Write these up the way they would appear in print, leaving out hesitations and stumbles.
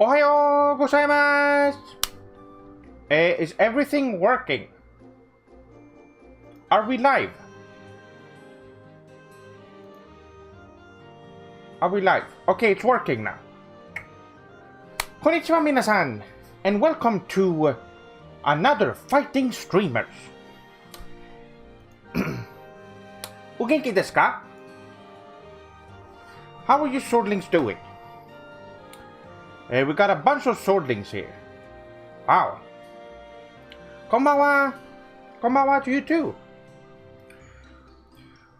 Ohayo gozaimasu! Is everything working? Are we live? Are we live? Okay, it's working now. Konnichiwa minasan, and welcome to another Fighting Streamers. Ugenki desu ka? How are you swordlings doing? We got a bunch of swordlings here. Wow. Konbanwa. Konbanwa to you too.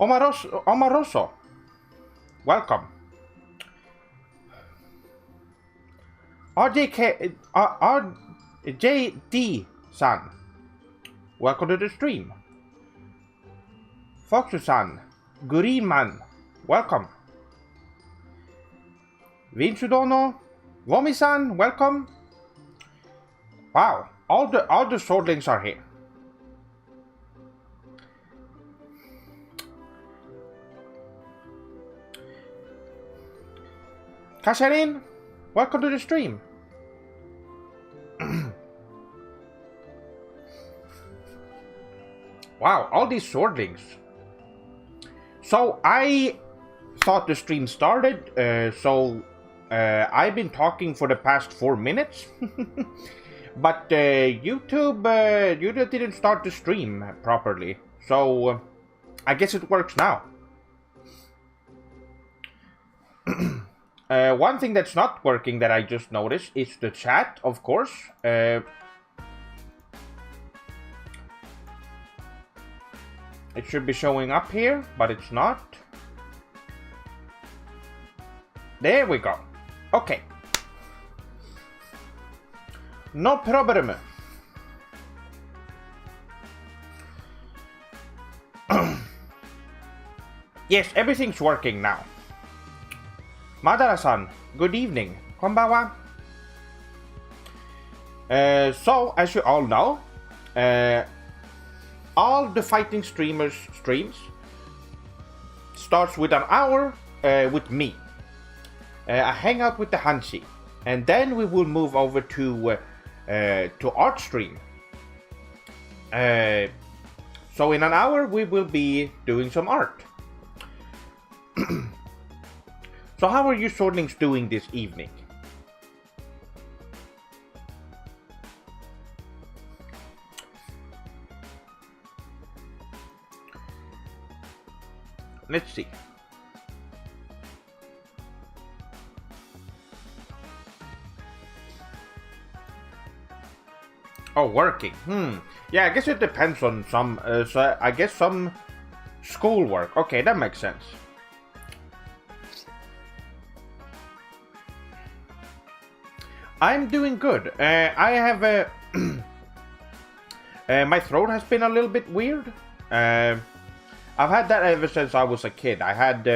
Omaroso. Welcome. RJD-san. Welcome to the stream. Foxu-san. Greenman. Welcome. Vinsudono. Womi-san. Welcome. Wow. All the swordlings are here. Kasharin, welcome to the stream. Wow, all these swordlings. So I thought the stream started, I've been talking for the past 4 minutes. But YouTube didn't start the stream properly, so I guess it works now. One thing that's not working that I just noticed is the chat, of course. It should be showing up here, but it's not. There we go. Okay. No problem. Yes, everything's working now. Madara-san, good evening. Konbanwa. So, as you all know, all the Fighting Streamers streams starts with an hour with me. I hang out with the Hanshi, and then we will move over to art stream. So in an hour we will be doing some art. So how are you swordlings doing this evening? Let's see. Oh, working. Yeah, I guess it depends on some. So I guess some schoolwork. Okay, that makes sense. I'm doing good. I have my throat has been a little bit weird. I've had that ever since I was a kid. I've had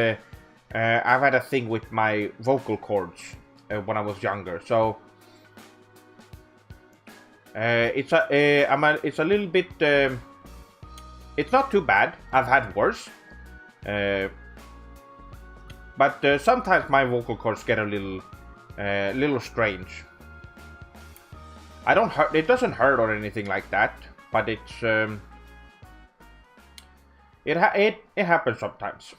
a thing with my vocal cords when I was younger. So. It's a little bit. It's not too bad. I've had worse, but sometimes my vocal cords get a little strange. I don't hurt. It doesn't hurt or anything like that, but it's it happens sometimes.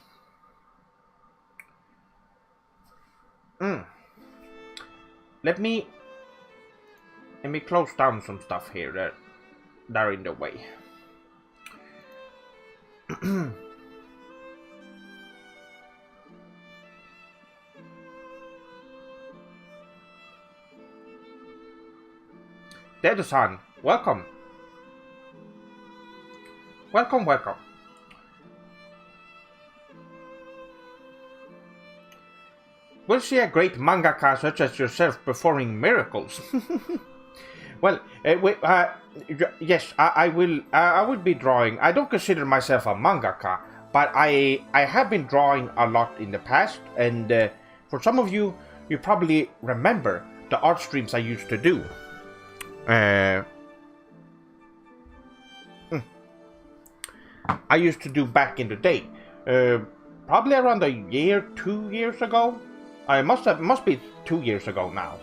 Let me close down some stuff here that are in the way. Dedo-san, welcome. Welcome. We'll see a great mangaka such as yourself performing miracles. Well, yes, I will. I will be drawing. I don't consider myself a mangaka, but I have been drawing a lot in the past, and for some of you, you probably remember the art streams I used to do. I used to do back in the day, probably around 2 years ago. I must be 2 years ago now.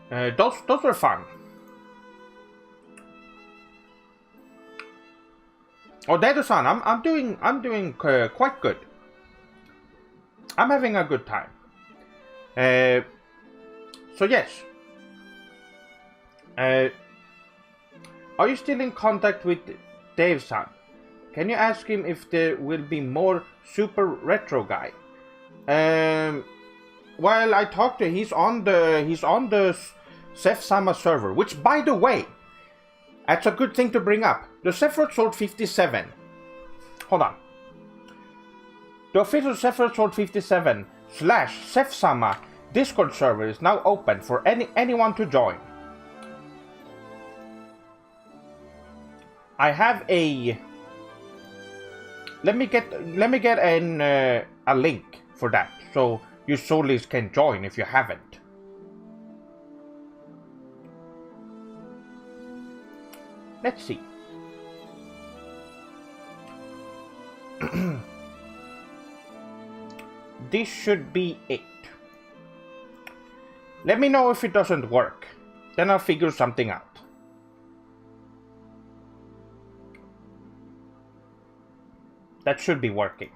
Those were fun. Oh, Dedo-san, I'm doing quite good. I'm having a good time. So yes. Are you still in contact with Dave-san? Can you ask him if there will be more Super Retro guy? Well, I talked to him. He's on the Seth-sama server, which, by the way, that's a good thing to bring up. The Sephiroth Sword 57. Hold on. The official Sephiroth Sword 57 / Seth-sama Discord server is now open for anyone to join. I have a. Let me get a link for that, so you soulies can join if you haven't. Let's see. This should be it. Let me know if it doesn't work. Then I'll figure something out. That should be working.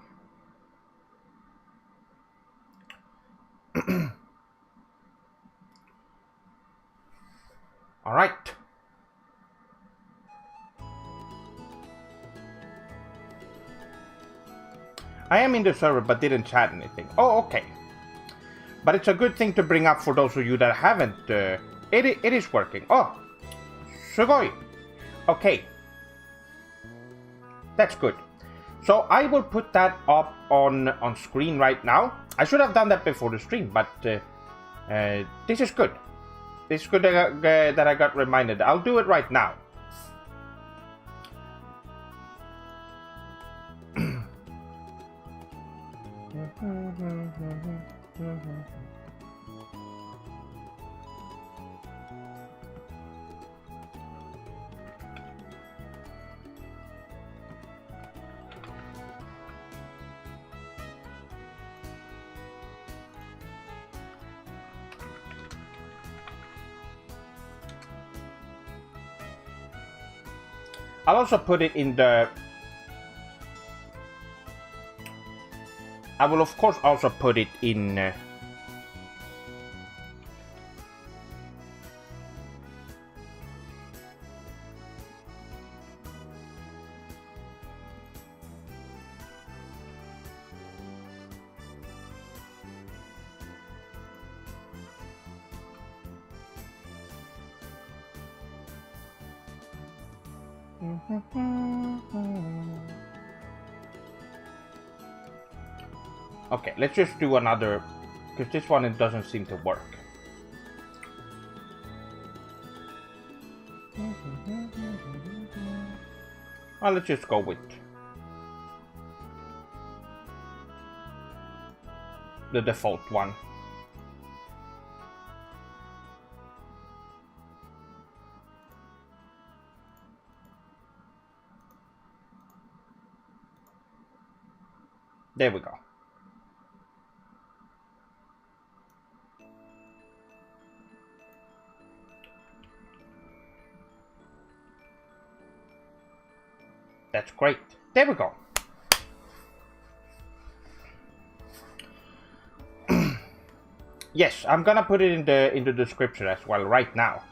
All right. I am in the server but didn't chat anything. Oh, okay. But it's a good thing to bring up for those of you that haven't. It is working. Oh, sugoi. Okay. That's good. So I will put that up on screen right now. I should have done that before the stream, but this is good. This is good that I got reminded. I'll do it right now. I'll also put it in the... I will of course also put it in... Okay, let's just do another, because this one it doesn't seem to work. Well, let's just go with the default one. There we go. That's great. There we go. Yes, I'm gonna put it in the description as well right now.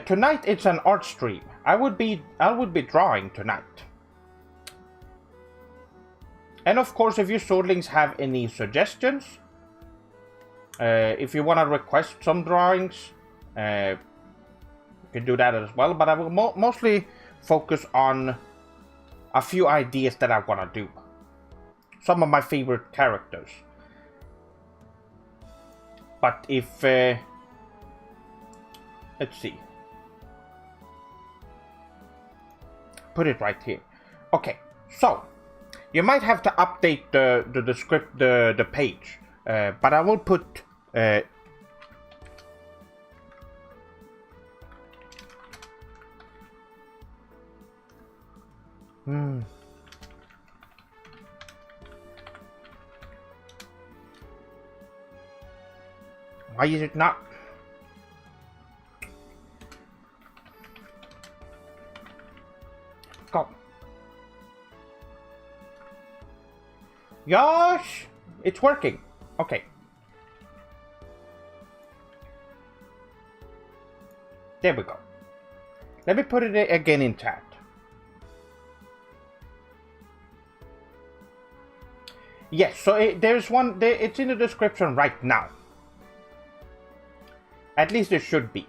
Tonight it's an art stream. I would be drawing tonight. And of course, if you swordlings have any suggestions, if you want to request some drawings, you can do that as well. But I will mostly focus on a few ideas that I want to do. Some of my favorite characters. But if... let's see. Put it right here. Okay, so you might have to update the script, the page, but I will put Why is it not? Go. Yosh! It's working. Okay. There we go. Let me put it again in chat. Yes, so there's one, it's in the description right now. At least it should be.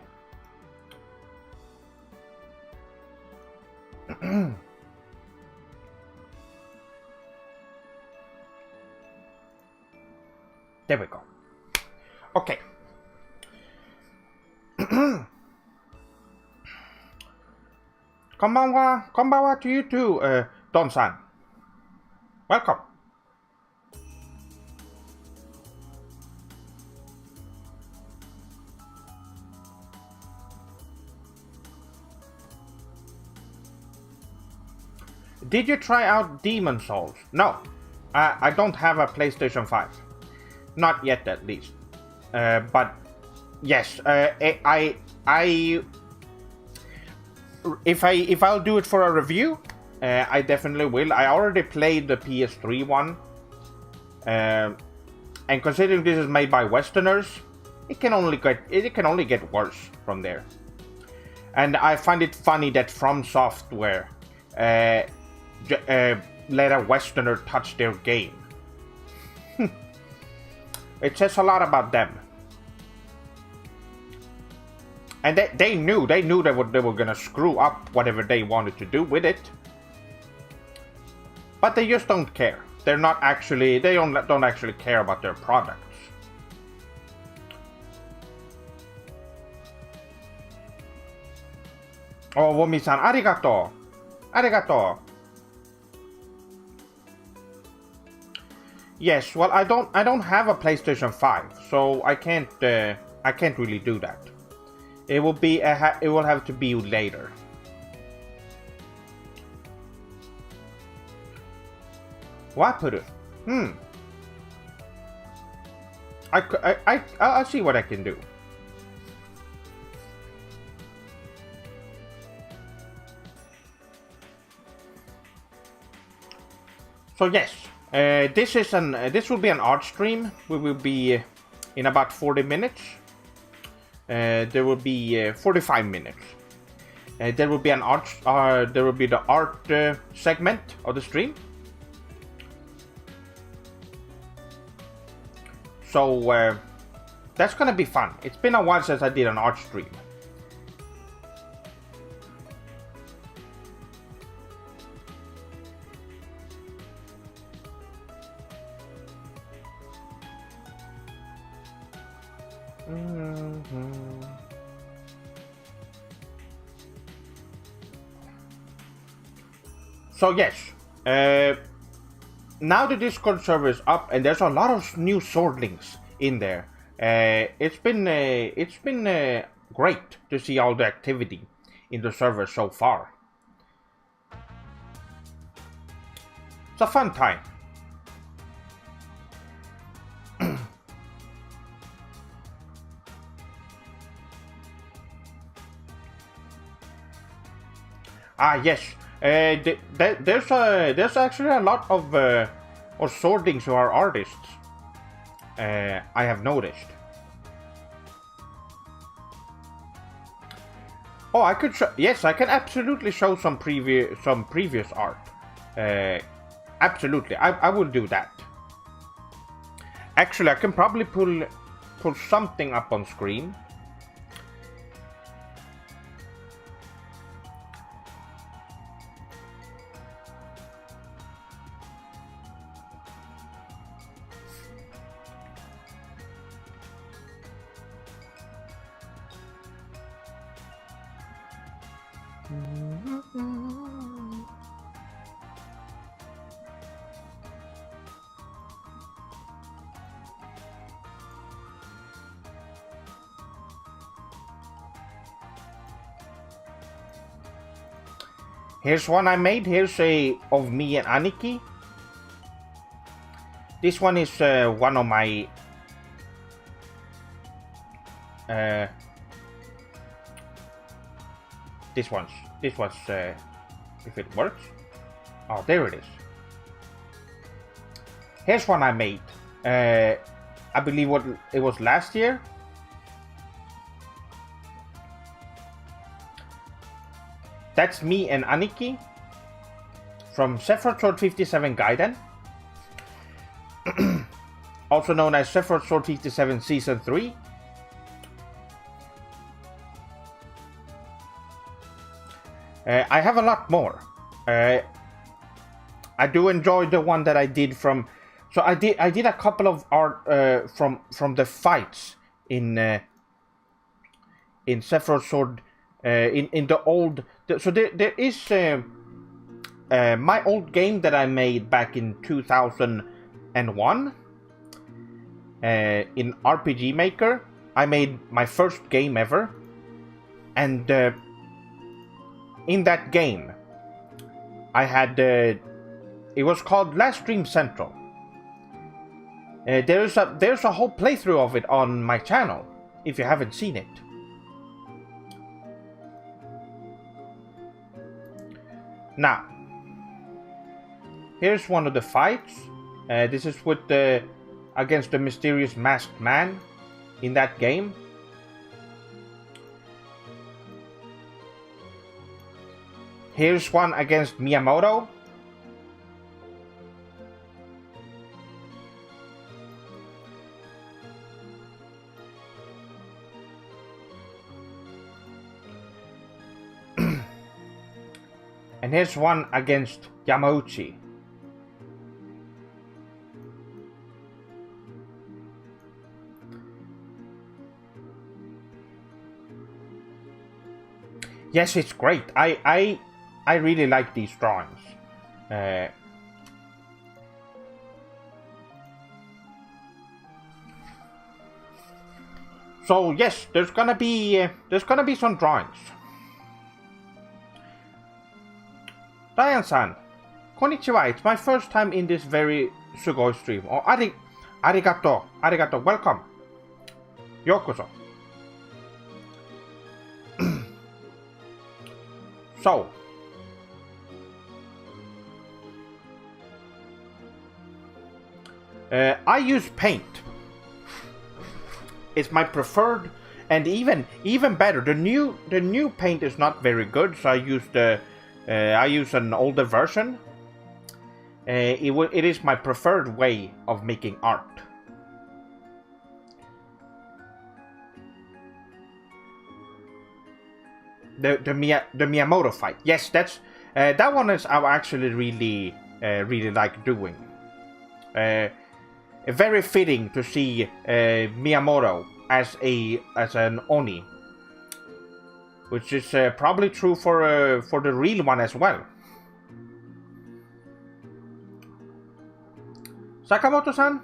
There we go. Okay. Konbanwa to you too, Don-san. Welcome. Did you try out Demon Souls? No, I don't have a PlayStation 5. Not yet, at least. But yes, if I'll do it for a review, I definitely will. I already played the PS3 one, and considering this is made by Westerners, it can only get worse from there. And I find it funny that From Software let a Westerner touch their game. It says a lot about them. And they knew they were gonna screw up whatever they wanted to do with it. But they just don't care. They don't actually care about their products. Oh, Womi-san, arigato. Arigato. Yes, well, I don't have a PlayStation 5, so I can't really do that. It will have to be later. Wapuru. I'll see what I can do. So yes. This will be an art stream. We will be in about 40 minutes. There will be 45 minutes. There will be an art. There will be the art segment of the stream. So that's gonna be fun. It's been a while since I did an art stream. So yes, now the Discord server is up, and there's a lot of new swordlings in there. It's been great to see all the activity in the server so far. It's a fun time. Yes. There's actually a lot of swordlings who are artists. I have noticed. Oh, I could show. Yes, I can absolutely show some previous art. Absolutely, I will do that. Actually, I can probably pull something up on screen. Here's one I made. Here's a of me and Aniki. This one is one of my This one's if it works. Oh, there it is. Here's one I made. I believe it was last year. That's me and Aniki from Sephiroth Sword 57 Gaiden, also known as Sephiroth Sword 57 Season 3. I have a lot more. I do enjoy the one that I did from. So I did a couple of art from the fights in Sephiroth Sword in the old. So there is my old game that I made back in 2001 in RPG Maker. I made my first game ever, and in that game I had it was called Last Dream Central. There's a whole playthrough of it on my channel if you haven't seen it. Now, here's one of the fights. This is with against the mysterious masked man in that game. Here's one against Miyamoto. And here's one against Yamauchi. Yes, it's great. I really like these drawings. So yes, there's gonna be some drawings. Diane-san, konnichiwa. It's my first time in this very sugoi stream. Oh, arigato, welcome. Yokoso. So, I use paint. It's my preferred, and even better. The new paint is not very good, so I use an older version. It is my preferred way of making art. The Miyamoto fight. Yes, that's that one is I actually really like doing. Very fitting to see Miyamoto as an Oni, which is probably true for the real one as well. Sakamoto-san,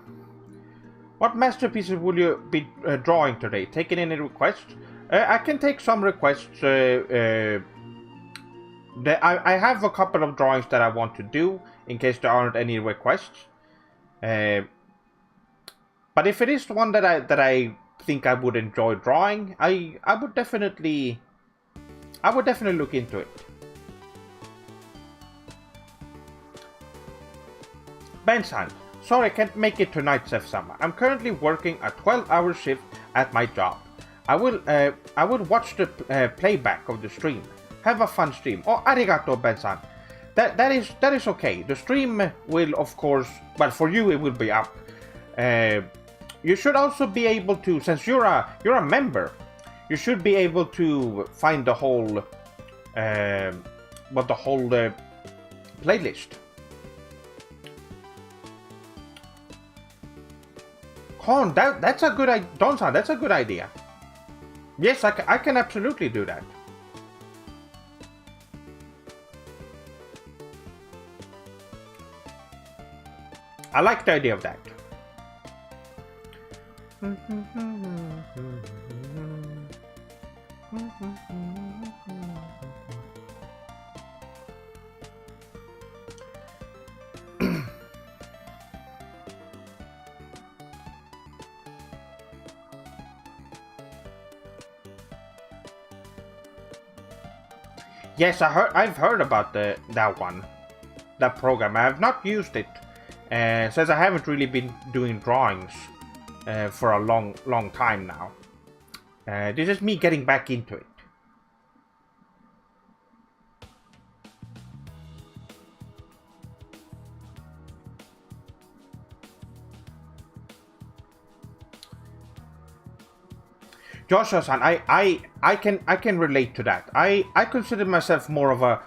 what masterpieces will you be drawing today? Taking any requests? I can take some requests. I have a couple of drawings that I want to do in case there aren't any requests. But if it is one that I think I would enjoy drawing, I would definitely look into it. Ben-san, sorry I can't make it tonight, Sef-sama. I'm currently working a 12-hour shift at my job. I will watch the playback of the stream. Have a fun stream. Oh, arigato, Ben-san. That is okay. The stream will, of course, well, for you it will be up. You should also be able to, since you're a member, you should be able to find the whole playlist. Con, that's a good idea. Don-san, that's a good idea. Yes, I can absolutely do that. I like the idea of that. Yes, I've heard about that one, that program. I have not used it since I haven't really been doing drawings for a long time now. This is me getting back into it. Joshua-san, I can relate to that. I consider myself more of a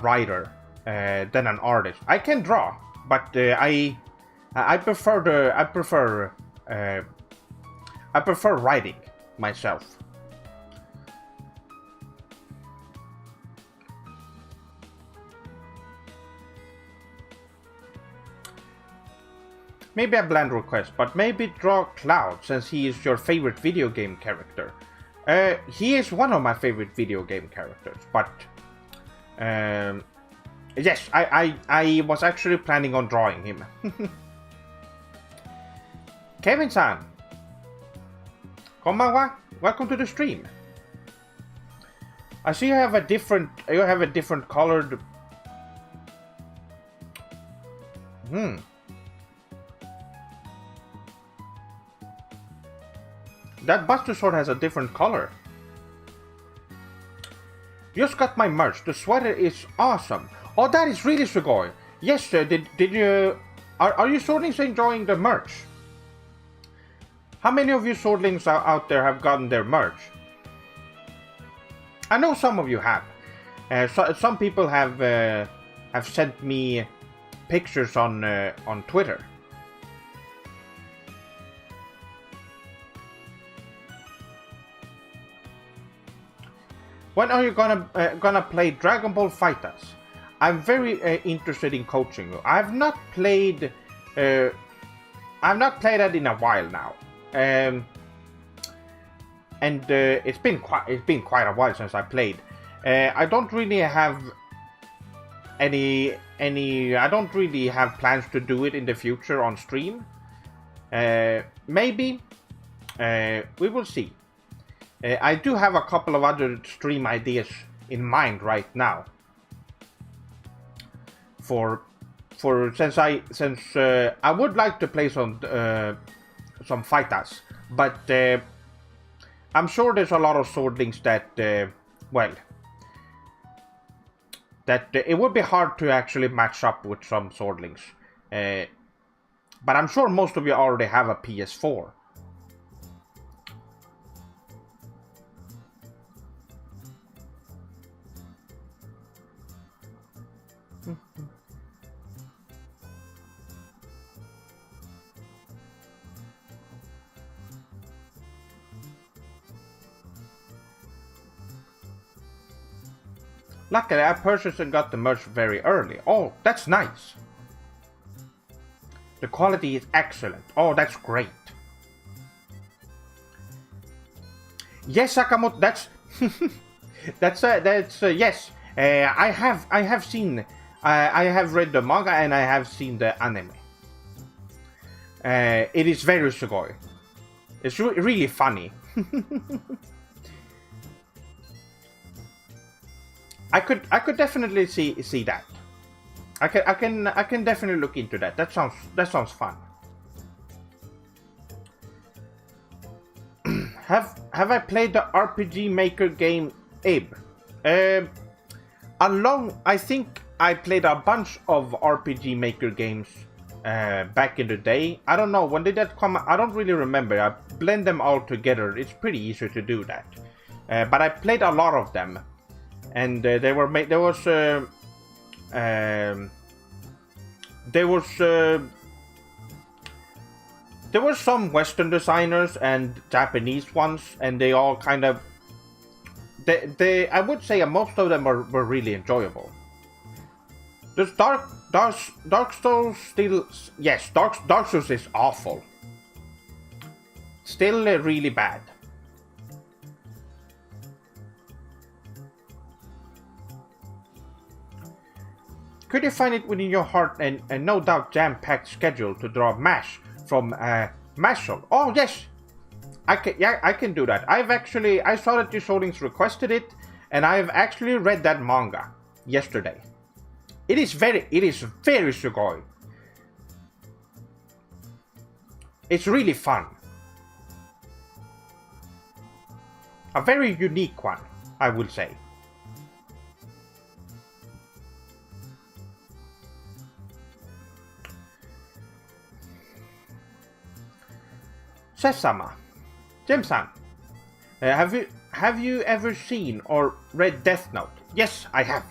writer than an artist. I can draw, but I prefer writing myself. Maybe a bland request, but maybe draw Cloud, since he is your favorite video game character. He is one of my favorite video game characters, but yes, I was actually planning on drawing him. Kevin-san, konbanwa, welcome to the stream. I see you have a different colored. That Buster Sword has a different color. Just got my merch. The sweater is awesome. Oh, that is really sugoi. Yes, did you... Are you swordlings enjoying the merch? How many of you swordlings out there have gotten their merch? I know some of you have. Some people have sent me pictures on Twitter. When are you gonna play Dragon Ball FighterZ? I'm very interested in coaching you. I've not played that in a while now, and it's been quite a while since I played. I don't really have I don't really have plans to do it in the future on stream. Maybe we will see. I do have a couple of other stream ideas in mind right now. Since I would like to play some FighterZ, but I'm sure there's a lot of swordlings that it would be hard to actually match up with some swordlings. But I'm sure most of you already have a PS4. Luckily, I purchased and got the merch very early. Oh, that's nice. The quality is excellent. Oh, that's great. Yes, Sakamoto, that's yes. I have seen. I have read the manga and I have seen the anime. It is very sugoi. It's really funny. I could definitely see that. I can definitely look into that. That sounds fun. Have I played the RPG Maker game Abe? I think I played a bunch of RPG Maker games back in the day. I don't know, when did that come? I don't really remember. I blend them all together. It's pretty easy to do that. But I played a lot of them, and there were some Western designers and Japanese ones, and they all kind of I would say most of them were really enjoyable. Does Dark Souls still? Yes, Dark Souls is awful. Still really bad. Could you find it within your heart and no doubt jam-packed schedule to draw MASH from Mashal? Oh yes, I can do that. I saw that your Showlings requested it, and I have actually read that manga yesterday. It is very sugoi. It's really fun. A very unique one, I will say. Sesama, Jim-san, have you ever seen or read Death Note? Yes, I have.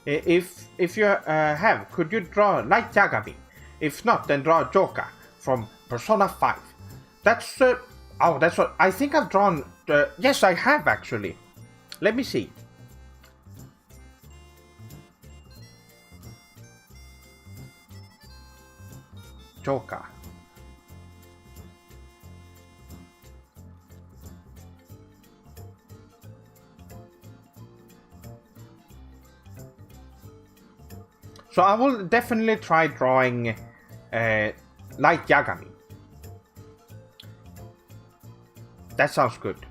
If you have, could you draw Light Yagami? If not, then draw Joka from Persona 5. That's that's what I think I've drawn. Yes, I have actually. Let me see. Joka. So I will definitely try drawing Light Yagami. That sounds good.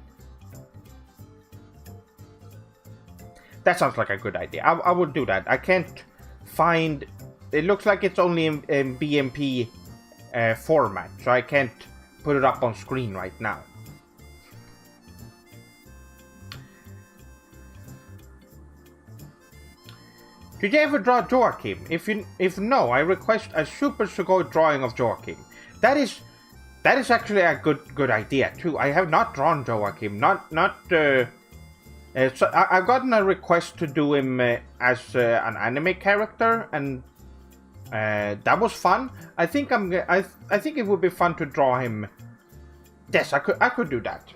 That sounds like a good idea. I will do that. I can't find... It looks like it's only in BMP format, so I can't put it up on screen right now. Did you ever draw Joachim? If no, I request a Super Sugoi drawing of Joachim. That is actually a good idea too. I have not drawn Joachim. So I've gotten a request to do him as an anime character, and that was fun. I think it would be fun to draw him. Yes, I could do that.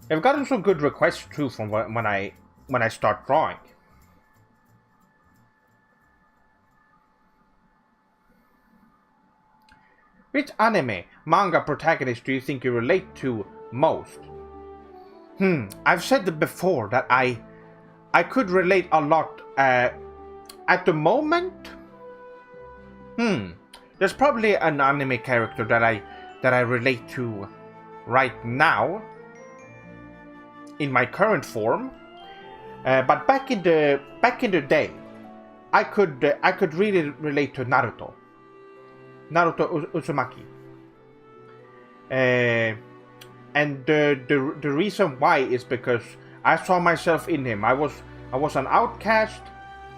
I've gotten some good requests too from when I start drawing. Which anime, manga protagonist do you think you relate to most? I've said it before that I could relate a lot. At the moment, there's probably an anime character that I relate to right now. In my current form, but back in the day, I could really relate to Naruto Uzumaki, and the reason why is because I saw myself in him. I was an outcast,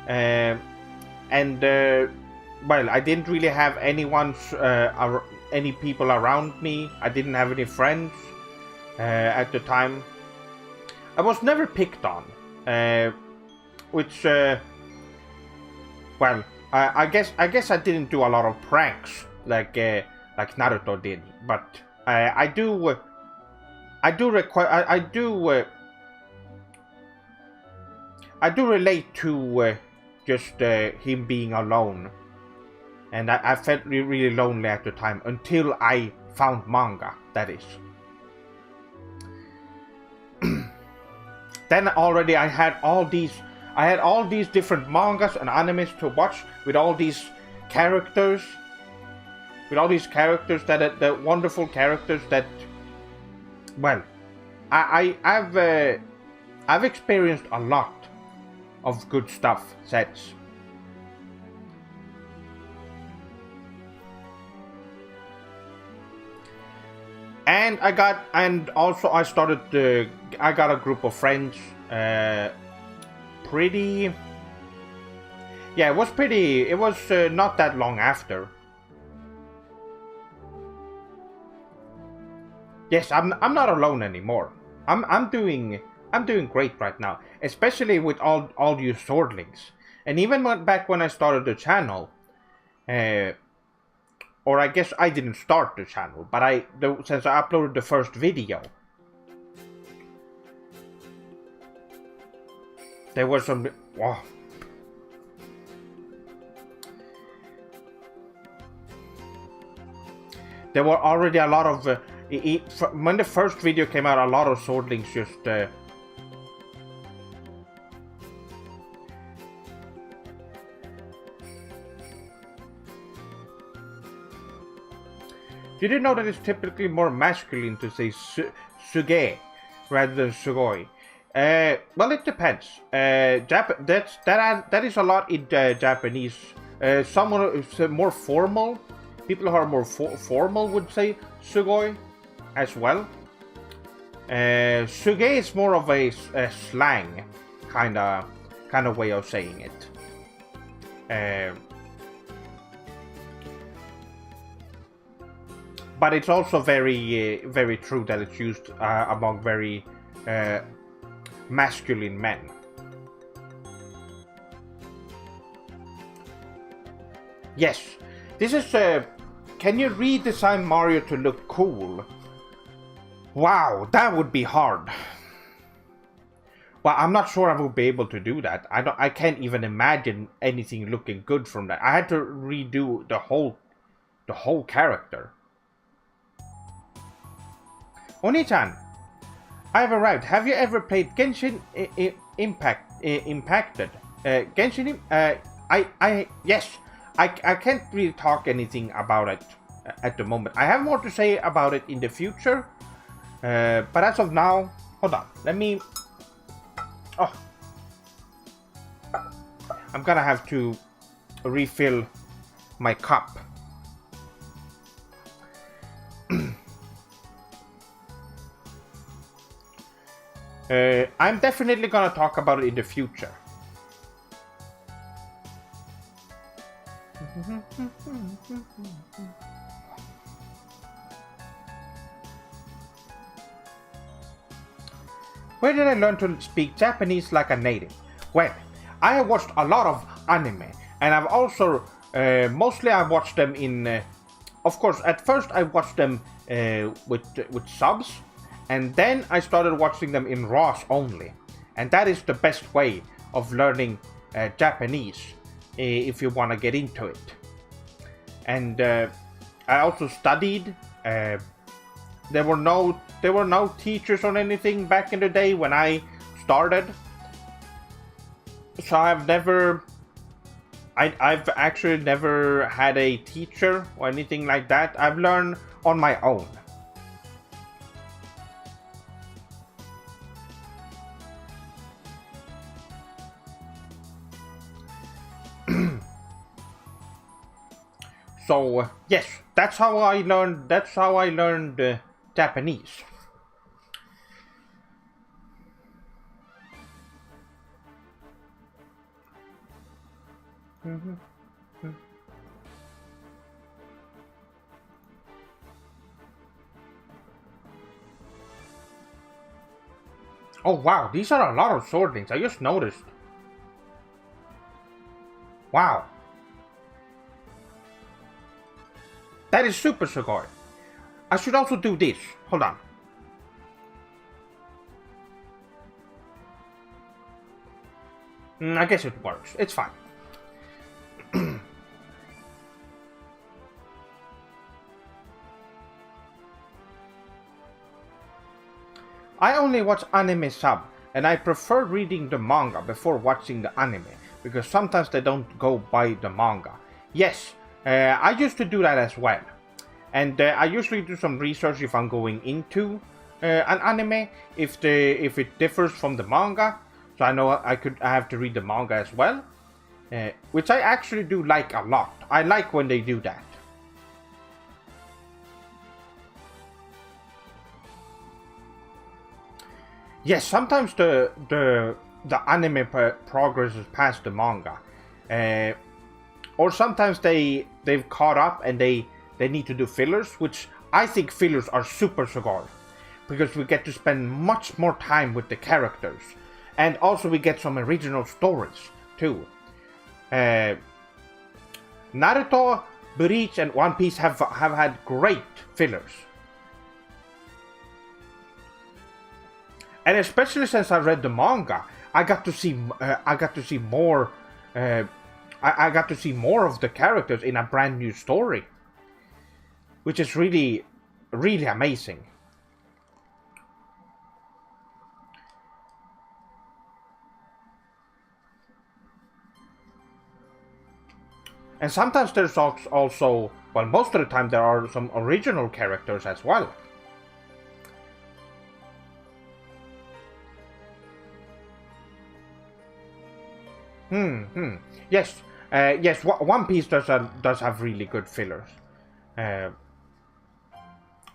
and well, I didn't really have any people around me. I didn't have any friends at the time. I was never picked on, which, well, I guess I didn't do a lot of pranks like Naruto did, but I do relate to just him being alone, and I felt really lonely at the time until I found manga. That is. Then already I had all these different mangas and animes to watch with all these characters. The wonderful characters that, well, I've experienced a lot of good stuff since. And I got a group of friends. It was not that long after. Yes, I'm not alone anymore. I'm doing great right now, especially with all you swordlings. And even back when I started the channel, or I guess I didn't start the channel, but since I uploaded the first video, there was some. Oh. There were already a lot of. When the first video came out, a lot of swordlings just. Did you know that it's typically more masculine to say suge rather than sugoi? Well, it depends. That is a lot in Japanese. Someone who's more formal, people who are more formal would say sugoi as well. Suge is more of a slang kind of way of saying it. But it's also very true that it's used among very masculine men. Yes, this is. Can you redesign Mario to look cool? Wow, that would be hard. Well, I'm not sure I would be able to do that. I can't even imagine anything looking good from that. I had to redo the whole character. Oni-chan, I have arrived. Have you ever played Genshin Impacted? Genshin, yes. I can't really talk anything about it at the moment. I have more to say about it in the future. But as of now, hold on. Let me... Oh. I'm gonna have to refill my cup. I'm definitely gonna talk about it in the future. Where did I learn to speak Japanese like a native? Well, I have watched a lot of anime, and I've also mostly I watched them in. Of course, at first I watched them with subs, and then I started watching them in RAWs only, and that is the best way of learning Japanese if you want to get into it. And I also studied. There were no teachers on anything back in the day when I started. So I've actually never had a teacher or anything like that. I've learned on my own. So yes, that's how I learned Japanese. Oh wow, these are a lot of sword links. I just noticed. Wow. That is super sugoi. I should also do this. Hold on. I guess it works. It's fine. I only watch anime sub, and I prefer reading the manga before watching the anime, because sometimes they don't go by the manga. Yes, I used to do that as well. And I usually do some research if I'm going into an anime, if it differs from the manga, so I know I have to read the manga as well, which I actually do like a lot. I like when they do that. Yes, sometimes the anime progresses past the manga, or sometimes they've caught up and they need to do fillers, which I think fillers are super sugoi, because we get to spend much more time with the characters, and also we get some original stories too. Naruto, Bleach, and One Piece have had great fillers, and especially since I read the manga, I got to see more. I got to see more of the characters in a brand new story, which is really, really amazing. And sometimes there's also Well, most of the time there are some original characters as well. Yes, yes. One Piece does have really good fillers.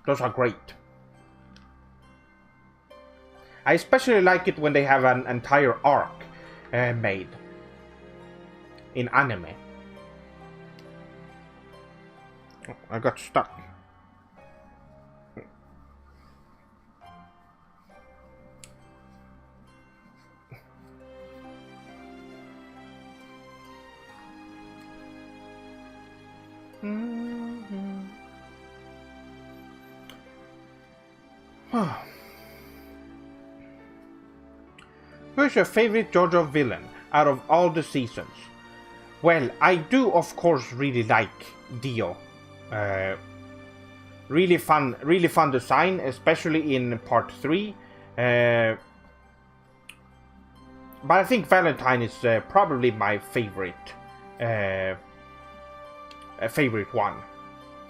Those are great. I especially like it when they have an entire arc made in anime. Oh, I got stuck. Who's your favorite JoJo villain out of all the seasons? Well, I do of course really like Dio. Really fun design, especially in part 3. But I think Valentine is probably my favorite one,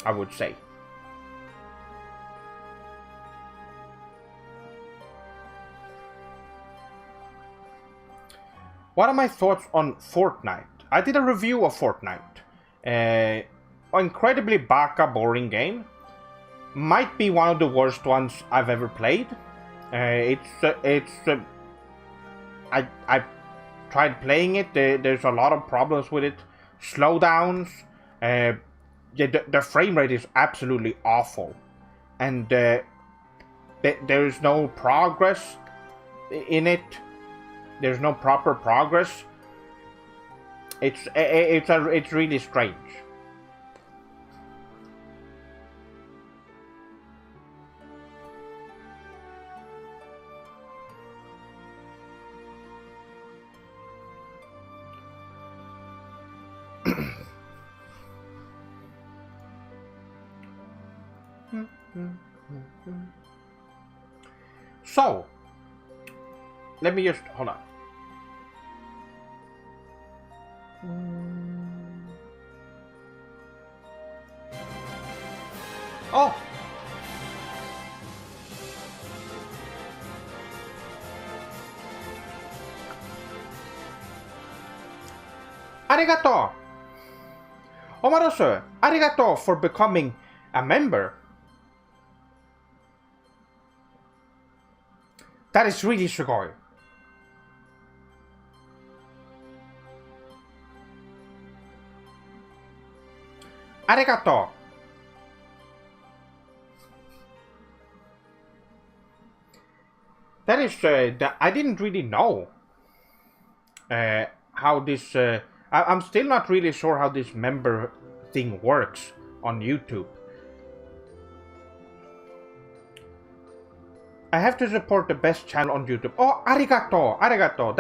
I would say. What are my thoughts on Fortnite? I did a review of Fortnite. Incredibly baka boring game. Might be one of the worst ones I've ever played. I tried playing it. There's a lot of problems with it. Slowdowns. Yeah, the frame rate is absolutely awful, and there is no progress in it. There's no proper progress. It's really strange. So, let me just hold on. Oh! Arigato! Omaru-san, arigato for becoming a member. That is really sugoi. Arigato. That is, I didn't really know how this, I'm still not really sure how this member thing works on YouTube. I have to support the best channel on YouTube. Oh, arigato, arigato.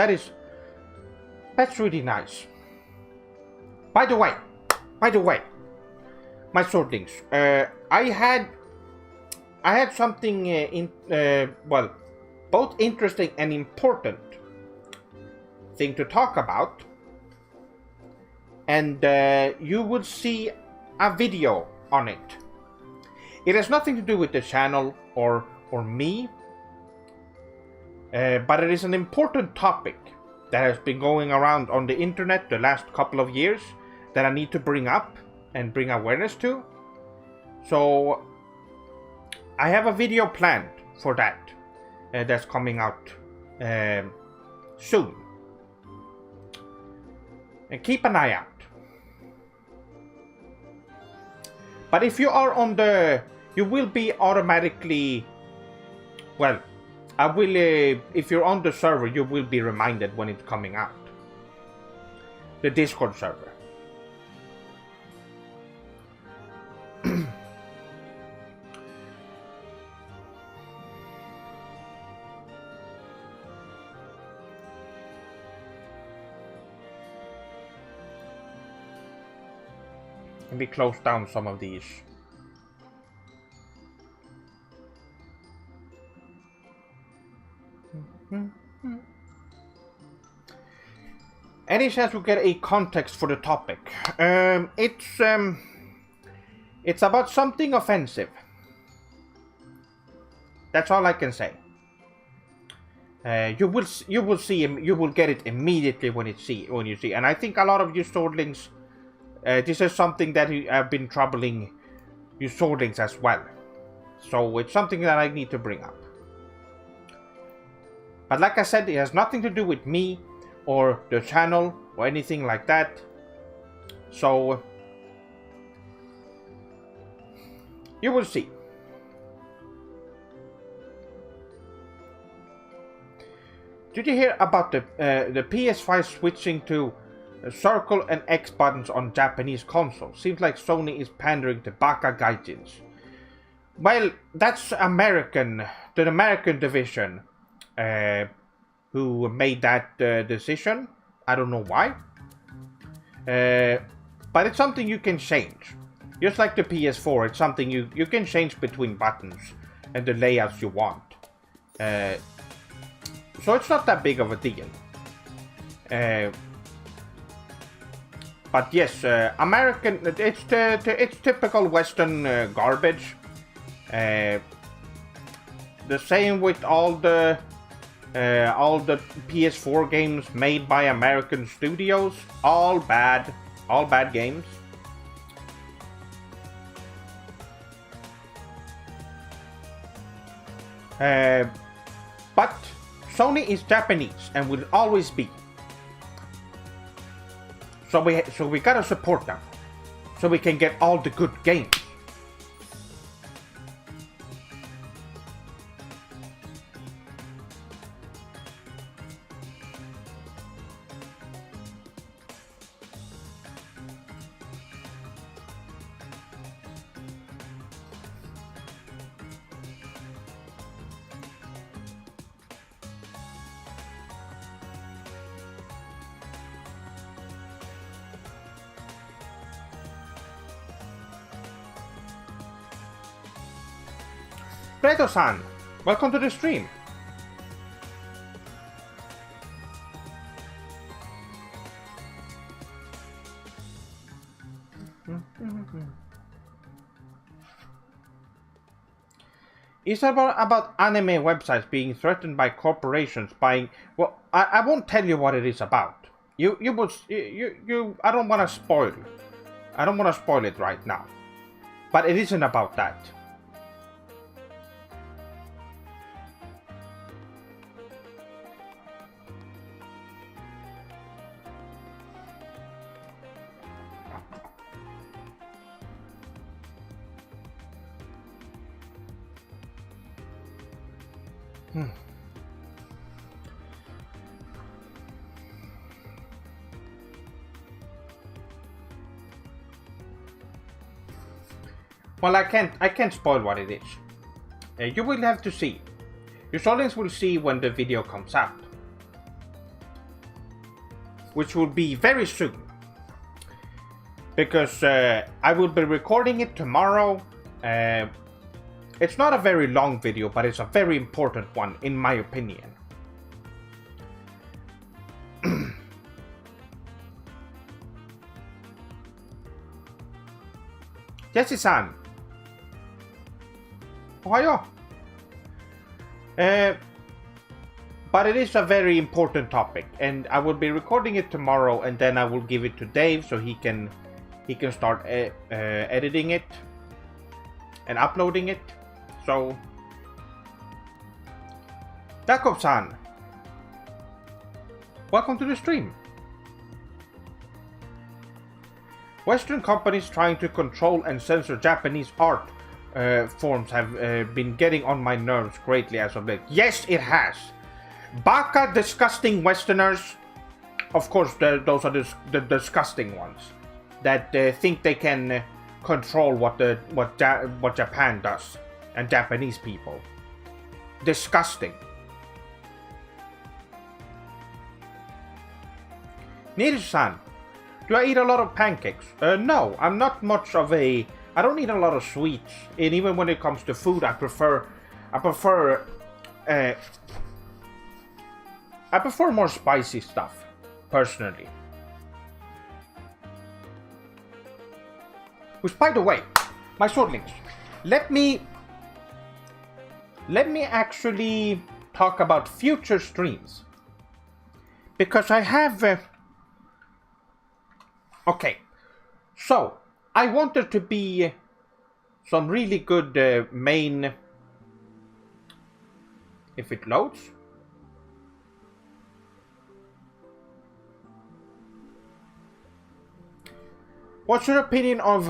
That's really nice. By the way, my swordlings. I had something well, both interesting and important thing to talk about, and you will see a video on it. It has nothing to do with the channel or me, but it is an important topic that has been going around on the internet the last couple of years that I need to bring up and bring awareness to. So I have a video planned for that that's coming out soon. And keep an eye out. But if you are on you will be automatically, well, I will, if you're on the server, you will be reminded when it's coming out. The Discord server. Let me close down some of these. Any chance we get a context for the topic? It's It's about something offensive. That's all I can say. You will see him. You will get it immediately when you see. And I think a lot of you swordlings, this is something that have been troubling you swordlings as well. So it's something that I need to bring up. But like I said, it has nothing to do with me or the channel or anything like that. So you will see. Did you hear about the PS5 switching to circle and X buttons on Japanese consoles? Seems like Sony is pandering to Baka gaijins. Well, that's the American division who made that decision. I don't know why. But it's something you can change. Just like the PS4, it's something you can change between buttons and the layouts you want. So it's not that big of a deal. But yes, American, it's typical Western garbage. The same with all the PS4 games made by American studios. All bad games. But Sony is Japanese and will always be. So we gotta support them, so we can get all the good games. Preto-san, welcome to the stream. It's about anime websites being threatened by corporations buying. Well, I won't tell you what it is about. I don't want to spoil. I don't want to spoil it right now. But it isn't about that. Well, I can't spoil what it is. You will have to see. Your audience will see when the video comes out, which will be very soon. Because I will be recording it tomorrow. It's not a very long video, but it's a very important one, in my opinion. Jesse-san. Ohayo. But it is a very important topic, and I will be recording it tomorrow, and then I will give it to Dave so he can start editing it and uploading it. So, Jakob-san, welcome to the stream. Western companies trying to control and censor Japanese art forms have been getting on my nerves greatly as of late. Yes, it has. Baka, disgusting Westerners. Of course, those are the disgusting ones that think they can control what Japan does and Japanese people. Disgusting. Niru-san, do I eat a lot of pancakes? No, I'm not much of a. I don't eat a lot of sweets, and even when it comes to food, I prefer more spicy stuff, personally. Which, by the way, my swordlings, let me actually talk about future streams, because I have okay, so I want there to be some really good main, if it loads. What's your opinion of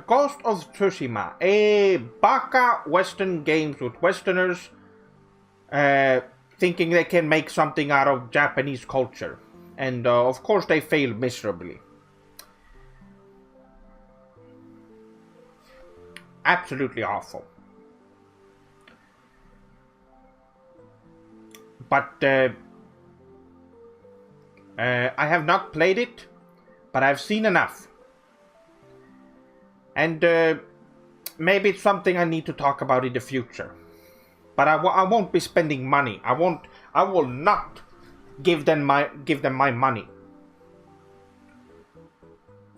Ghost of Tsushima? A baka Western games with Westerners thinking they can make something out of Japanese culture. And of course they fail miserably. Absolutely awful. But I have not played it, but I've seen enough. And maybe it's something I need to talk about in the future. But I won't be spending money. I will not give them my money.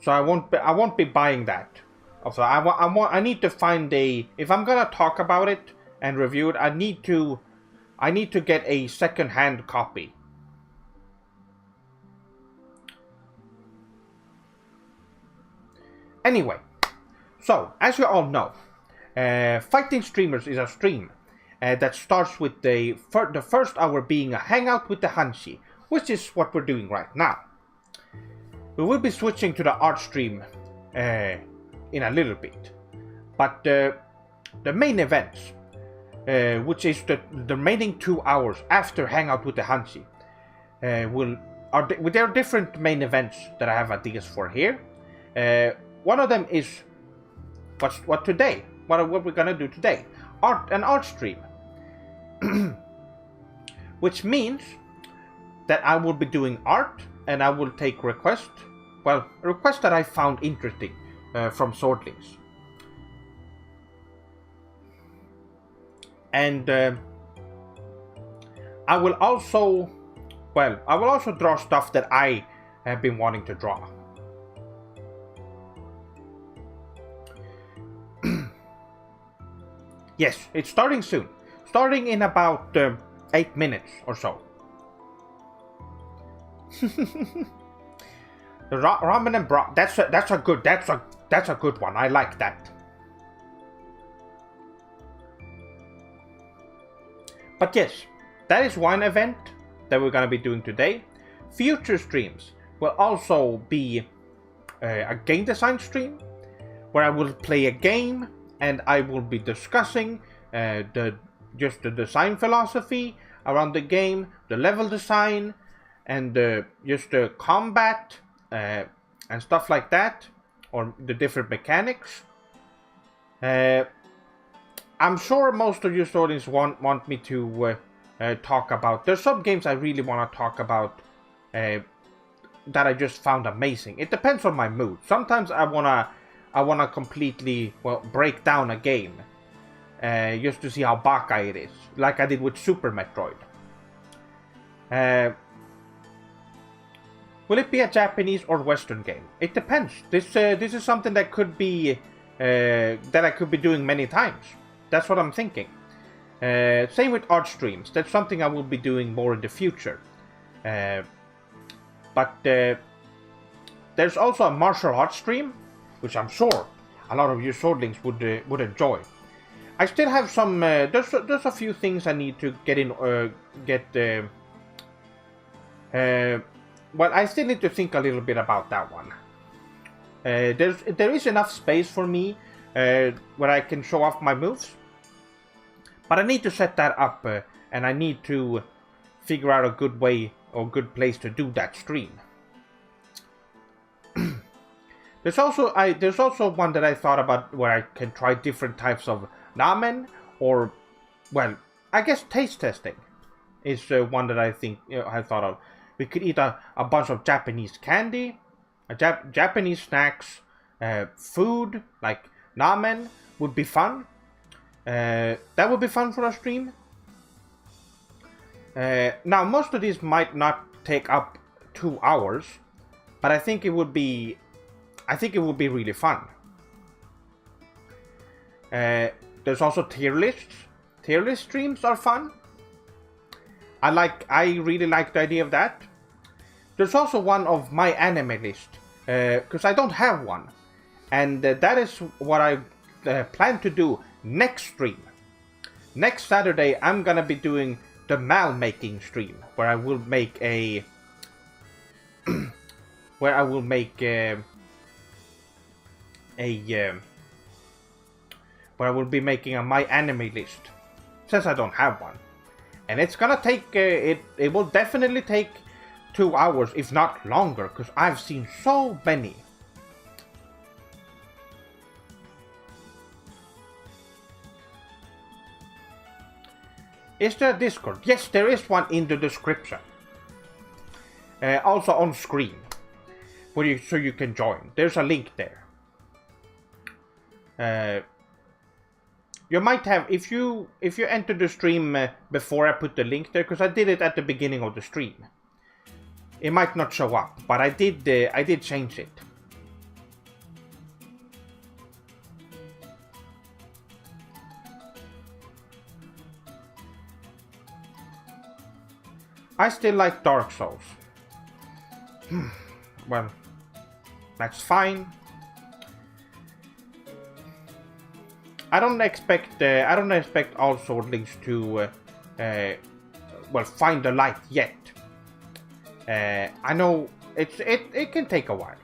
So I won't be buying that. Also, I need to find a, if I'm gonna talk about it and review it, I need to get a second-hand copy. Anyway, so as you all know, Fighting Streamers is a stream that starts with the first hour being a hangout with the Hanshi, which is what we're doing right now. We will be switching to the art stream in a little bit, but the main events, which is the remaining 2 hours after hangout with the Hanshi, there are different main events that I have ideas for here. One of them is what we're gonna do today, an art stream, which means that I will be doing art and I will take requests that I found interesting from swordlings. And I will also draw stuff that I have been wanting to draw. Yes, it's starting soon. Starting in about 8 minutes or so. The ramen and broth. That's a good one. I like that. But yes, that is one event that we're gonna be doing today. Future streams will also be a game design stream where I will play a game and I will be discussing the design philosophy around the game, the level design, and just the combat and stuff like that, or the different mechanics. I'm sure most of you audience want me to talk about. There's some games I really want to talk about that I just found amazing. It depends on my mood. Sometimes I wanna completely break down a game just to see how baka it is, like I did with Super Metroid. Will it be a Japanese or Western game? It depends. This is something that could be that I could be doing many times. That's what I'm thinking. Same with art streams. That's something I will be doing more in the future. But there's also a martial arts stream, which I'm sure a lot of you swordlings would enjoy. I still have some. There's a few things I need to get in. Well, I still need to think a little bit about that one. There is enough space for me where I can show off my moves, but I need to set that up, and I need to figure out a good way or good place to do that stream. There's also one that I thought about where I can try different types of ramen, or, well, I guess taste testing is one that I think I thought of. We could eat a bunch of Japanese candy, Japanese snacks, food like ramen would be fun. That would be fun for a stream. Now, most of these might not take up 2 hours, but I think it would be really fun. There's also tier lists. Tier list streams are fun. I really like the idea of that. There's also one of my anime list, because I don't have one. And that is what I plan to do next stream. Next Saturday, I'm gonna be doing the mal making stream, where I will make a where I will make where I will be making a my anime list, since I don't have one, and it's gonna take it will definitely take 2 hours, if not longer, because I've seen so many. Is there a Discord? Yes, there is one in the description. Also on screen, so you can join. There's a link there. You might have, if you enter the stream before I put the link there, because I did it at the beginning of the stream. It might not show up, but I did change it. I still like Dark Souls. Well, that's fine. I don't expect all swordlings to well, find the light yet. I know it can take a while.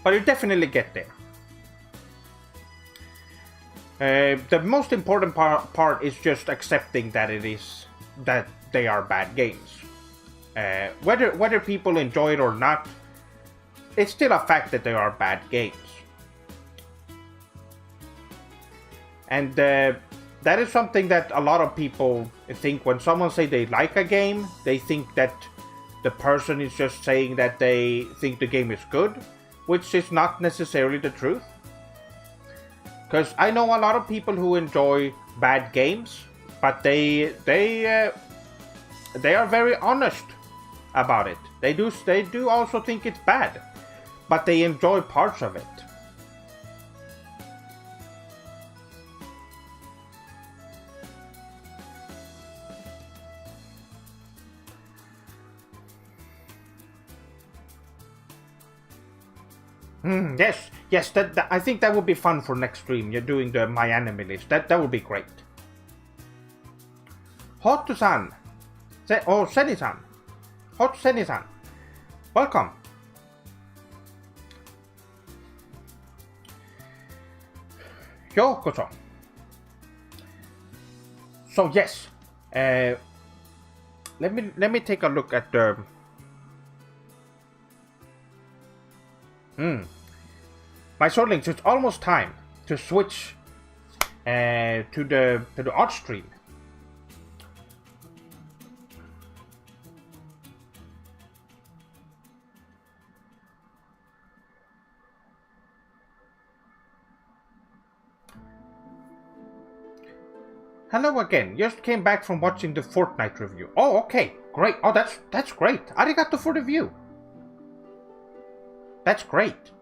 But you definitely get there. The most important part is just accepting that they are bad games. Whether people enjoy it or not, it's still a fact that they are bad games. And that is something that a lot of people think when someone say they like a game, they think that the person is just saying that they think the game is good, which is not necessarily the truth. Because I know a lot of people who enjoy bad games, but they are very honest about it. They do also think it's bad, but they enjoy parts of it. Yes. That I think that would be fun for next stream. You're doing the my anime list. That would be great. Hotu-san, Seni-san, Hot Seni-san, welcome. Yokoso. So yes, let me take a look at the. My swordlings, it's almost time to switch to the art stream. Hello again. Just came back from watching the Fortnite review. Oh, okay, great. Oh, that's great. Arigato for the view. That's great.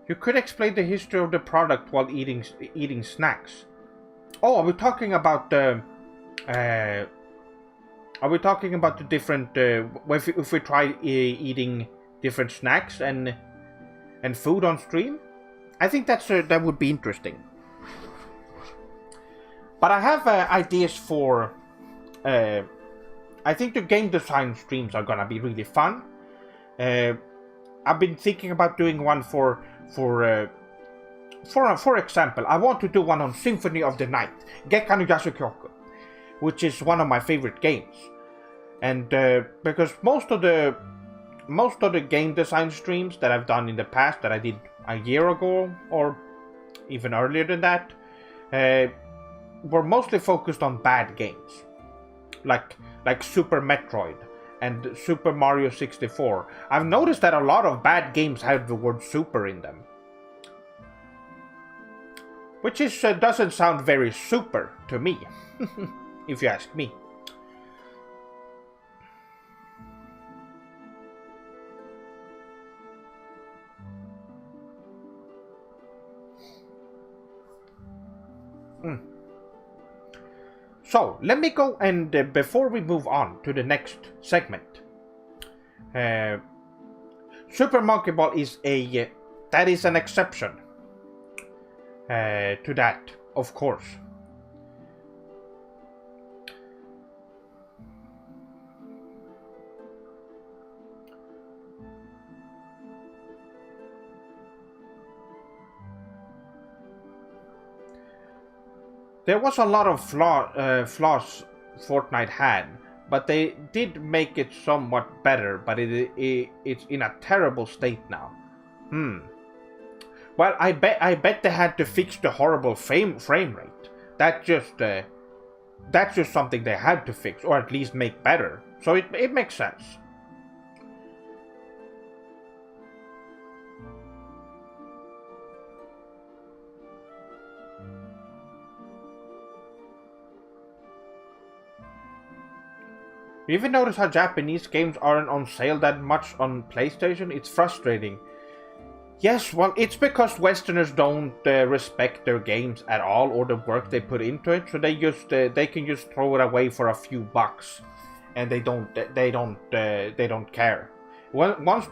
You could explain the history of the product while eating snacks. Oh, are we talking about the? Are we talking about the different? If we try eating different snacks and food on stream, I think that would be interesting. But I have ideas for. I think the game design streams are gonna be really fun. I've been thinking about doing one for example, I want to do one on Symphony of the Night, Gekka no Yasukyoku, which is one of my favorite games. And because most of the game design streams that I've done in the past, that I did a year ago or even earlier than that, were mostly focused on bad games, like Super Metroid and Super Mario 64. I've noticed that a lot of bad games have the word super in them. Which is doesn't sound very super to me, if you ask me. So, let me go and, before we move on to the next segment, Super Monkey Ball is that is an exception to that, of course. There was a lot of flaws Fortnite had, but they did make it somewhat better, but it's in a terrible state now. Well, I bet they had to fix the horrible frame rate. That's just something they had to fix, or at least make better. So it makes sense. You even notice how Japanese games aren't on sale that much on PlayStation? It's frustrating. Yes, well, it's because Westerners don't respect their games at all or the work they put into it, so they can just throw it away for a few bucks, and they don't care. Once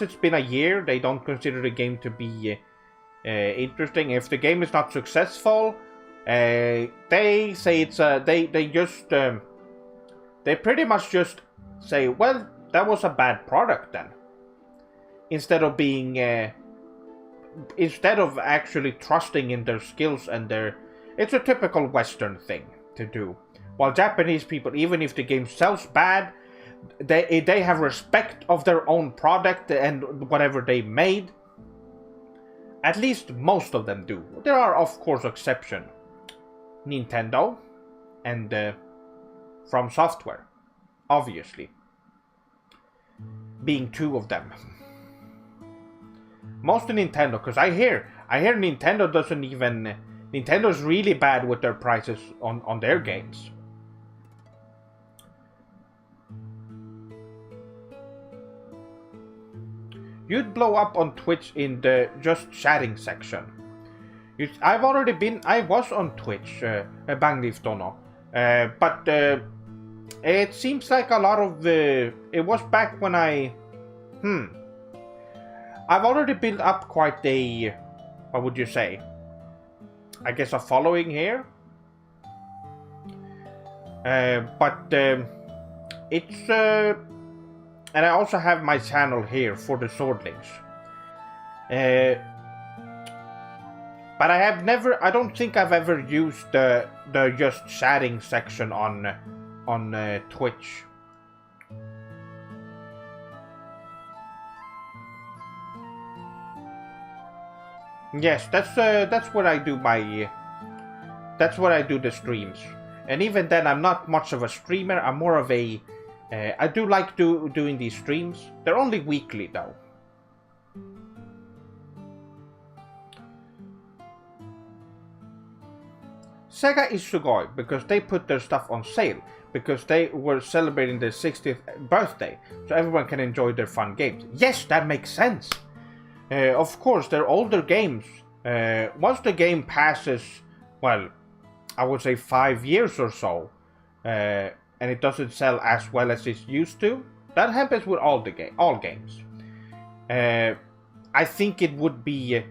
it's been a year, they don't consider the game to be interesting. If the game is not successful, they say it's they pretty much just say, well, that was a bad product then. Instead of actually trusting in their skills and it's a typical Western thing to do. While Japanese people, even if the game sells bad, they have respect of their own product and whatever they made. At least most of them do. There are, of course, exceptions. Nintendo and From Software, obviously, being two of them. Mostly Nintendo, because I hear Nintendo's really bad with their prices on their games. You'd blow up on Twitch in the just chatting section. I was on Twitch, Bangleaf Dono, but it seems like a lot of it was back when I've already built up quite a, what would you say? I guess a following here. But it's, and I also have my channel here for the Swordlings. But I don't think I've ever used the just chatting section on Twitch. Yes, that's what I do that's what I do the streams. And even then, I'm not much of a streamer. I'm more of a I do like doing these streams. They're only weekly though. Sega is sugoi because they put their stuff on sale because they were celebrating their 60th birthday, so everyone can enjoy their fun games. Yes, that makes sense. Of course, they're older games. Once the game passes, well, I would say 5 years or so, and it doesn't sell as well as it used to. That happens with all games. I think it would be.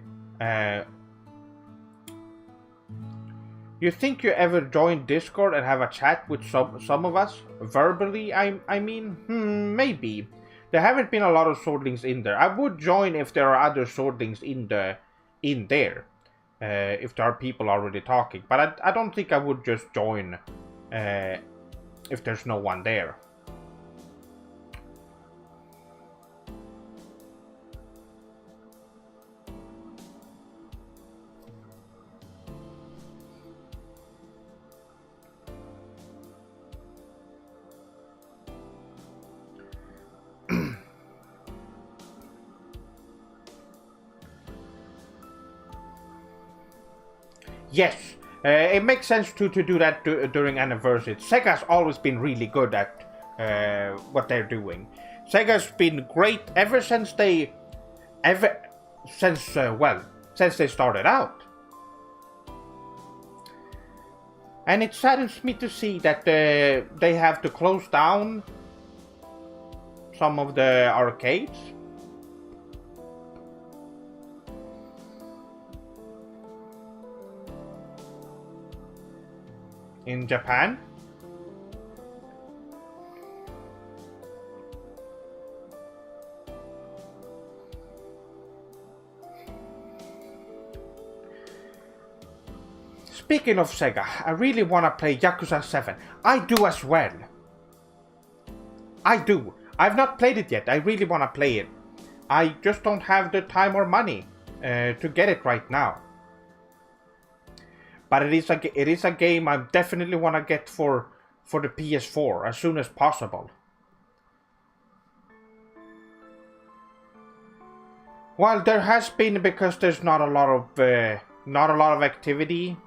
You think you ever join Discord and have a chat with some of us verbally? I mean, maybe. There haven't been a lot of Swordlings in there. I would join if there are other Swordlings in there, if there are people already talking. But I don't think I would just join if there's no one there. Yes, it makes sense to do that during anniversaries. Sega's always been really good at what they're doing. Sega's been great ever since they started out. And it saddens me to see that they have to close down some of the arcades. In Japan. Speaking of Sega, I really want to play Yakuza 7. I do as well. I do. I've not played it yet. I really want to play it. I just don't have the time or money to get it right now. But it is a game I definitely want to get for the PS4 as soon as possible. Well, there has been, because there's not a lot of activity.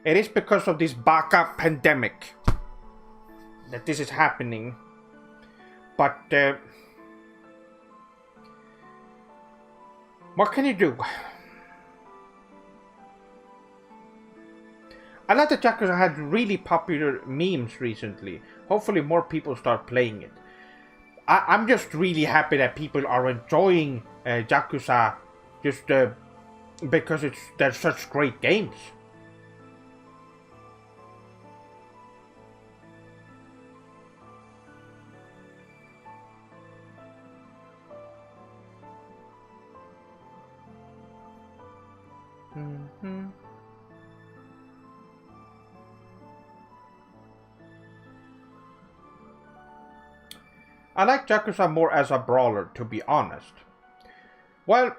It is because of this Baka pandemic that this is happening. But what can you do? I like that Yakuza had really popular memes recently. Hopefully more people start playing it. I'm just really happy that people are enjoying Yakuza just because they're such great games. Mm-hmm. I like Yakuza more as a brawler, to be honest. Well,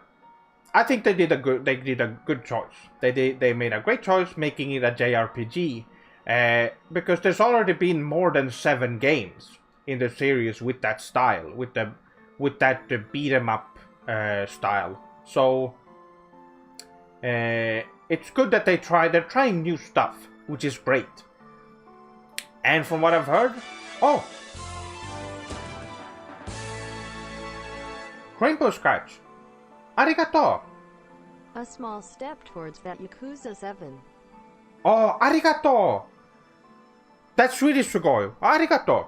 I think they did a good choice. They made a great choice making it a JRPG, because there's already been more than 7 games in the series with that style, with that beat 'em up style. So it's good that they're trying new stuff, which is great. And from what I've heard, Rainbow Scratch, arigato. A small step towards that Yakuza 7. Oh, arigato. That's really sugoi. Arigato.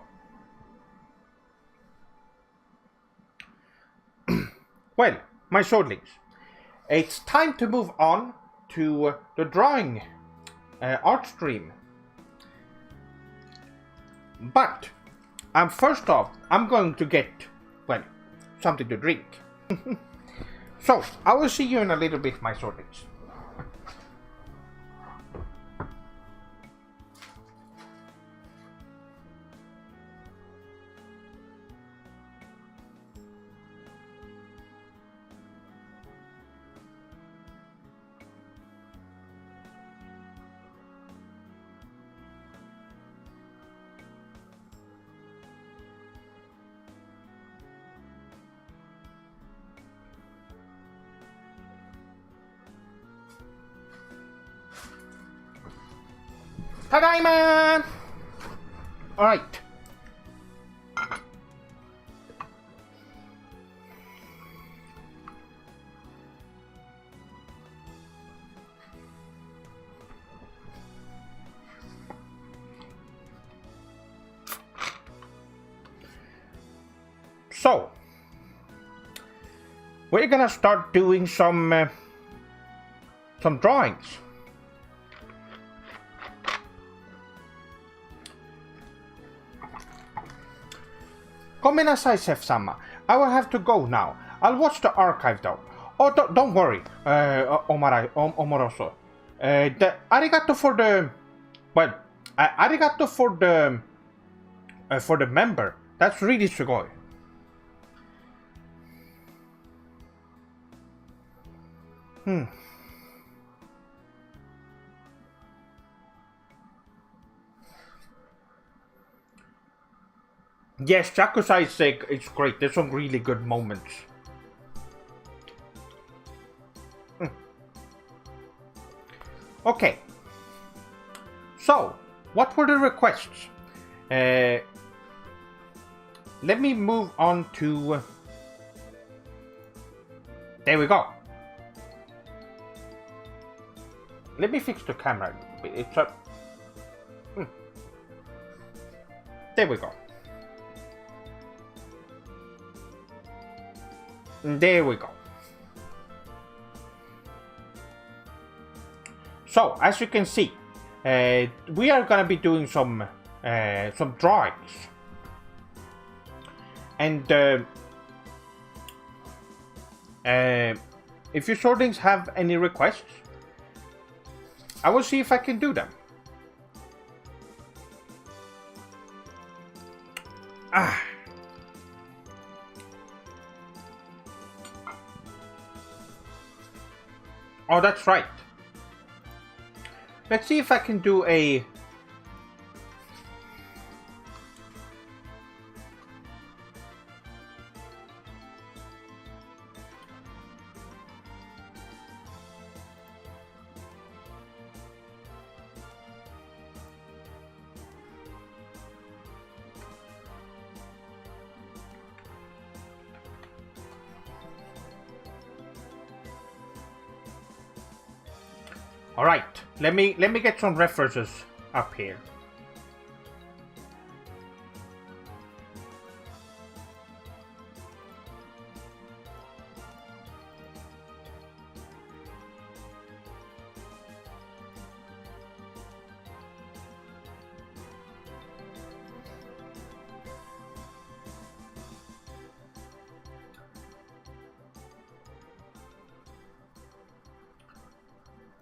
Well, my swordlings, it's time to move on to the drawing art stream. But first off, I'm going to get, well, something to drink. So, I will see you in a little bit, my swordlings. Tadaima! Alright. So, we're gonna start doing some drawings. Gomenasai, Sef-sama. I will have to go now. I'll watch the archive though. Oh, don't worry, Omoroso. Arigato for the... Well, arigato for the member. That's really sugoi. Yes, Yakuza is great. There's some really good moments. Okay. So, what were the requests? Let me move on to... There we go. Let me fix the camera a bit. It's a... There we go. There we go. So, as you can see, we are gonna be doing some drawings, and if you shortings have any requests, I will see if I can do them. Oh, that's right. Let's see if I can do a... Alright, let me get some references up here.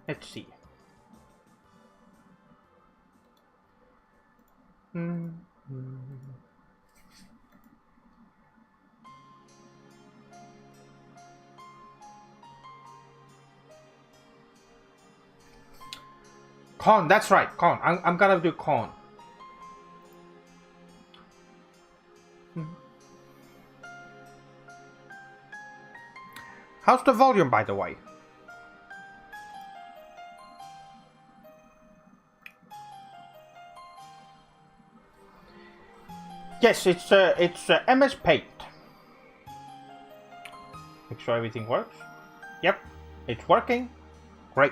Let's see. Con, that's right, con. I'm gonna do con. How's the volume, by the way? Yes, it's MS Paint. Make sure everything works. Yep, it's working. Great.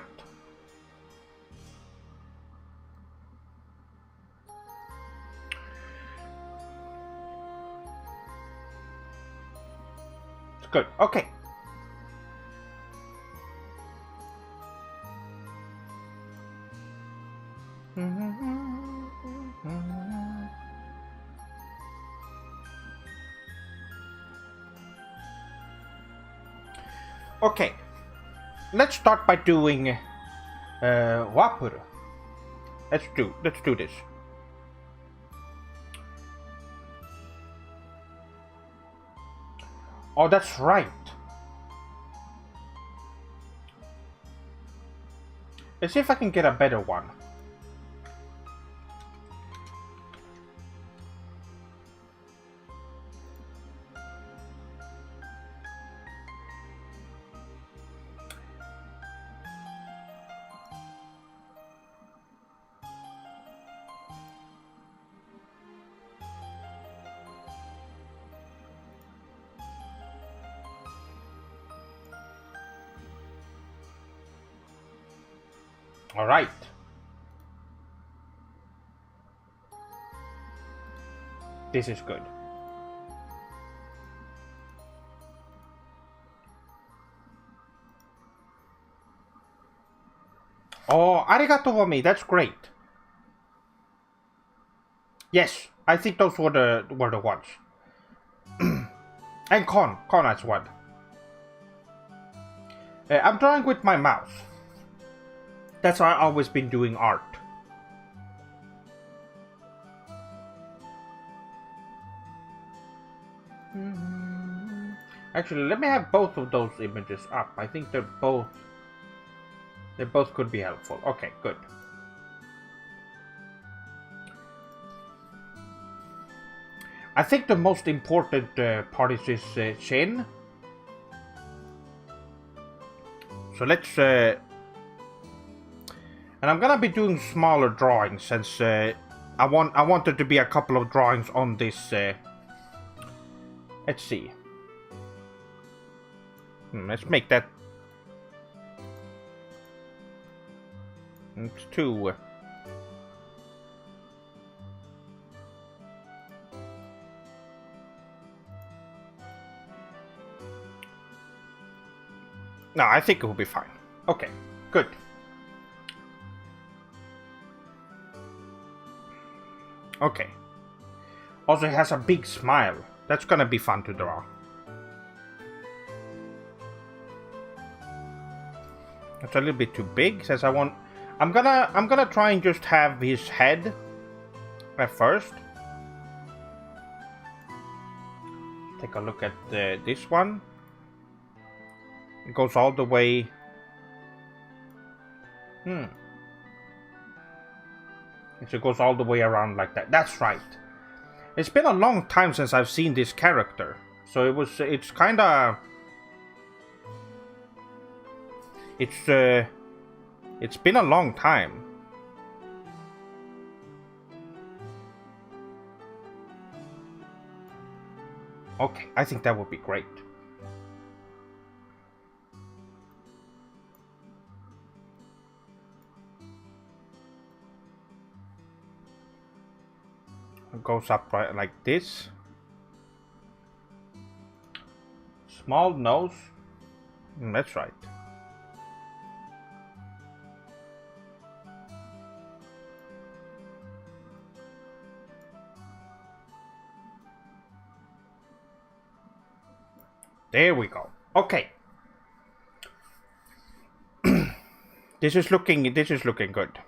It's good. Okay. Okay, let's start by doing Wapuru. Let's do this. Oh, that's right. Let's see if I can get a better one. All right. This is good. Oh, arigato Wami, that's great. Yes, I think those were the ones. And Con as well. I'm drawing with my mouse. That's why I've always been doing art. Actually, let me have both of those images up. I think they both could be helpful. Okay, good. I think the most important part is this chin. So let's And I'm gonna be doing smaller drawings since I wanted to be a couple of drawings on this. Let's see. Let's make that. It's 2. No, I think it will be fine. Okay, good. Okay. Also, it has a big smile. That's gonna be fun to draw. It's a little bit too big, since I'm gonna try and just have his head at first. Take a look at this one. It goes all the way. It goes all the way around like that. That's right. It's been a long time since I've seen this character, so it's kind of. It's been a long time. Okay, I think that would be great. It goes up right like this. Small nose. That's right. There we go. Okay. This is looking good.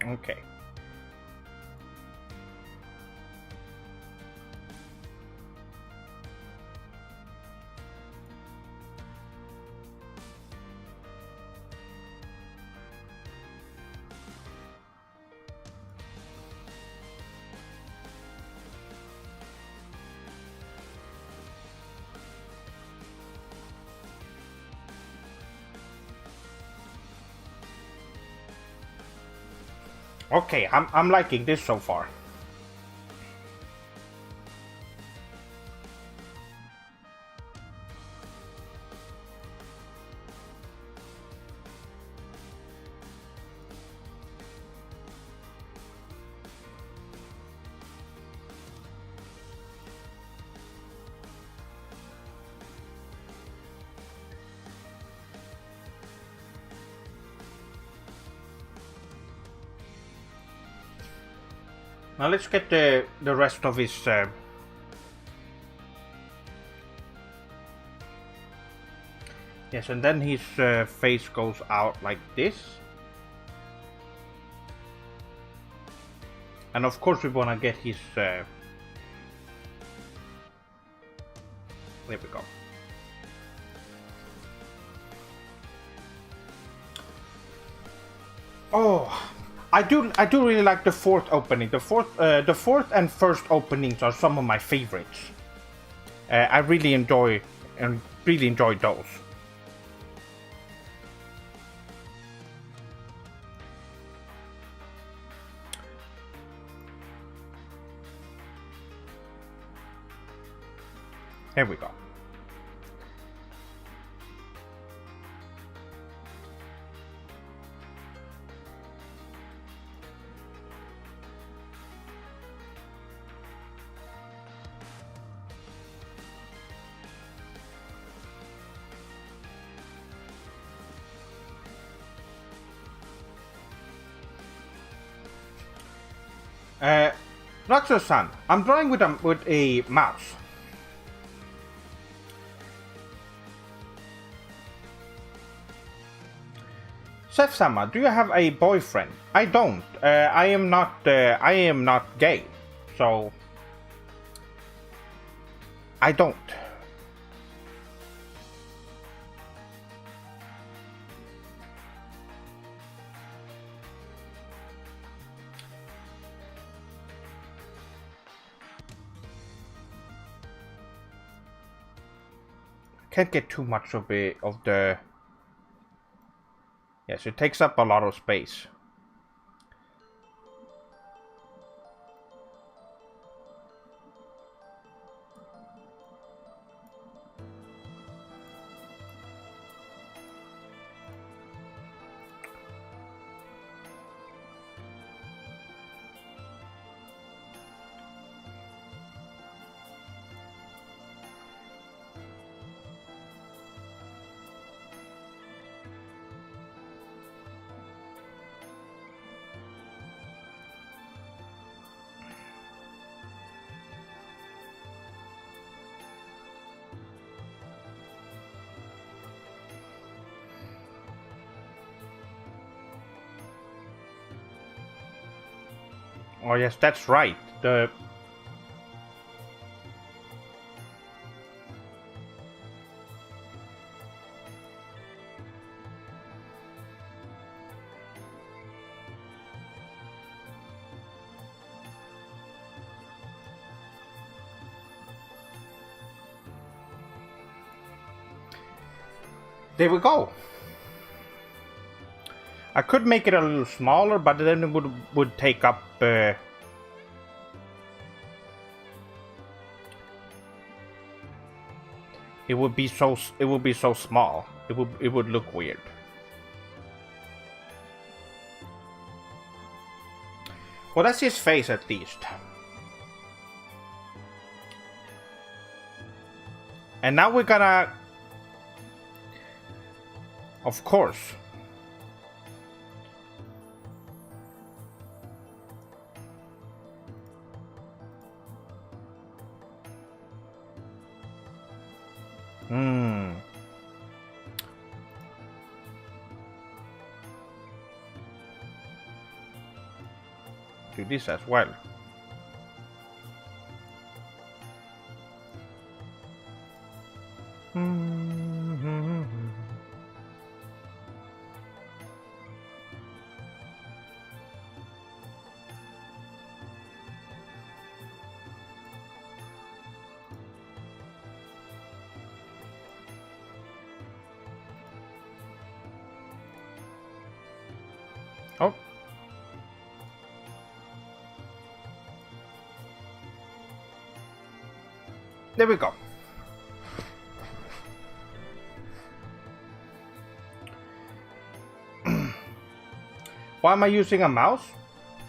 Okay. Okay, I'm liking this so far. Now let's get the rest of his. Yes, and then his face goes out like this. And of course we want to get his. There we go. Oh. I do really like the fourth opening. The fourth and first openings are some of my favorites. I really enjoy those. Here we go. Natsu-san, I'm drawing with a mouse. Seth-sama, do you have a boyfriend? I don't. I am not gay. So... I don't. Can't get too much of the... Yes, it takes up a lot of space. Oh yes, that's right. There we go. I could make it a little smaller, but then it would take up. It would be so small. It would look weird. Well, that's his face at least. And now we're gonna, of course. Do this as well. Oh. There we go. Why am I using a mouse?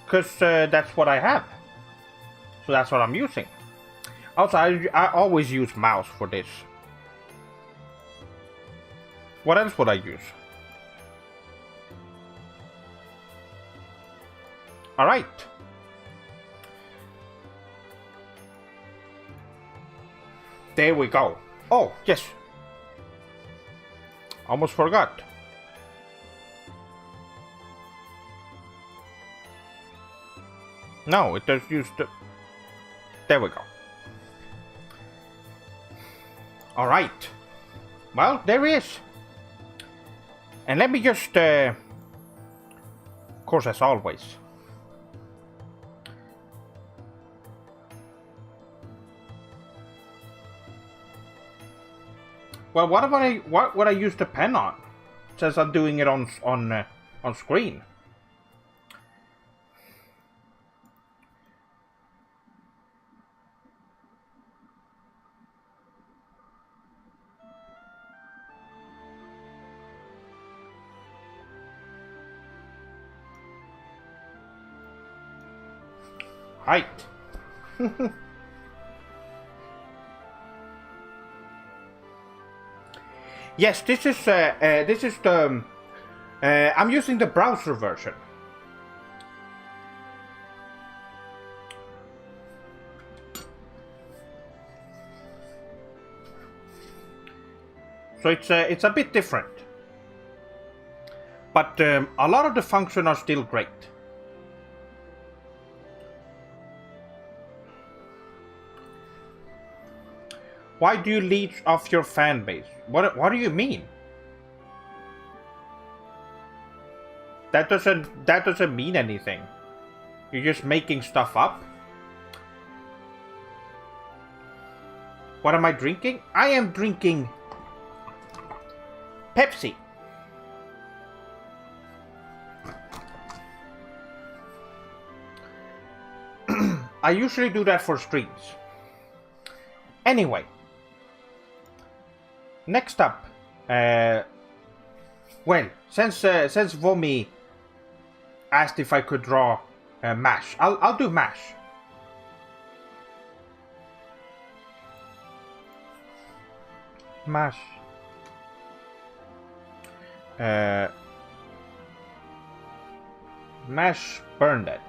Because that's what I have. So that's what I'm using. Also, I always use mouse for this. What else would I use? Alright. There we go. Oh, yes. Almost forgot. No, it does use the... There we go. Alright. Well, there he is. And let me just... Of course, as always. Well, what would I use the pen on? It says I'm doing it on screen. Right. Yes, this is the. I'm using the browser version. So it's a bit different. But a lot of the functions are still great. Why do you leech off your fan base? What do you mean? That doesn't mean anything. You're just making stuff up. What am I drinking? I am drinking Pepsi. I usually do that for streams. Anyway. Next up. Well, since Vomi asked if I could draw MASH, I'll do MASH. MASH. MASH Burn Dead.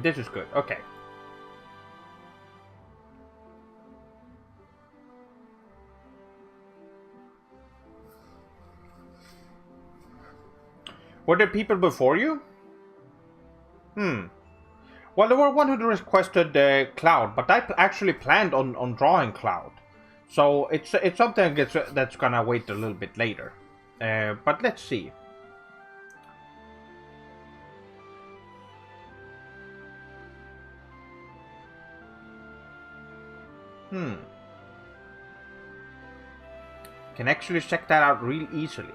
This is good. Okay. Were there people before you? Well, there were one who requested Cloud, but I actually planned on drawing Cloud. So it's something that's gonna wait a little bit later. But let's see. Can actually check that out real easily.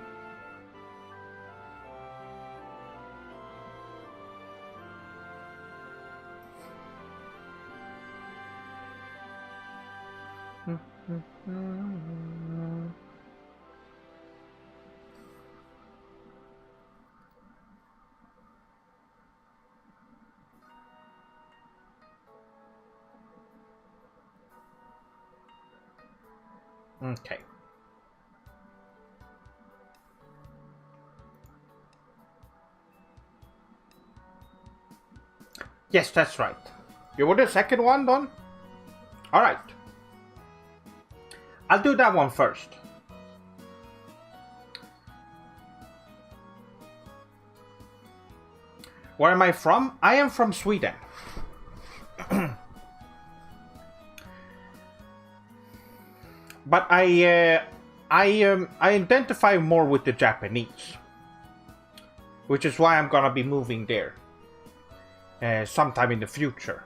Okay. Yes, that's right. You want the second one done? Alright. I'll do that one first. Where am I from? I am from Sweden. But I identify more with the Japanese, which is why I'm gonna be moving there sometime in the future.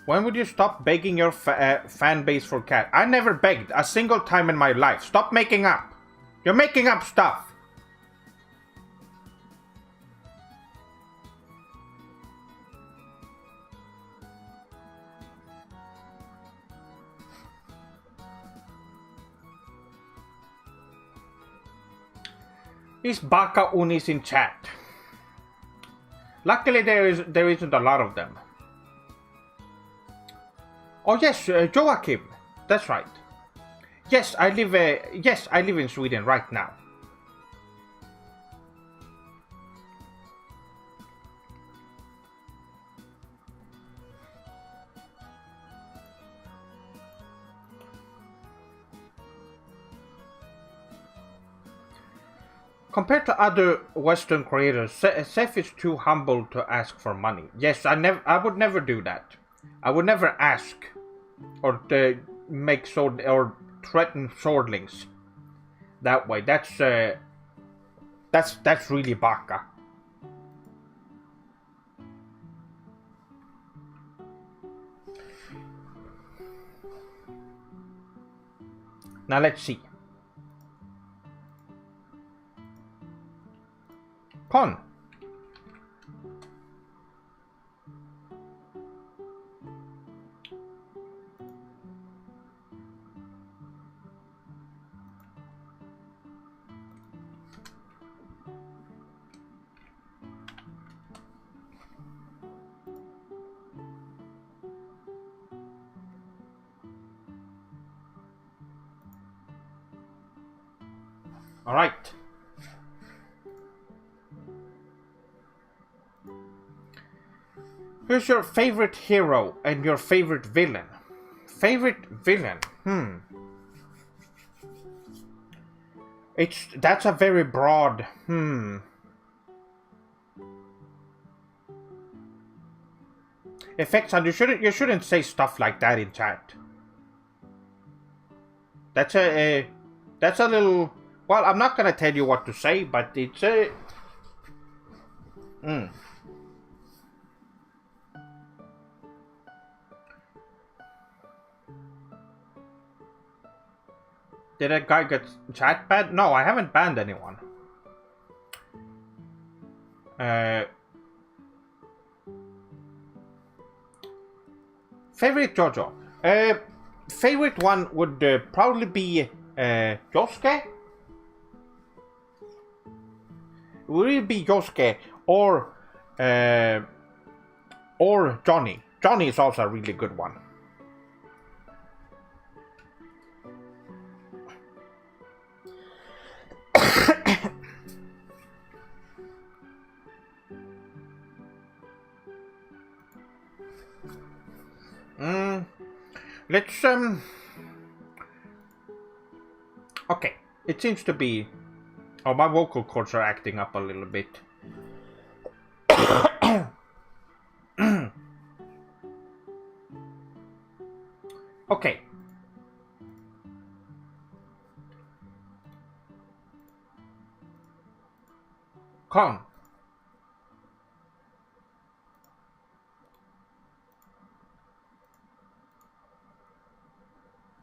When would you stop begging your fan base for cash? I never begged a single time in my life. Stop making up. You're making up stuff. These baka unis in chat. Luckily there isn't a lot of them. Oh yes, Joachim. That's right. Yes, I live in Sweden right now. Compared to other Western creators, Seth is too humble to ask for money. Yes, I would never do that. I would never ask or make sword or threaten swordlings that way. That's really baka. Now let's see. Con. Alright. Who's your favorite hero and your favorite villain? Favorite villain? That's a very broad. Effects on you shouldn't say stuff like that in chat. That's a little. Well, I'm not gonna tell you what to say, but it's a. Did that guy get chat banned? No, I haven't banned anyone. Favorite JoJo? Favorite one would probably be Yosuke. Would it be Yosuke or Johnny? Johnny is also a really good one. Let's okay, it seems to be. Oh, my vocal cords are acting up a little bit. Okay. Come.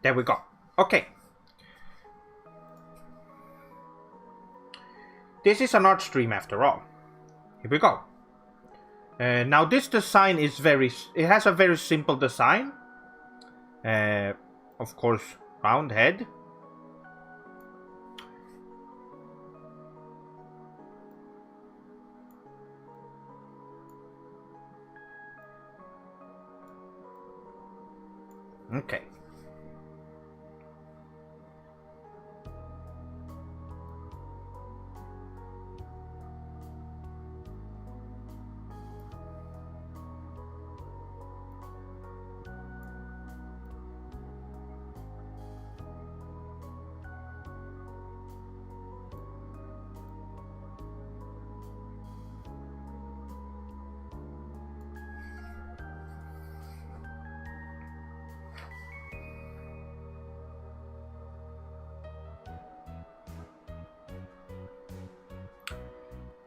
There we go. Okay. This is an art stream after all. Here we go. Now this design is it has a very simple design. Of course, round head. Okay.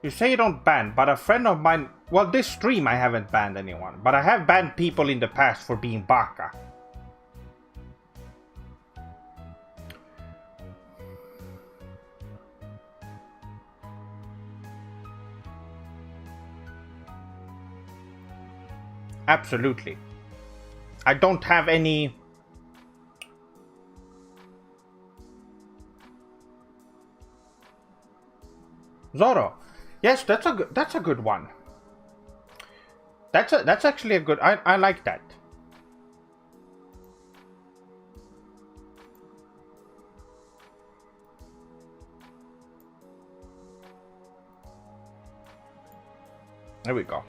You say you don't ban, but a friend of mine... Well, this stream I haven't banned anyone, but I have banned people in the past for being baka. Absolutely. I don't have any... Zoro. Yes, that's a good one. That's actually a good. I like that. There we go.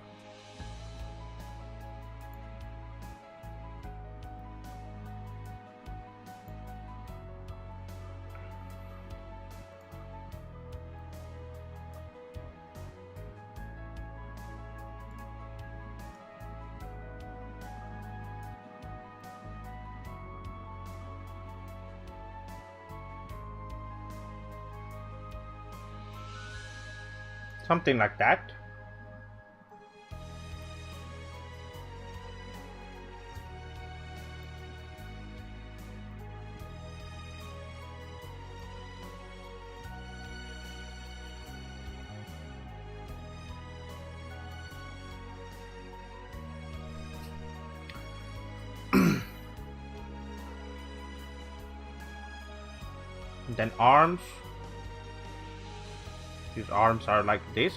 Something like that. Then arms. His arms are like this.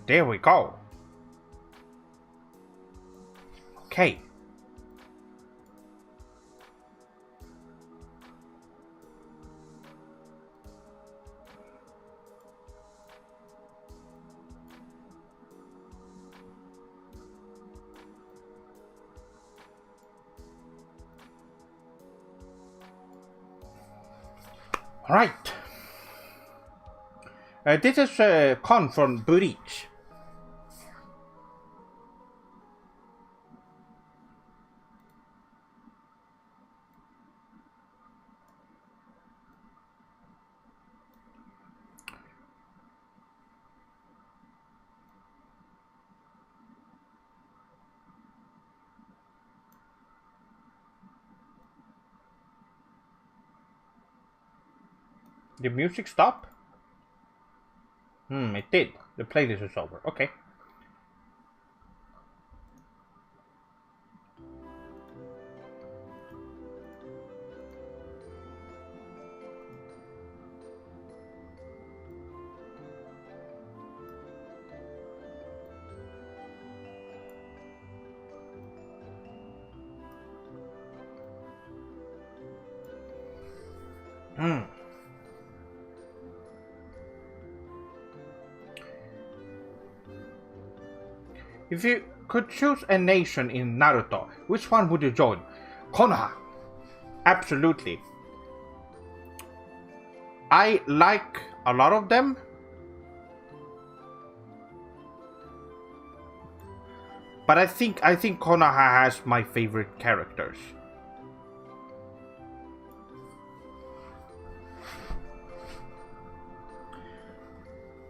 There we go. Okay. Right. This is Con from Breach. The music stop? It did. The playlist is over. Okay. If you could choose a nation in Naruto, which one would you join? Konoha. Absolutely. I like a lot of them. But I think Konoha has my favorite characters.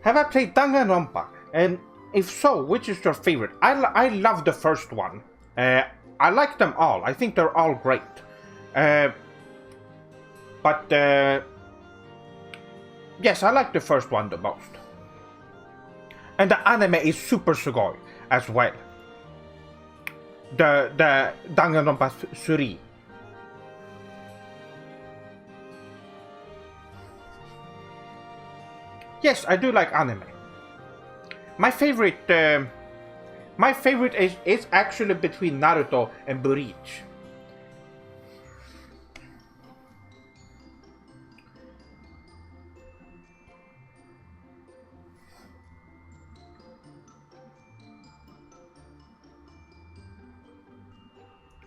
Have I played Danganronpa? And if so, which is your favorite? I love the first one. I like them all. I think they're all great. But yes, I like the first one the most. And the anime is super sugoi as well. The Danganronpa 3. Yes, I do like anime. My favorite is actually between Naruto and Bleach.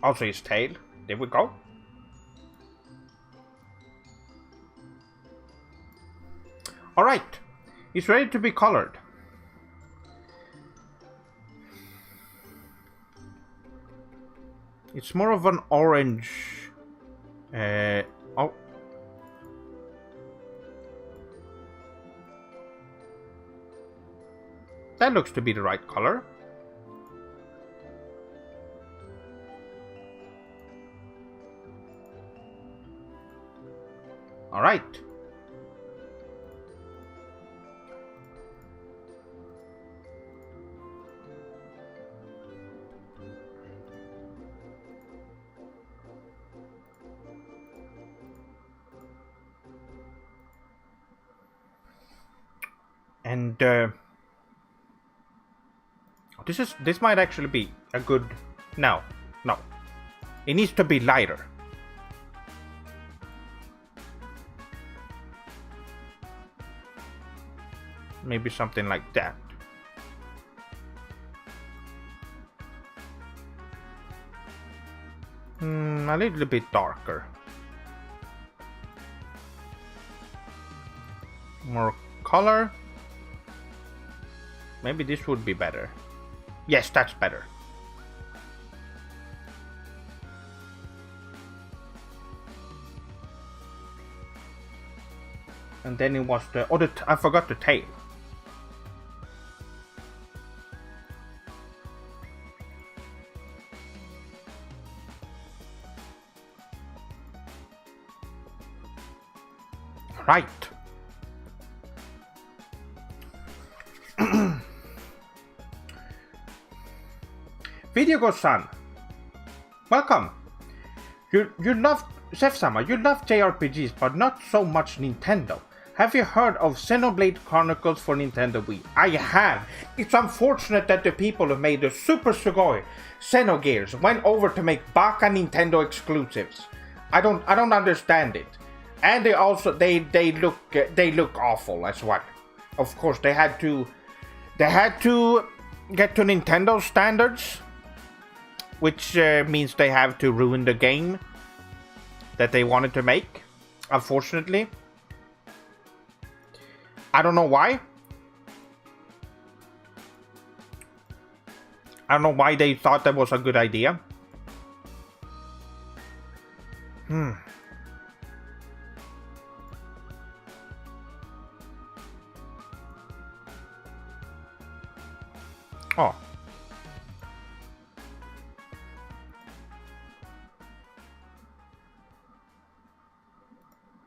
Also his tail. There we go. Alright. It's ready to be colored. It's more of an orange. Oh. That looks to be the right color. All right. And this might actually be a good. No, it needs to be lighter. Maybe something like that. A little bit darker. More color. Maybe this would be better. Yes, that's better. And then it was the... Oh, I forgot the tail. Right. Videogo-san, welcome. You love Chef-sama. You love JRPGs, but not so much Nintendo. Have you heard of Xenoblade Chronicles for Nintendo Wii? I have. It's unfortunate that the people who made the Super Sugoi Xenogears went over to make Baka Nintendo exclusives. I don't understand it. And they also they look awful as well. Of course, they had to get to Nintendo standards, which means they have to ruin the game that they wanted to make. Unfortunately, I don't know why. I don't know why they thought that was a good idea. Oh.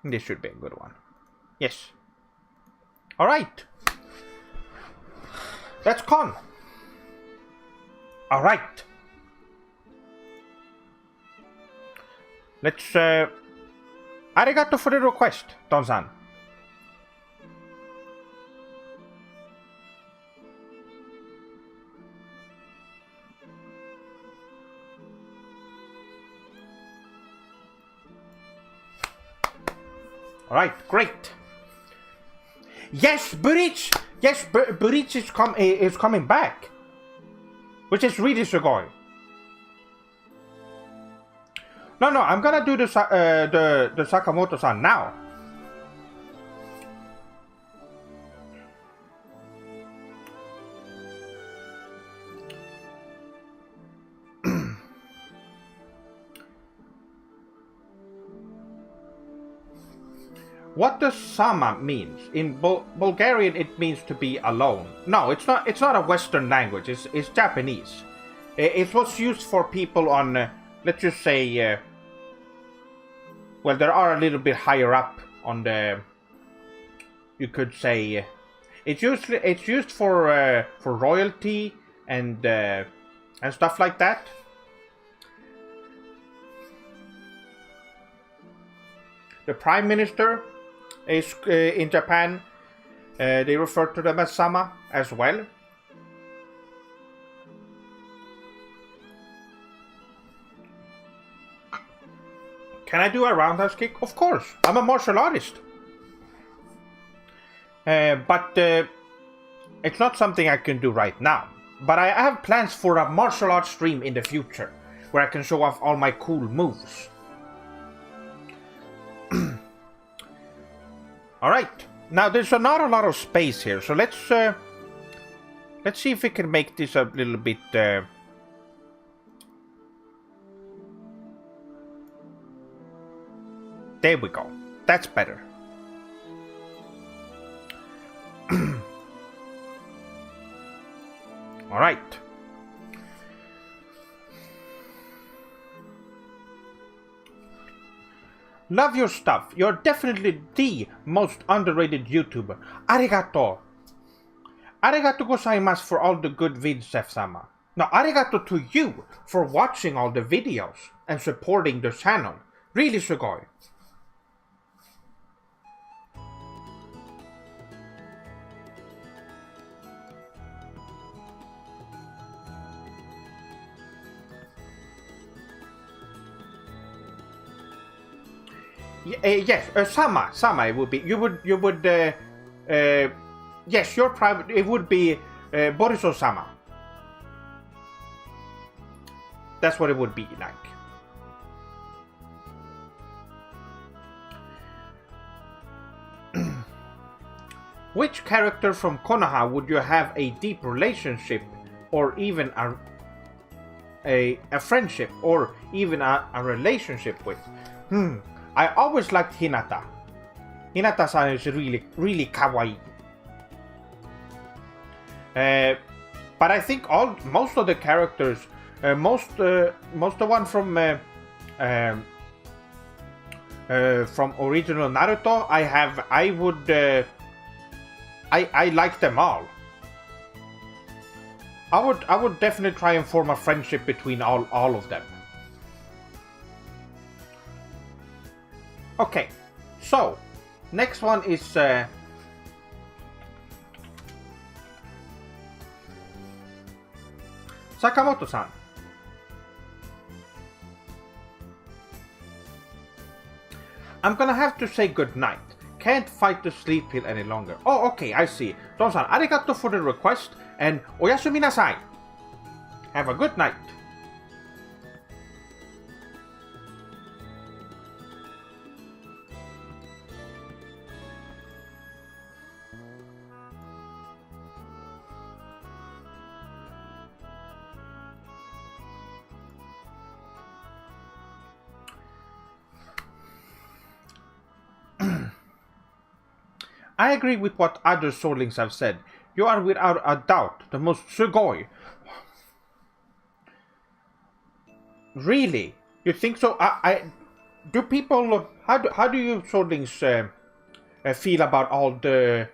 This should be a good one. Yes. Alright. That's con. Alright. Let's arigato for the request, Don-san. Alright, great. Yes, Burich! Yes, Burich is coming back. Which is really sugoi. No, I'm gonna do the Sakamoto-san now. What does sama means? In Bulgarian, it means to be alone. No, it's not. It's not a Western language. It's Japanese. It was used for people on, let's just say, well, there are a little bit higher up on the. You could say, it's used for royalty and stuff like that. The Prime Minister is in Japan. They refer to them as sama as well. Can I do a roundhouse kick? Of course. I'm a martial artist. But it's not something I can do right now. But I have plans for a martial arts stream in the future where I can show off all my cool moves. Alright, now there's not a lot of space here, so let's see if we can make this a little bit there we go. That's better. Alright. Love your stuff. You're definitely the most underrated YouTuber. Arigato. Arigato gozaimasu for all the good vids, Sef-sama. Now, arigato to you for watching all the videos and supporting the channel. Really sugoi. Yes, sama, it would be. You would, yes, your private, it would be Boriso-sama. That's what it would be like. Which character from Konoha would you have a deep relationship, or even a friendship, or even a relationship with? I always liked Hinata. Hinata-san is really kawaii. But I think most of the characters, most the one from original Naruto, I like them all. I would definitely try and form a friendship between all of them. Okay, so Next one is Sakamoto-san. I'm gonna have to say goodnight. Can't fight the sleep pill any longer. Oh, okay, I see. Don-san, arigato for the request, and oyasumi nasai. Have a good night. I agree with what other soulings have said. You are without a doubt the most sugoi. Really? You think so? Do people... How do you soulings feel about all the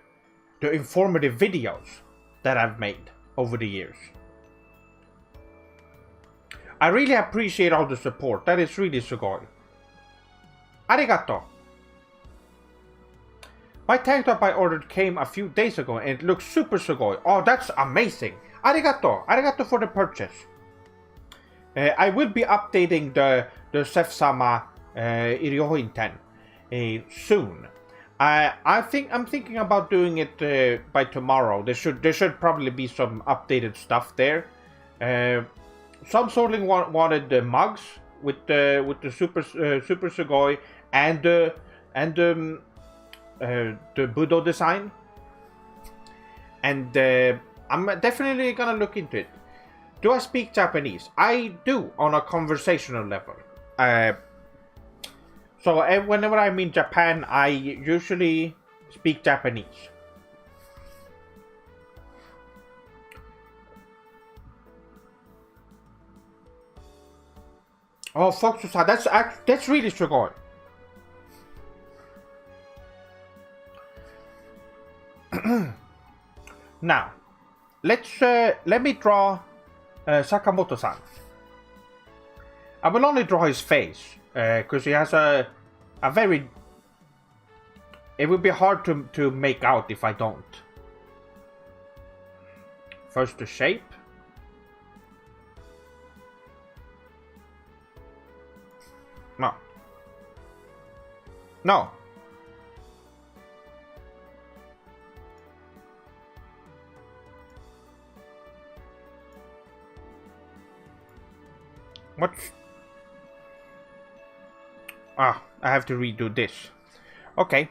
informative videos that I've made over the years? I really appreciate all the support. That is really sugoi. Arigato. My tank top I ordered came a few days ago and it looks super sugoi. Oh, that's amazing. Arigato. Arigato for the purchase. I will be updating the Sef-sama Iryohin-ten soon. I'm thinking about doing it by tomorrow. There should probably be some updated stuff there. Some soling wanted the mugs with the super sugoi and the Budo design, and I'm definitely gonna look into it. Do I speak Japanese? I do, on a conversational level. So whenever I'm in Japan, I usually speak Japanese. Oh, Foxusa, that's really sugoi. Now, let me draw Sakamoto-san. I will only draw his face because he has a very. It would be hard to make out if I don't. First the shape. No. No. What? Ah, I have to redo this. Okay.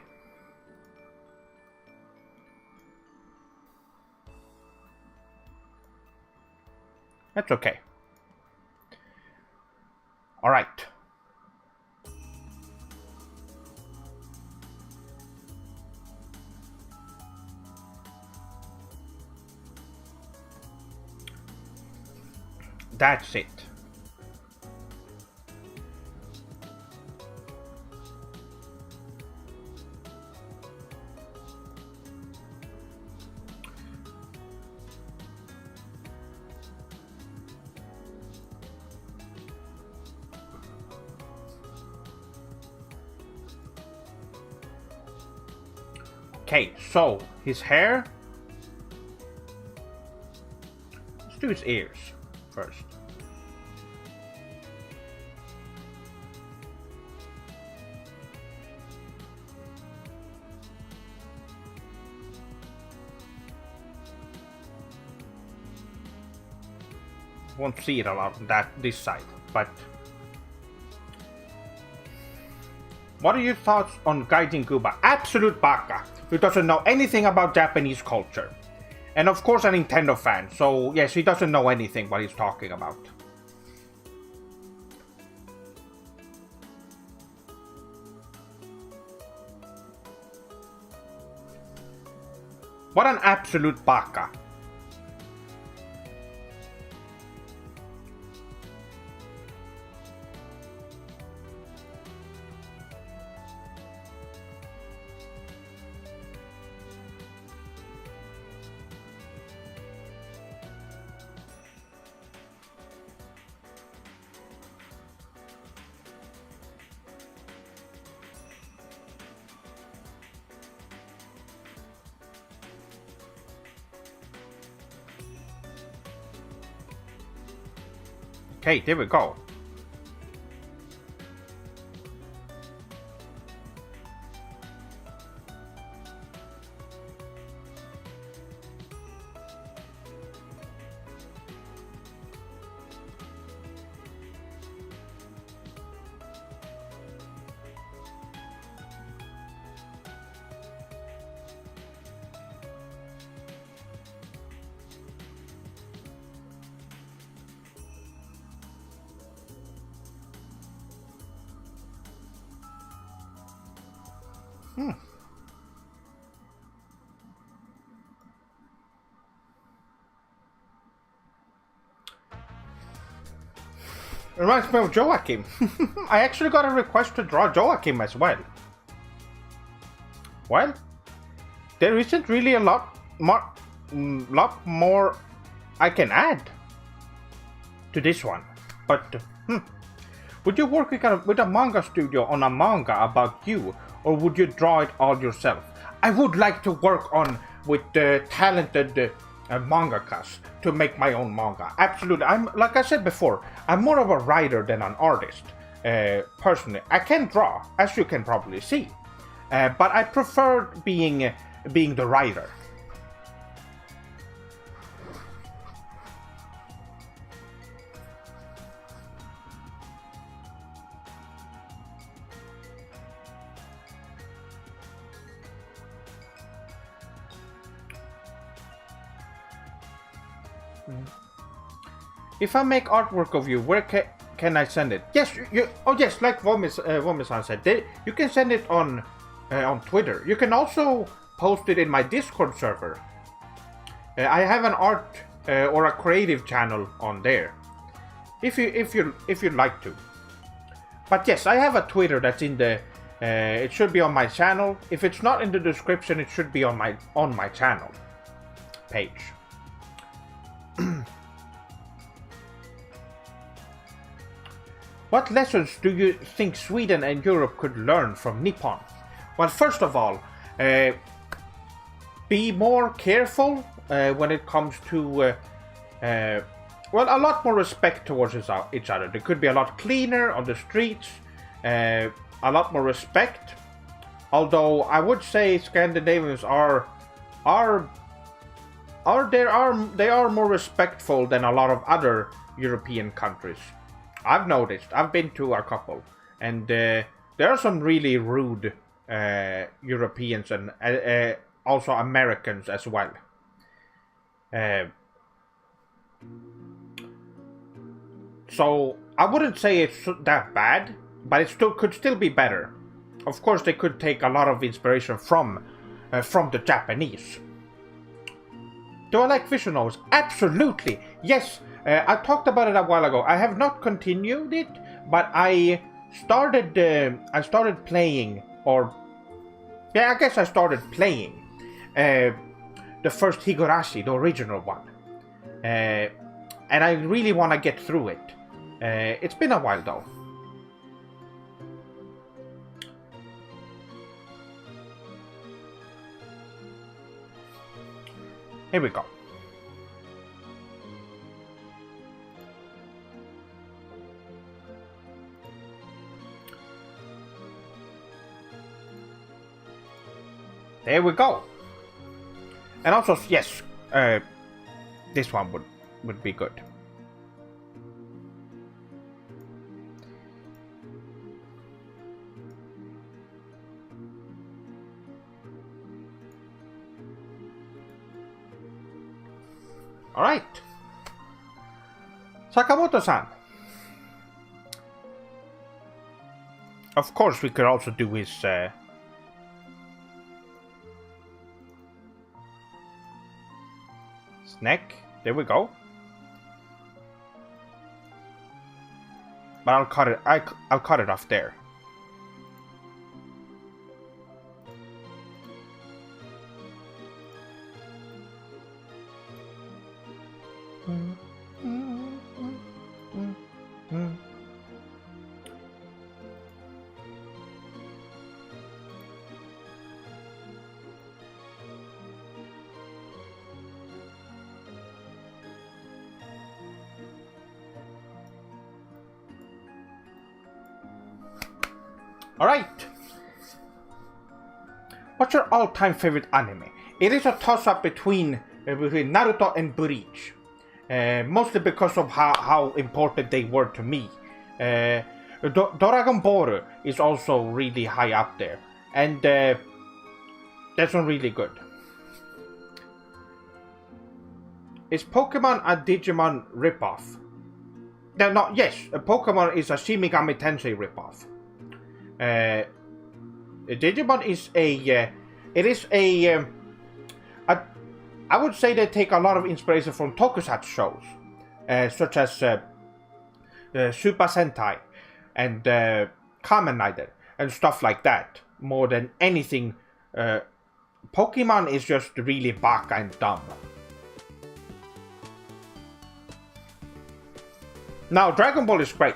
That's okay. All right. That's it. Okay, so his hair. Let's do his ears first. Won't see it a lot this side, but what are your thoughts on Gaijin Guba? Absolute baka, who doesn't know anything about Japanese culture. And of course a Nintendo fan, so yes, he doesn't know anything what he's talking about. What an absolute baka. Okay, there we go. It reminds me of Joachim. I actually got a request to draw Joachim as well. Well, there isn't really a lot more I can add to this one. But would you work with a manga studio on a manga about you, or would you draw it all yourself? I would like to work with talented mangakas to make my own manga. Absolutely. Like I said before, I'm more of a writer than an artist. Personally, I can draw, as you can probably see, but I prefer being the writer. If I make artwork of you, where can I send it? Yes, yes, like Vomis-san said, you can send it on Twitter. You can also post it in my Discord server. I have an art or a creative channel on there, if you'd like to. But yes, I have a Twitter that's in the. It should be on my channel. If it's not in the description, it should be on my channel page. What lessons do you think Sweden and Europe could learn from Nippon? Well, first of all, be more careful when it comes to, a lot more respect towards each other. They could be a lot cleaner on the streets, a lot more respect. Although I would say Scandinavians are more respectful than a lot of other European countries. I've noticed. I've been to a couple, and there are some really rude Europeans and also Americans as well. So I wouldn't say it's that bad, but it could still be better. Of course, they could take a lot of inspiration from the Japanese. Do I like visual novels? Absolutely, yes. I talked about it a while ago. I have not continued it, but I started playing, I guess I started playing the first Higurashi, the original one, and I really want to get through it. It's been a while though. Here we go. There we go. And also, yes, this one would be good. All right. Sakamoto-san. Of course, we could also do his neck. There we go. But I'll cut it. I'll cut it off there. Alright. What's your all-time favorite anime? It is a toss-up between Naruto and Bleach. Mostly because of how important they were to me. Dragon Ball is also really high up there. And that's one really good. Is Pokemon a Digimon ripoff? No, yes, Pokemon is a Shin Megami Tensei ripoff. Digimon is I would say they take a lot of inspiration from tokusatsu shows, such as Super Sentai and Kamen Rider and stuff like that. More than anything, Pokemon is just really baka and dumb. Now, Dragon Ball is great.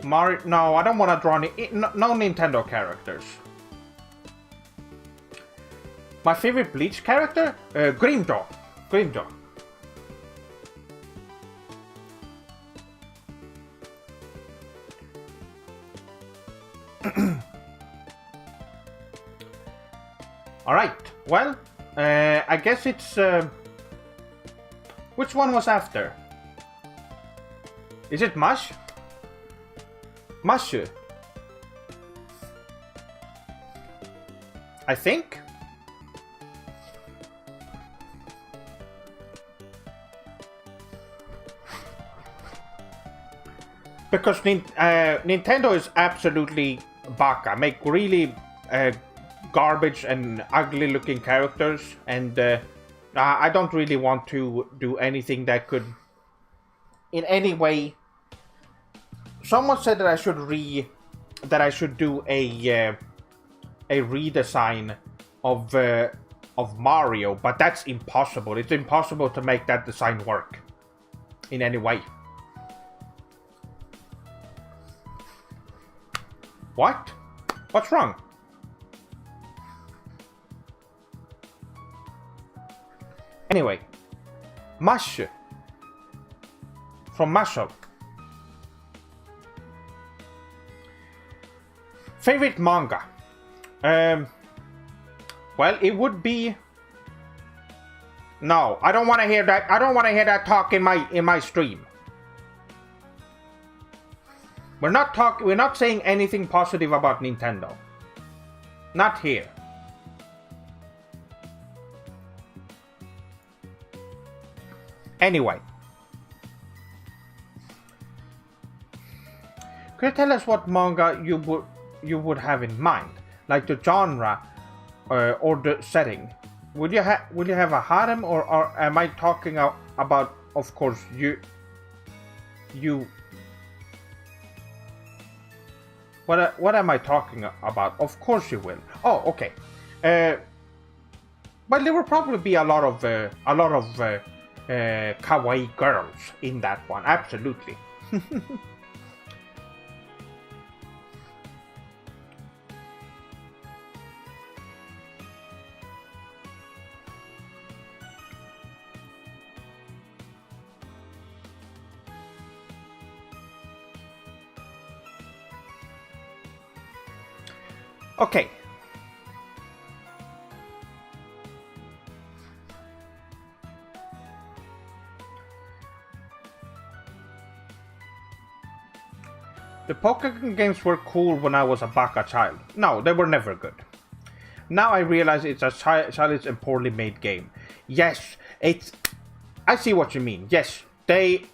Mario, no, I don't want to draw any, no Nintendo characters. My favorite Bleach character? Grimjaw. Grimjaw. Alright, well, I guess it's... which one was after? Is it Mush? Mashu. I think. Because Nintendo is absolutely baka. Make really garbage and ugly looking characters, and I don't really want to do anything that could in any way. Someone said that I should do a redesign of Mario, but that's impossible. It's impossible to make that design work in any way. What? What's wrong? Anyway, Mash from Mashup. Favorite manga? Well, it would be. No, I don't want to hear that. I don't want to hear that talk in my stream. We're not saying anything positive about Nintendo. Not here. Anyway. Could you tell us what manga you would have in mind, like the genre or the setting? Will you have a harem, or am I talking about? Of course, you. What am I talking about? Of course you will. Oh, okay. But there will probably be a lot of kawaii girls in that one. Absolutely. Okay. The Pokemon games were cool when I was a baka child. No, they were never good. Now I realize it's a childish and poorly made game. Yes, it's... I see what you mean. Yes, they...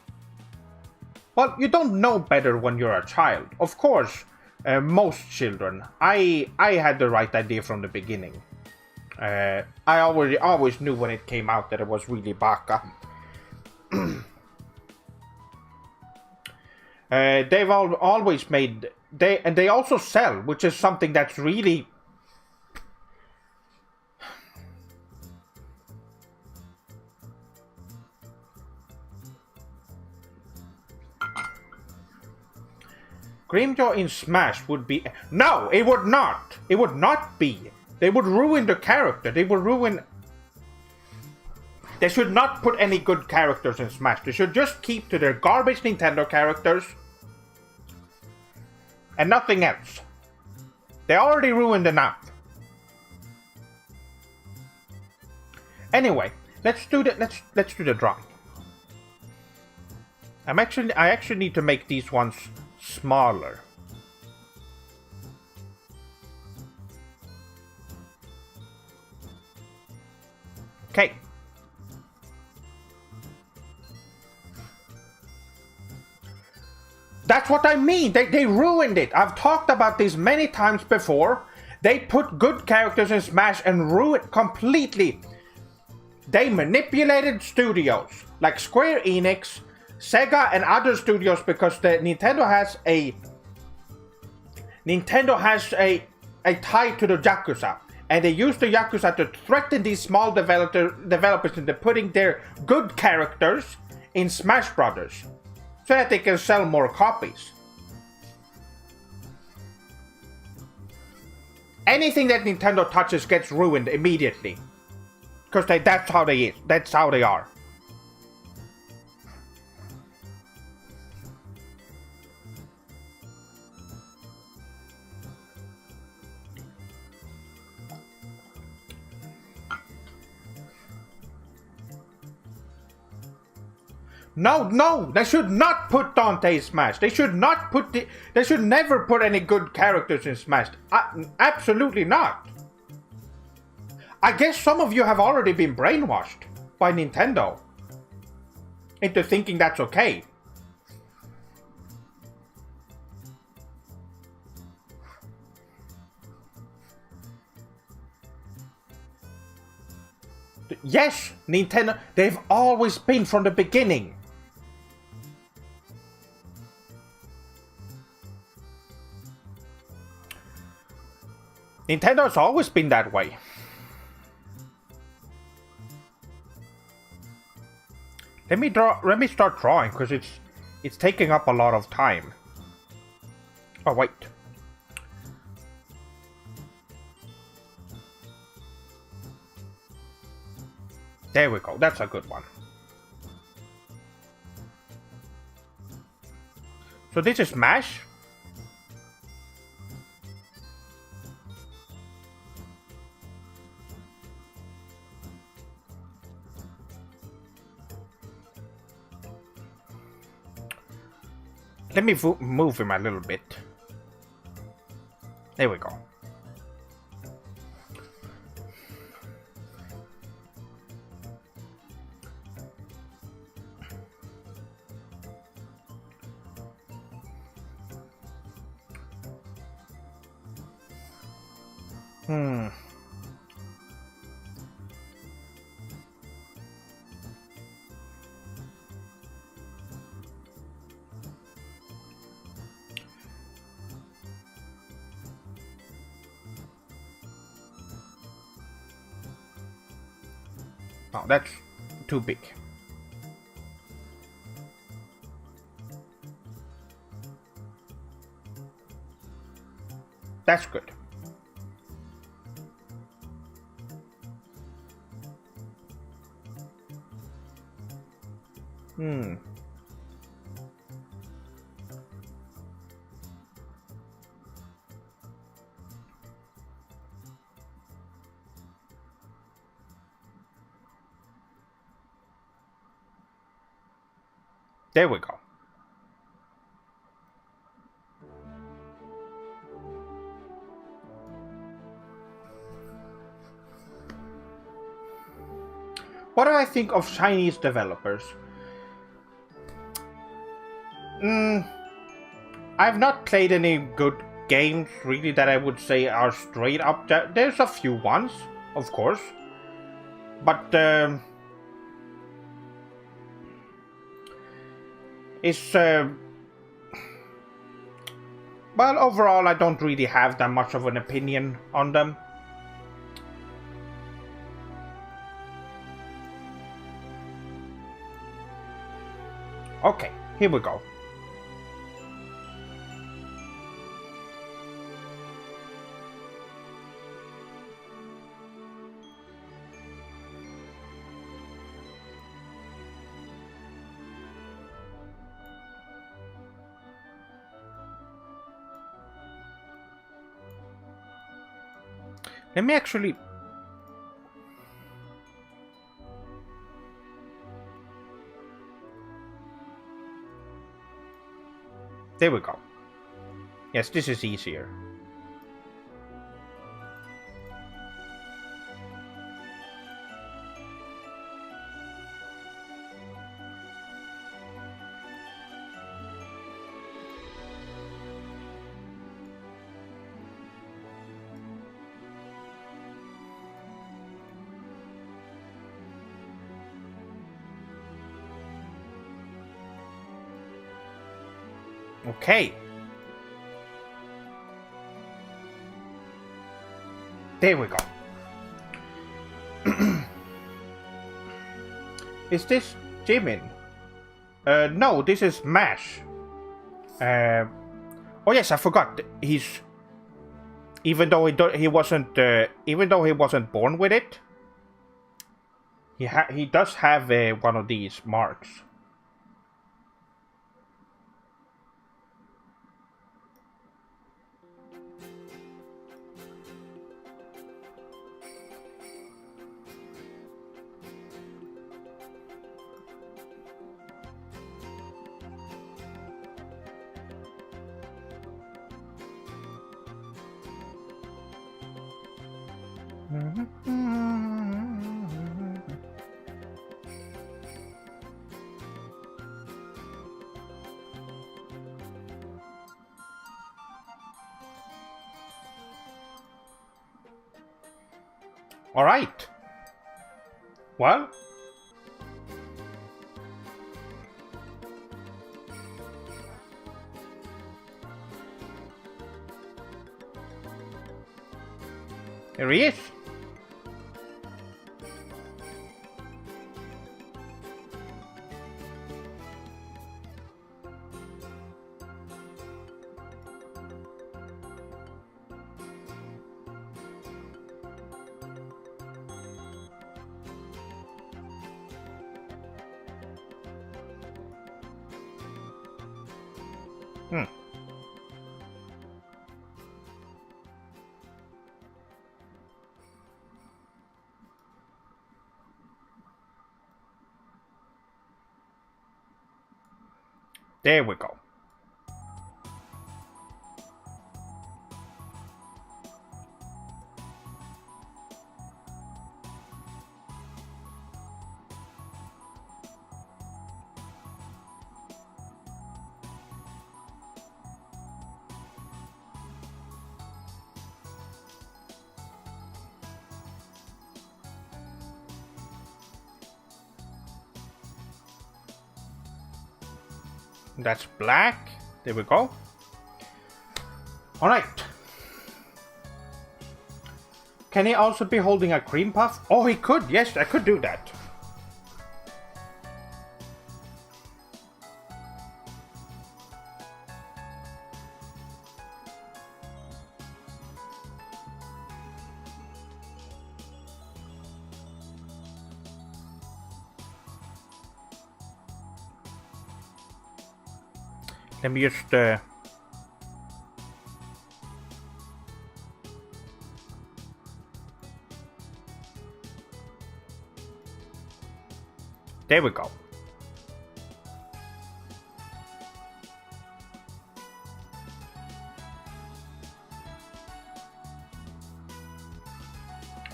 Well, you don't know better when you're a child. Of course, most children. I had the right idea from the beginning. I always knew when it came out that it was really baka. They've always made... They also sell, which is something that's really... Grimjaw in Smash would be... No, it would not! It would not be! They would ruin the character. They would ruin... They should not put any good characters in Smash. They should just keep to their garbage Nintendo characters. And nothing else. They already ruined enough. Anyway, let's do the drawing. I actually need to make these ones smaller. Okay. That's what I mean. They ruined it. I've talked about this many times before. They put good characters in Smash and ruined completely. They manipulated studios like Square Enix, Sega, and other studios because Nintendo has a tie to the Yakuza, and they use the Yakuza to threaten these small developers into putting their good characters in Smash Brothers so that they can sell more copies. Anything that Nintendo touches gets ruined immediately. Because that's how they are. No, they should not put Dante in Smash. They should never put any good characters in Smash. Absolutely not. I guess some of you have already been brainwashed by Nintendo into thinking that's okay. Yes, Nintendo, they've always been from the beginning. Nintendo's always been that way. Let me start drawing because it's taking up a lot of time. Oh wait. There we go. That's a good one. So this is Smash. Let me move him a little bit. There we go. Oh, that's too big. That's good. There we go. What do I think of Chinese developers? I've not played any good games really that I would say are straight up. There's a few ones, of course, but it's well, overall I don't really have that much of an opinion on them. Okay, here we go. Let me actually... There we go. Yes, this is easier. Okay. There we go. Is this Jimin? No, this is Mash. Oh yes, I forgot. He's even though he wasn't born with it, he does have one of these marks. All right. Well, here he is. There we go. That's black. There we go. All right. Can he also be holding a cream puff? Oh, he could. Yes, I could do that. Let me just there we go.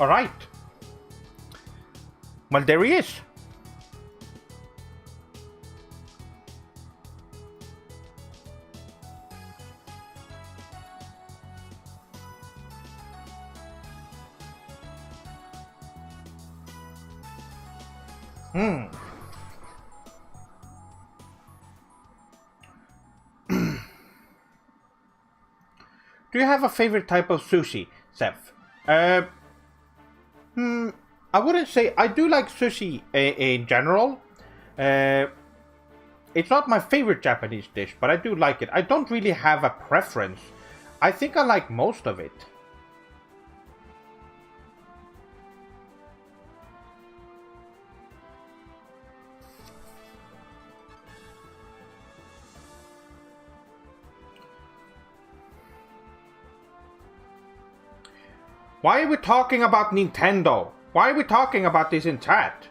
All right. Well, there he is. Do you have a favorite type of sushi, Seth? I wouldn't say I do like sushi in general. It's not my favorite Japanese dish, but I do like it. I don't really have a preference. I think I like most of it. Why are we talking about Nintendo? Why are we talking about this in chat?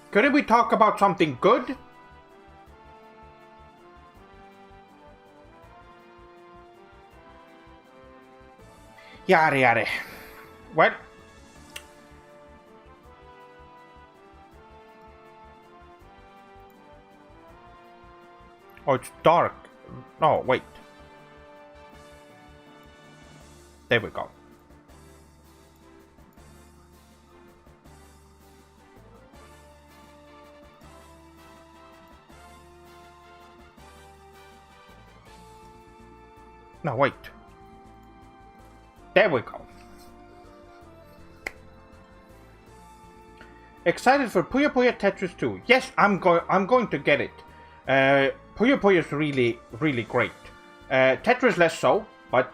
Couldn't we talk about something good? Yada yada. What? Oh, it's dark. No, wait. There we go. No, wait. There we go. Excited for Puyo Puyo Tetris 2. Yes, I'm going to get it. Puyo Puyo is really great. Tetris less so, but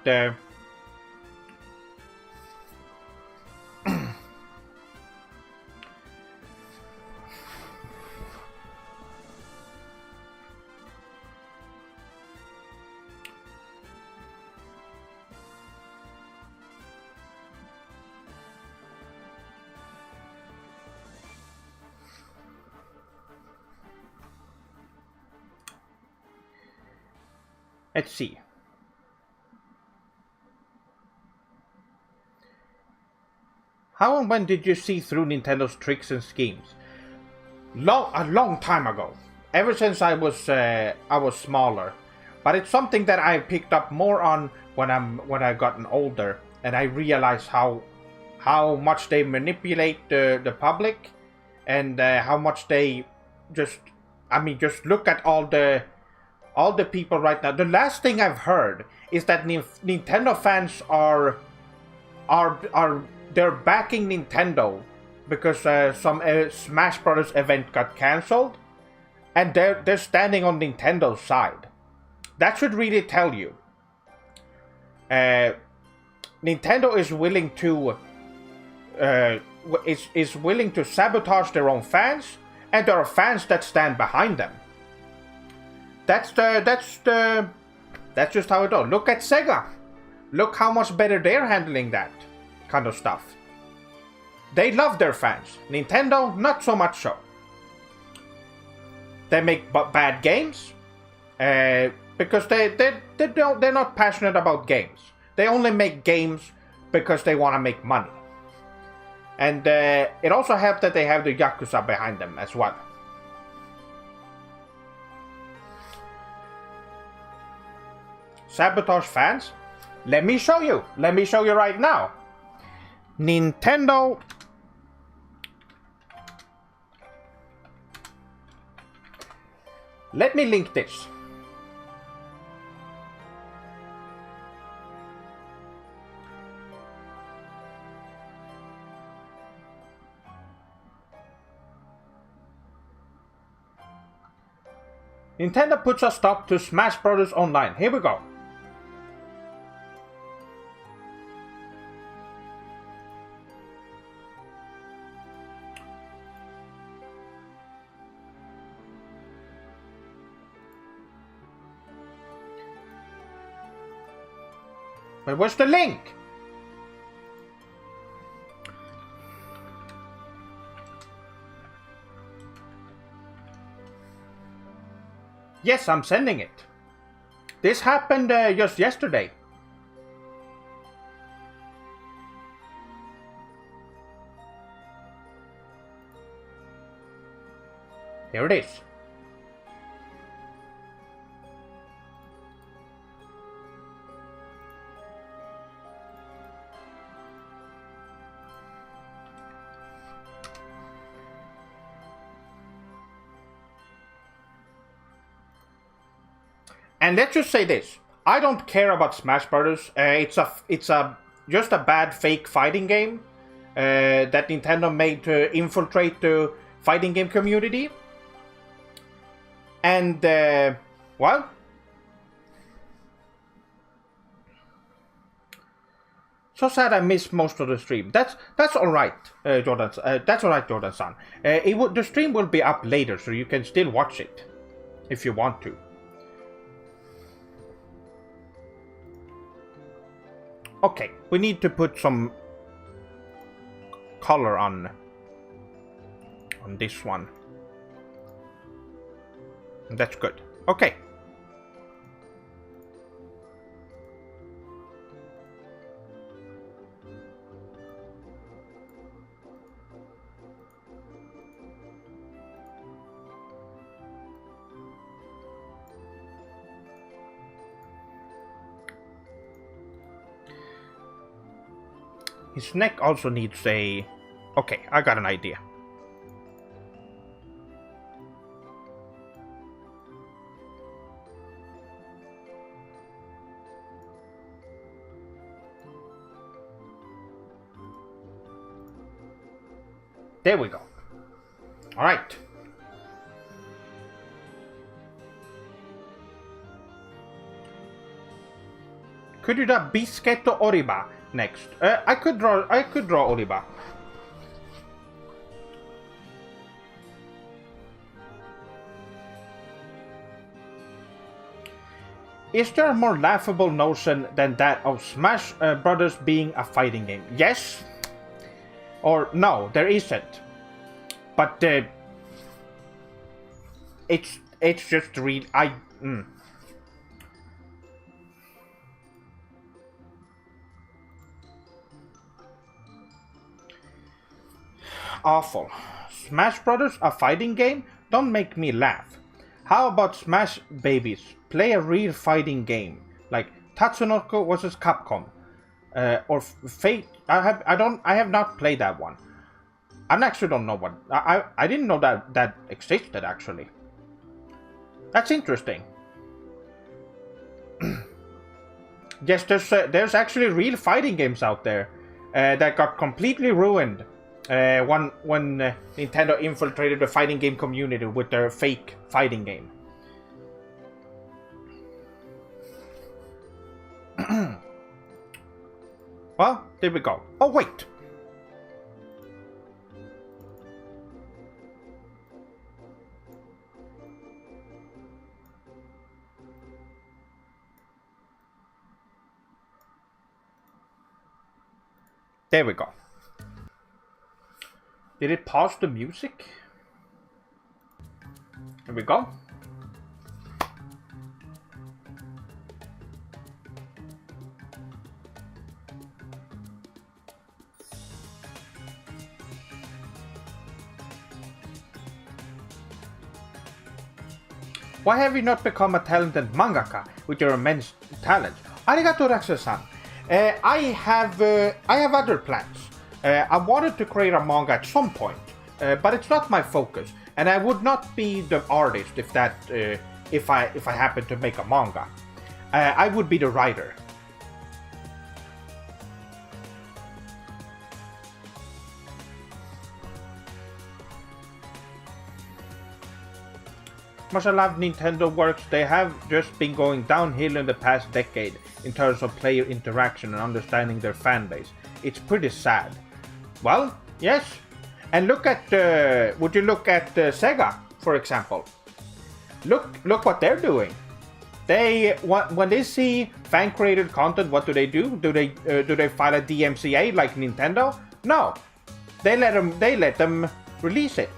let's see. How and when did you see through Nintendo's tricks and schemes? A long time ago. Ever since I was smaller. But it's something that I picked up more on when I've gotten older, and I realized how much they manipulate the public, and how much they just look at all the people right now. The last thing I've heard is that Nintendo fans are they're backing Nintendo because some Smash Brothers event got cancelled, and they're standing on Nintendo's side. That should really tell you. Nintendo is willing to is willing to sabotage their own fans, and there are fans that stand behind them. That's just how it goes. Look at Sega. Look how much better they're handling that kind of stuff. They love their fans. Nintendo, not so much so. They make bad games because they're not passionate about games. They only make games because they want to make money. And it also helps that they have the Yakuza behind them as well. Sabotage fans? Let me show you. Let me show you right now. Nintendo. Let me link this. Nintendo puts a stop to Smash Brothers Online. Here we go. But where's the link? Yes, I'm sending it. This happened just yesterday. Here it is. And let's just say this: I don't care about Smash Brothers. It's just a bad fake fighting game that Nintendo made to infiltrate the fighting game community. And well, so sad I missed most of the stream. That's all right, Jordan. That's all right, Jordan-san. The stream will be up later, so you can still watch it if you want to. Okay, we need to put some color on this one. That's good. Okay. His neck also needs a... Okay, I got an idea. There we go. All right. Could you draw Biscuito Oriba next? I could draw Oriba. Is there a more laughable notion than that of Smash Brothers being a fighting game? Yes. Or no, there isn't. But it's just real. Awful. Smash Brothers, a fighting game? Don't make me laugh. How about Smash Babies? Play a real fighting game, like Tatsunoko vs. Capcom, or Fate. I have not played that one. I actually don't know what. I didn't know that existed actually. That's interesting. Yes, there's actually real fighting games out there that got completely ruined when Nintendo infiltrated the fighting game community with their fake fighting game. Well, there we go. Oh, wait. There we go. Did it pause the music? There we go. Why have you not become a talented mangaka with your immense talent? Arigato Raksha-san. I have other plans. I wanted to create a manga at some point, but it's not my focus, and I would not be the artist if I happen to make a manga. I would be the writer. Much I love Nintendo works, they have just been going downhill in the past decade in terms of player interaction and understanding their fan base. It's pretty sad. Well, yes. And look at, would you look at Sega, for example? Look what they're doing. When they see fan-created content, what do? Do they file a DMCA like Nintendo? No, they let them release it.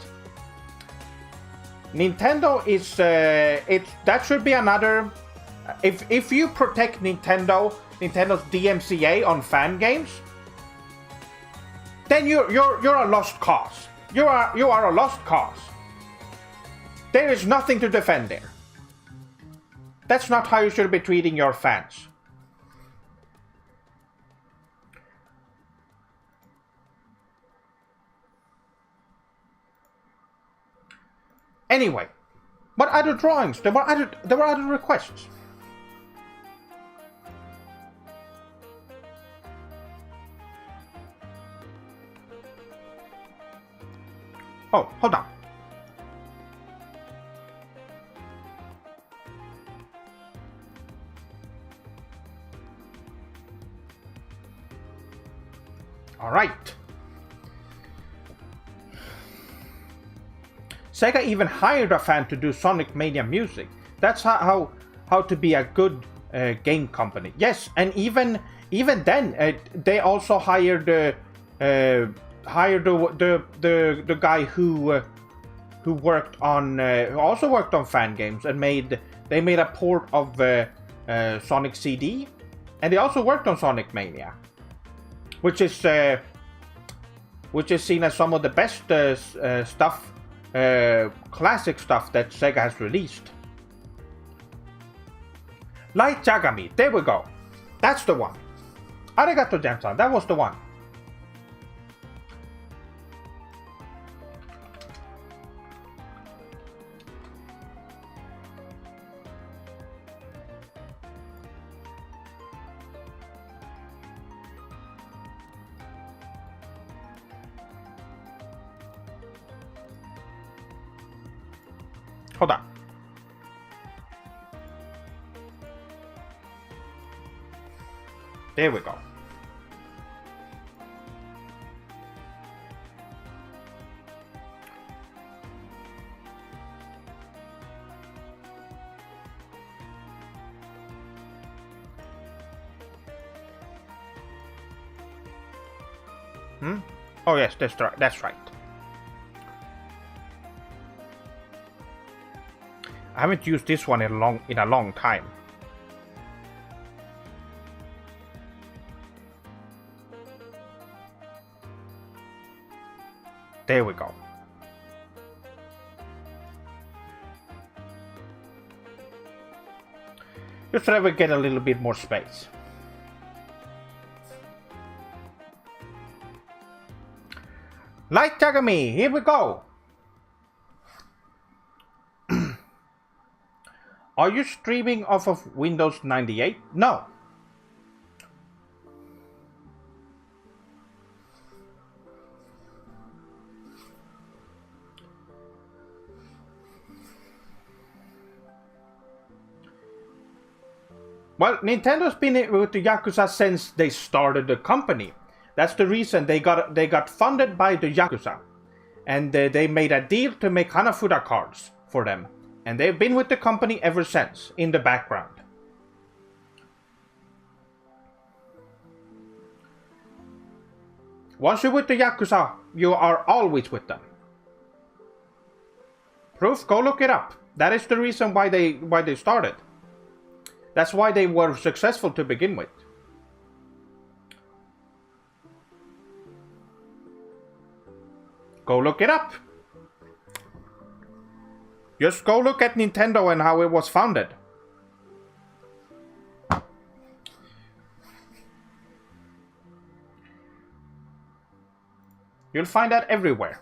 Nintendo is that should be another. If you protect Nintendo's DMCA on fan games, then you're a lost cause. You are a lost cause. There is nothing to defend there. That's not how you should be treating your fans. Anyway, what other drawings? There were other requests. Oh, hold on. All right. Sega even hired a fan to do Sonic Mania music. That's how to be a good game company. Yes, and even then, they also hired the guy who worked on who also worked on fan games and they made a port of Sonic CD, and they also worked on Sonic Mania, which is seen as some of the best stuff, classic stuff that Sega has released. Light Yagami, there we go. That's the one. Arigato Jam-san, that was the one. Hold on. There we go. Oh yes, that's right. That's right. I haven't used this one in a long time. There we go. Just so we get a little bit more space. Light Yagami, here we go. Are you streaming off of Windows 98? No. Well, Nintendo's been with the Yakuza since they started the company. That's the reason they got funded by the Yakuza, and they made a deal to make Hanafuda cards for them, and they've been with the company ever since in the background. Once you're with the Yakuza, you are always with them. Proof? Go look it up. That is the reason why they started. That's why they were successful to begin with. Go look it up. Just go look at Nintendo and how it was founded. You'll find that everywhere.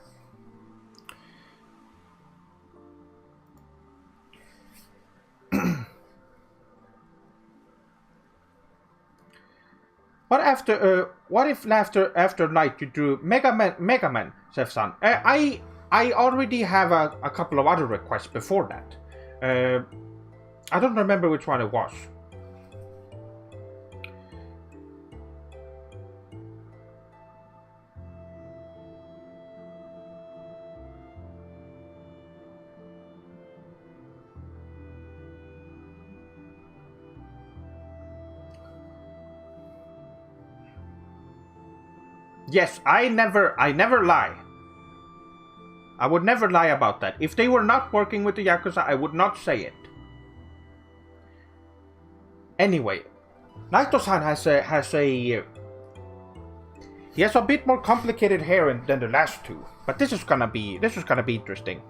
What if after night you drew Mega Man, Sef-san? I already have a couple of other requests before that. I don't remember which one it was. Yes, I never lie. I would never lie about that. If they were not working with the Yakuza, I would not say it. Anyway, Naito-san has a he has a bit more complicated hair than the last two, but this is gonna be interesting.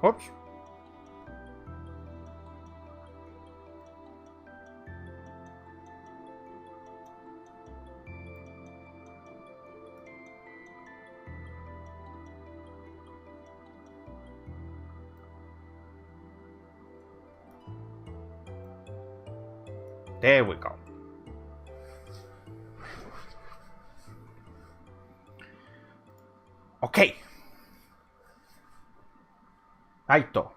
Oops. There we go. Okay. Naito.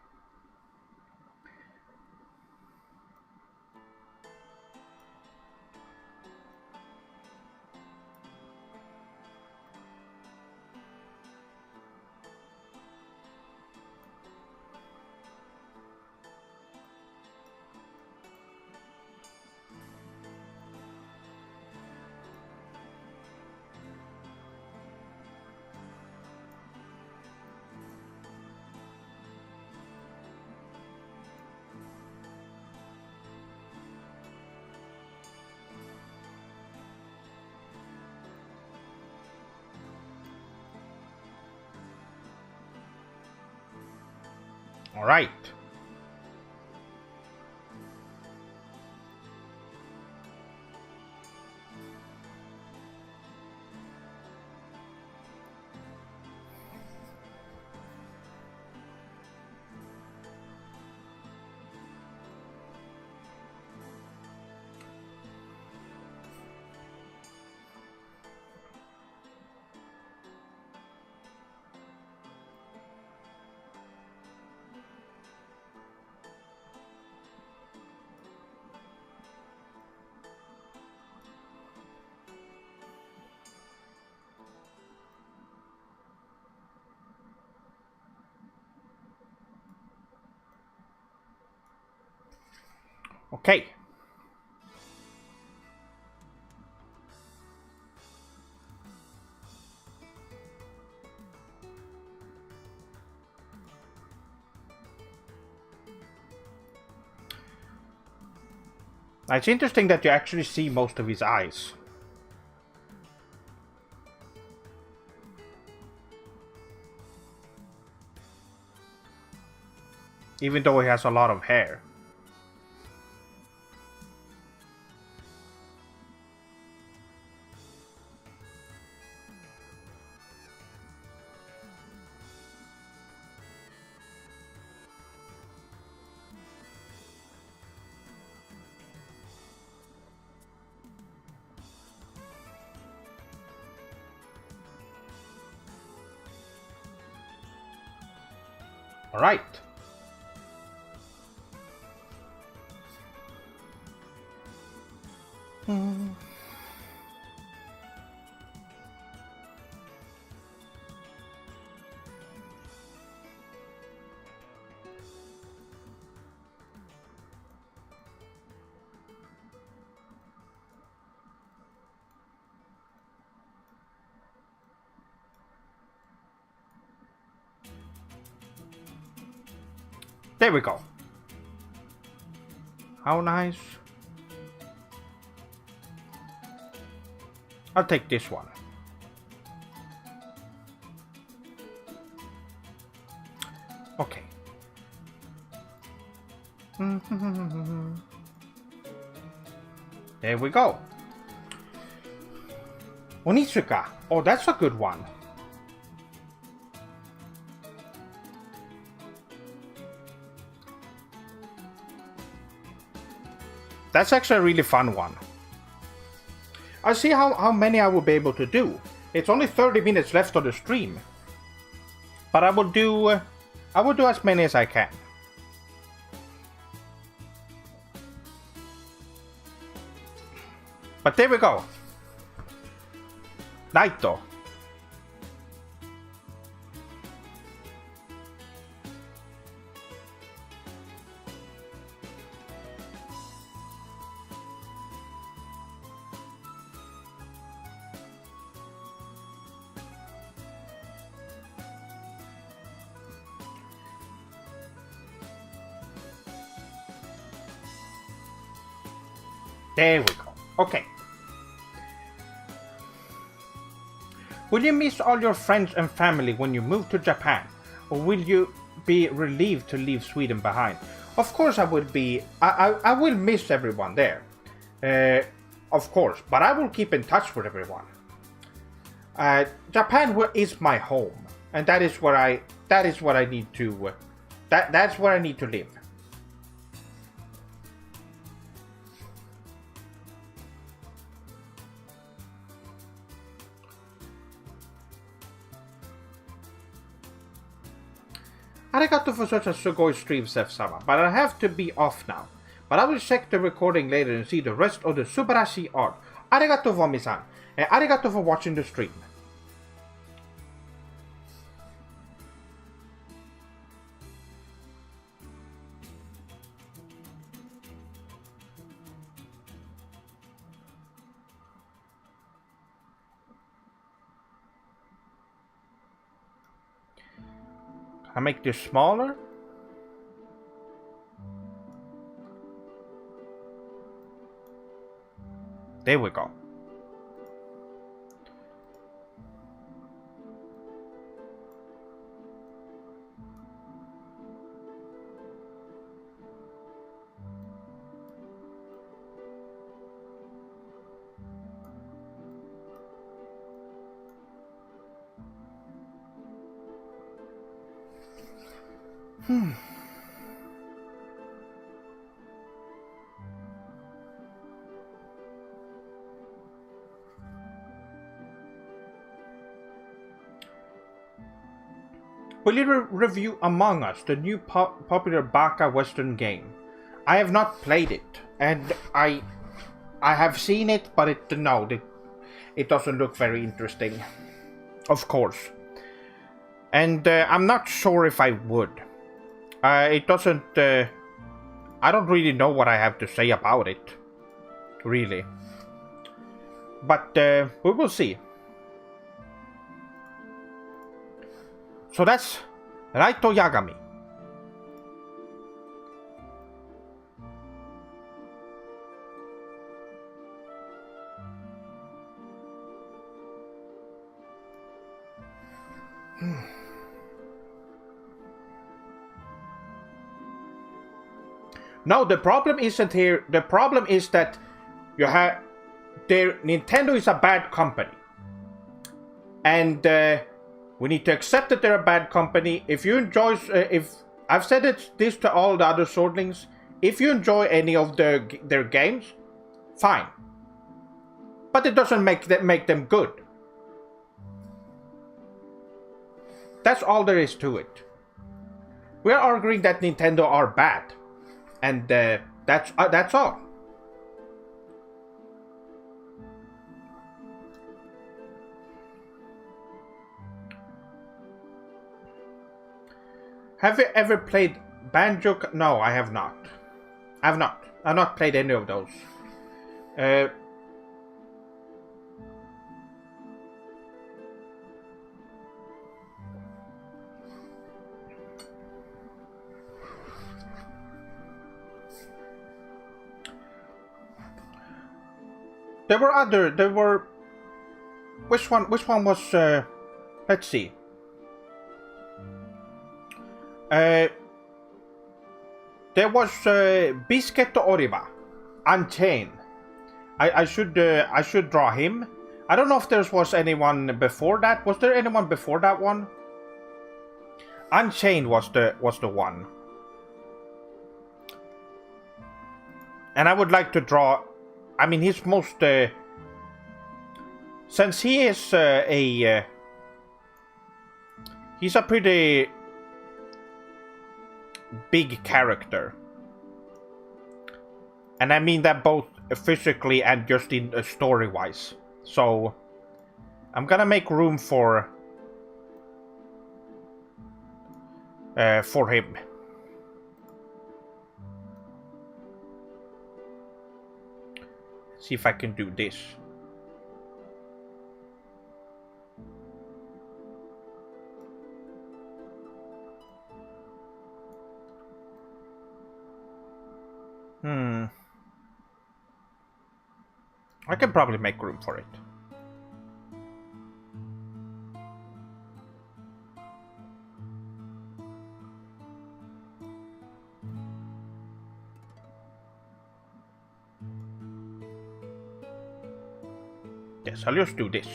All right. Okay. It's interesting that you actually see most of his eyes. Even though he has a lot of hair. All right. There we go. How nice. I'll take this one. Okay. There we go. Onitsuka. Oh, that's a good one. That's actually a really fun one. I'll see how many I will be able to do. It's only 30 minutes left on the stream. But I will do as many as I can. But there we go. Naito. There we go. Okay. Will you miss all your friends and family when you move to Japan? Or will you be relieved to leave Sweden behind? Of course I will be. I will miss everyone there. Of course. But I will keep in touch with everyone. Japan is my home. And that is where I need to... That's where I need to live. Arigato for such a sugoi stream, Seth-sama, but I have to be off now. But I will check the recording later and see the rest of the Subarashi art. Arigato, Vomi-san, and arigato for watching the stream. I make this smaller. There we go. Will you review Among Us, the new popular Baka Western game? I have not played it, and I have seen it, but it doesn't look very interesting. Of course. And I'm not sure if I would. It doesn't... I don't really know what I have to say about it. Really. But we will see. So that's Raito Yagami. No, the problem isn't here. The problem is that you have Nintendo is a bad company, and we need to accept that they're a bad company. If you enjoy, if I've said this to all the other swordlings, if you enjoy any of their games, fine, but it doesn't make them good. That's all there is to it. We are arguing that Nintendo are bad, and that's all. Have you ever played Banjo? No, I have not. I've not played any of those. There were... Which one was... let's see. There was Biscuit Oriba, Unchained. I should draw him. I don't know if there was anyone before that. Was there anyone before that one? Unchained was the one. And I would like to draw... I mean, his most... since he is he's a pretty big character. And I mean that both physically and just in story-wise. So, I'm gonna make room for him. See if I can do this. I can probably make room for it. Yes, I'll just do this.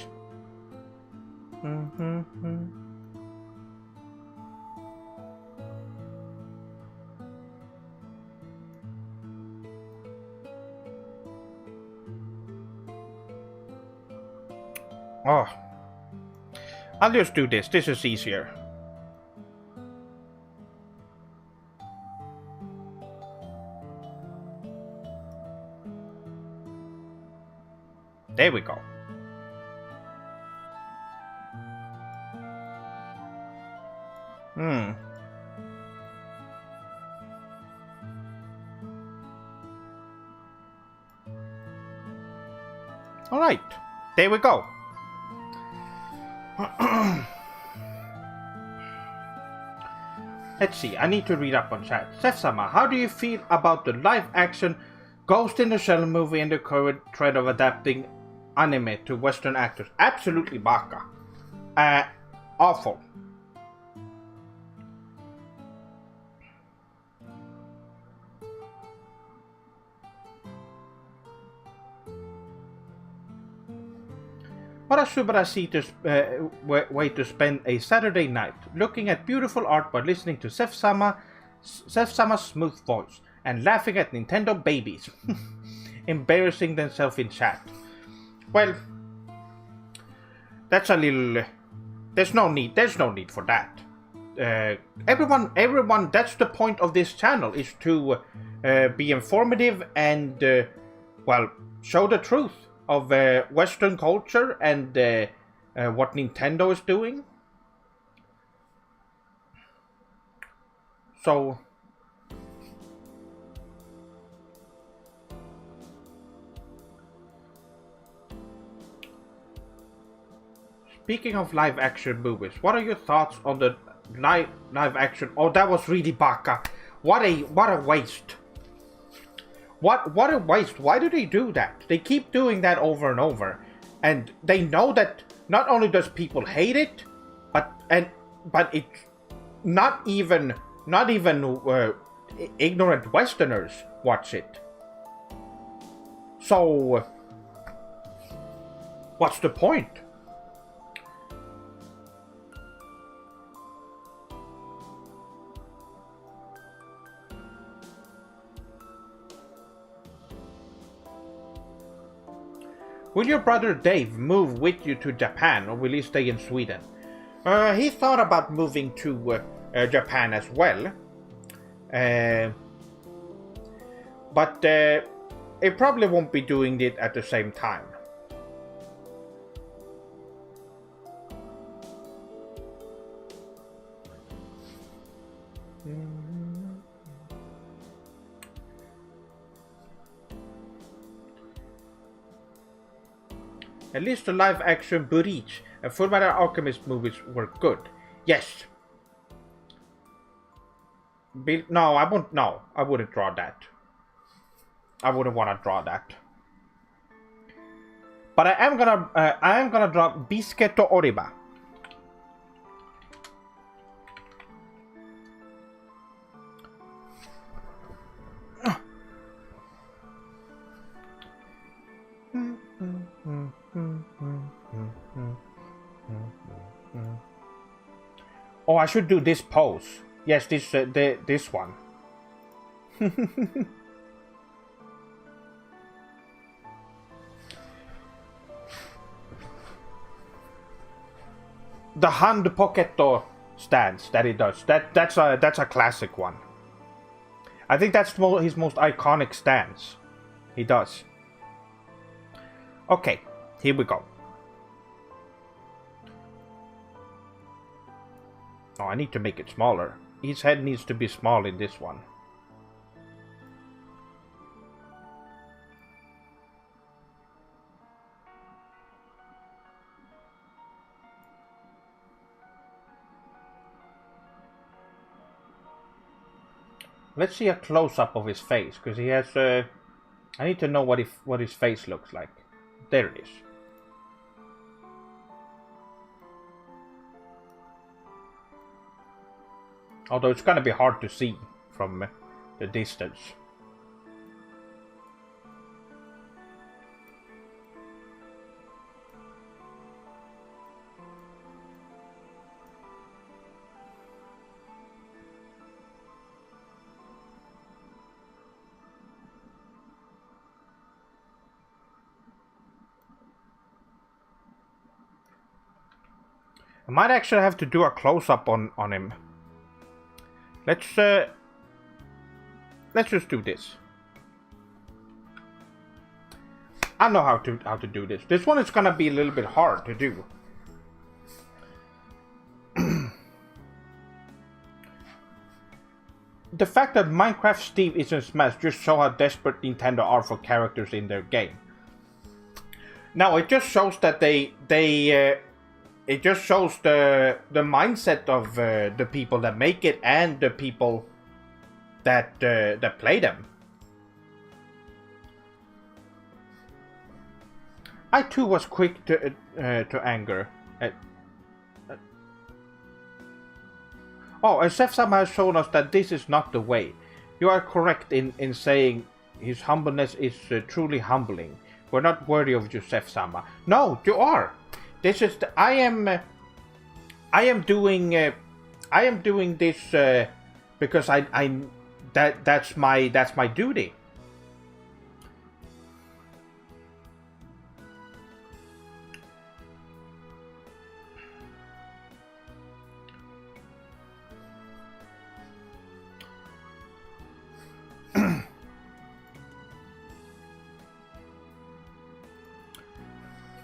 Oh, I'll just do this. This is easier. There we go. All right, there we go. Let's see, I need to read up on chat. Seth-sama, how do you feel about the live-action Ghost in the Shell movie and the current trend of adapting anime to Western actors? Absolutely baka. Awful. What a subarashi way to spend a Saturday night, looking at beautiful art while listening to Seth-sama's smooth voice and laughing at Nintendo babies, embarrassing themselves in chat. Well, that's a little. There's no need for that. Everyone. That's the point of this channel, is to be informative and show the truth of Western culture and what Nintendo is doing. So, speaking of live action movies, what are your thoughts on the live action? Oh, that was really baka. What a waste. What a waste. Why do they do that? They keep doing that over and over. And they know that not only does people hate it, but it's not even ignorant Westerners watch it. So what's the point? Will your brother Dave move with you to Japan, or will he stay in Sweden? He thought about moving to Japan as well. But he probably won't be doing it at the same time. At least the live-action Bleach and Fullmetal Alchemist movies were good. Yes. No, I wouldn't. No, I wouldn't draw that. I wouldn't want to draw that. But I am gonna draw Bisquetto Oriba. Oh, I should do this pose. Yes, this one. The hand pocketto stance that he does. That's a classic one. I think that's his most iconic stance. He does. Okay, here we go. Oh, I need to make it smaller. His head needs to be small in this one. Let's see a close-up of his face, because he has. I need to know what his face looks like. There it is. Although it's gonna be hard to see from the distance. I might actually have to do a close-up on him. Let's just do this. I know how to do this. This one is gonna be a little bit hard to do. The fact that Minecraft Steve is in Smash just show how desperate Nintendo are for characters in their game. Now it just shows that it just shows the mindset of the people that make it and the people that play them. I too was quick to anger. Seth-sama has shown us that this is not the way. You are correct in saying his humbleness is truly humbling. We're not worthy of you, Seth-sama. No, you are. This is the, I am doing this because that's my duty.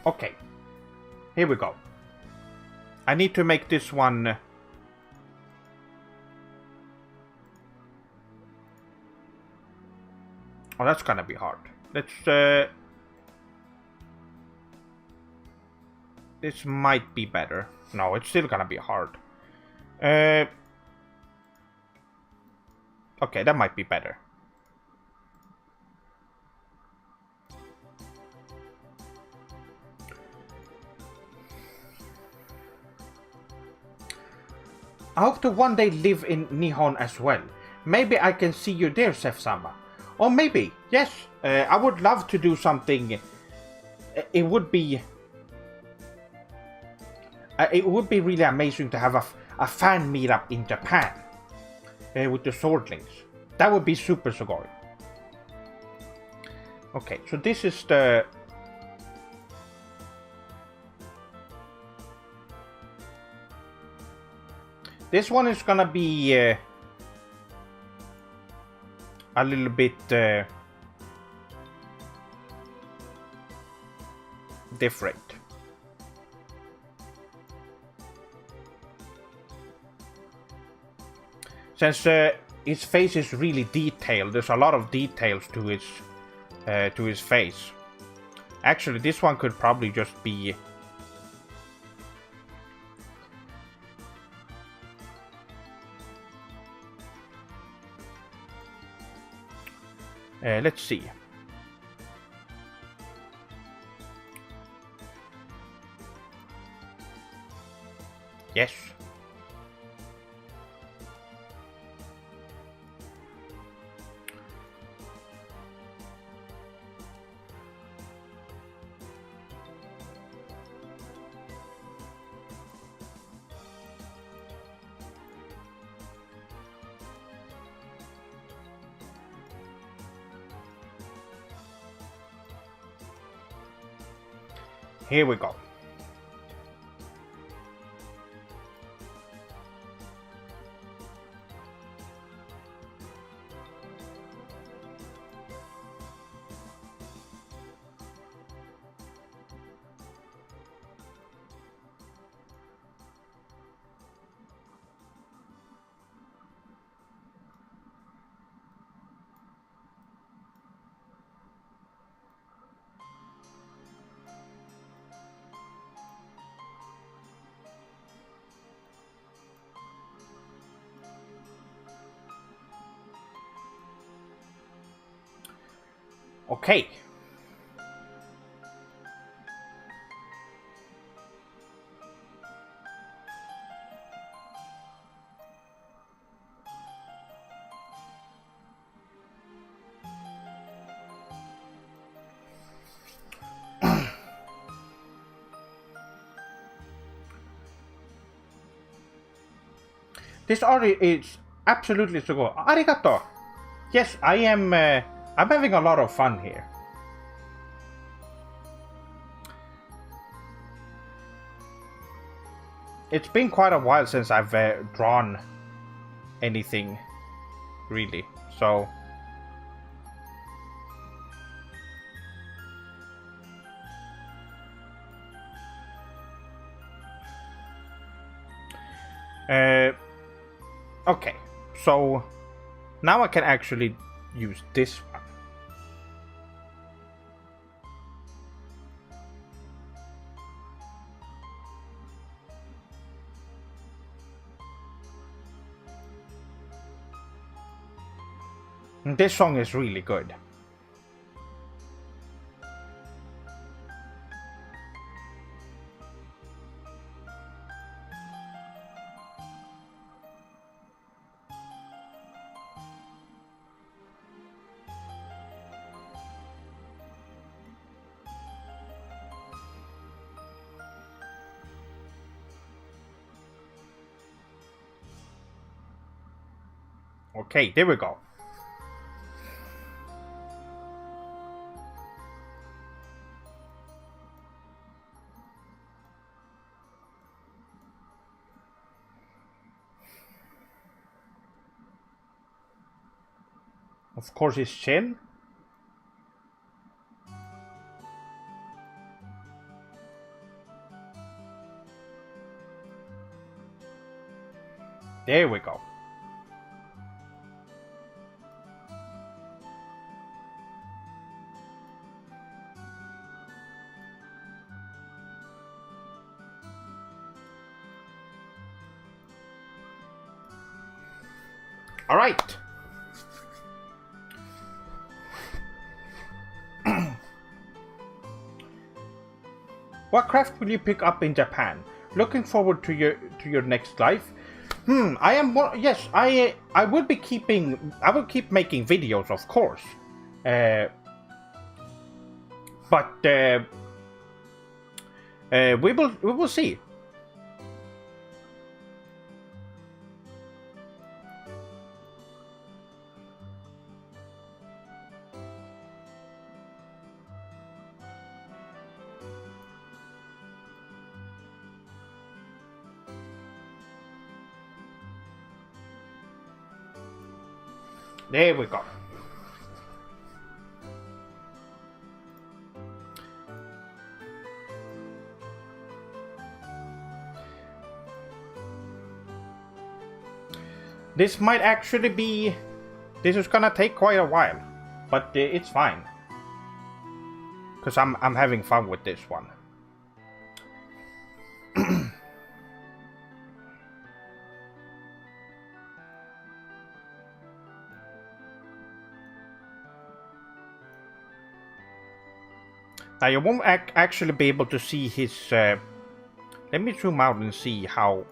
Okay, here we go. I need to make this one. Oh, that's gonna be hard. Let's. This might be better. No, it's still gonna be hard. Okay, that might be better. I hope to one day live in Nihon as well. Maybe I can see you there, Sef-sama. Or maybe, yes, I would love to do something. It would be really amazing to have a fan meetup in Japan with the swordlings. That would be super sugoi. Okay, so this is the. This one is gonna be a little bit different. Since his face is really detailed, there's a lot of details to his face. Actually, this one could probably just be. Let's see. Yes. Here we go. Okay. This art is absolutely so good. Arigato. Yes, I am. I'm having a lot of fun here. It's been quite a while since I've drawn anything, really. So. Okay, so now I can actually use this one. And this song is really good. Okay, there we go. Of course, his chin. There we go. All right. What craft will you pick up in Japan? Looking forward to your next life. I am more. Yes, I will be keeping. I will keep making videos, of course. But we will see. There we go. This might actually be... This is gonna take quite a while, but it's fine. Because I'm having fun with this one. Now you won't actually be able to see his... let me zoom out and see how...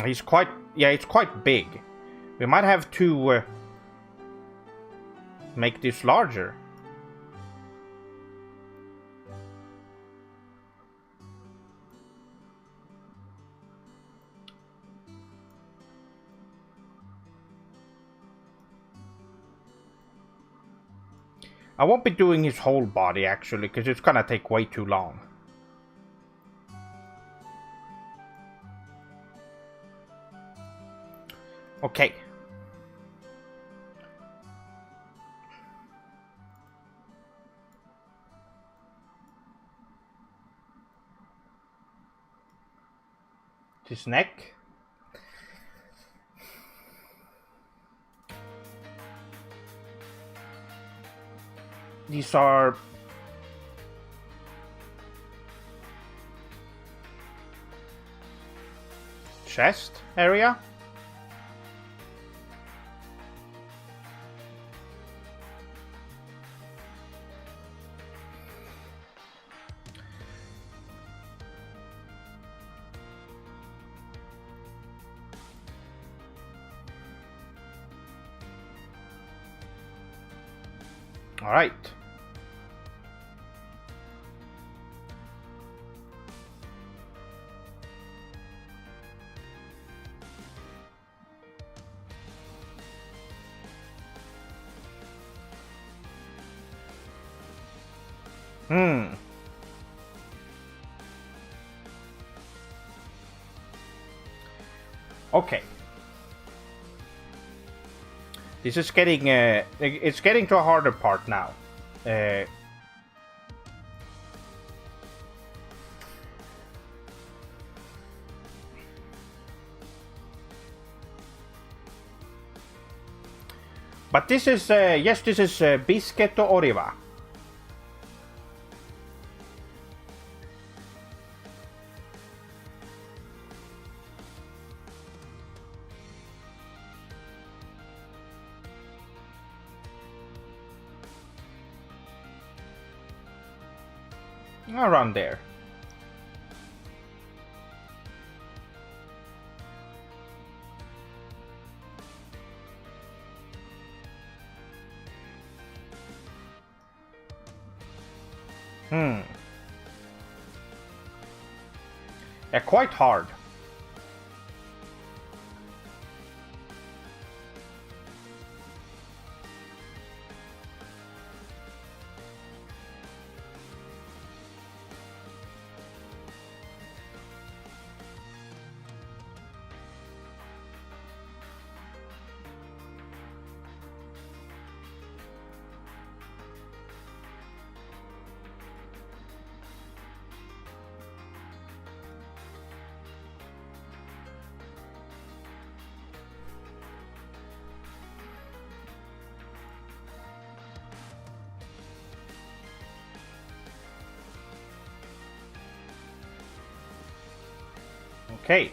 he's quite... Yeah, it's quite big. We might have to make this larger. I won't be doing his whole body actually, because it's gonna take way too long. Okay. His neck. These are... chest area. All right. Okay. This is getting, it's getting to a harder part now. But this is, yes, this is Bisketto Oriva. Around there. Yeah, quite hard. Okay.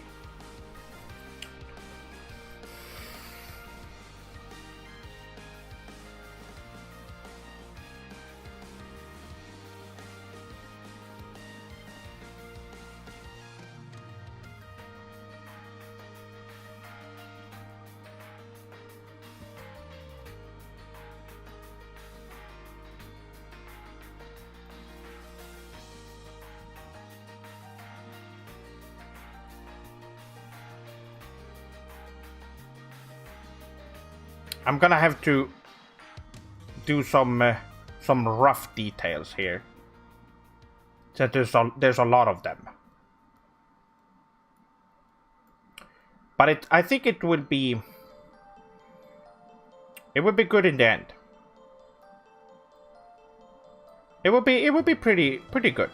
I'm gonna have to do some rough details here. So there's a lot of them, but I think it would be good in the end. It would be pretty good.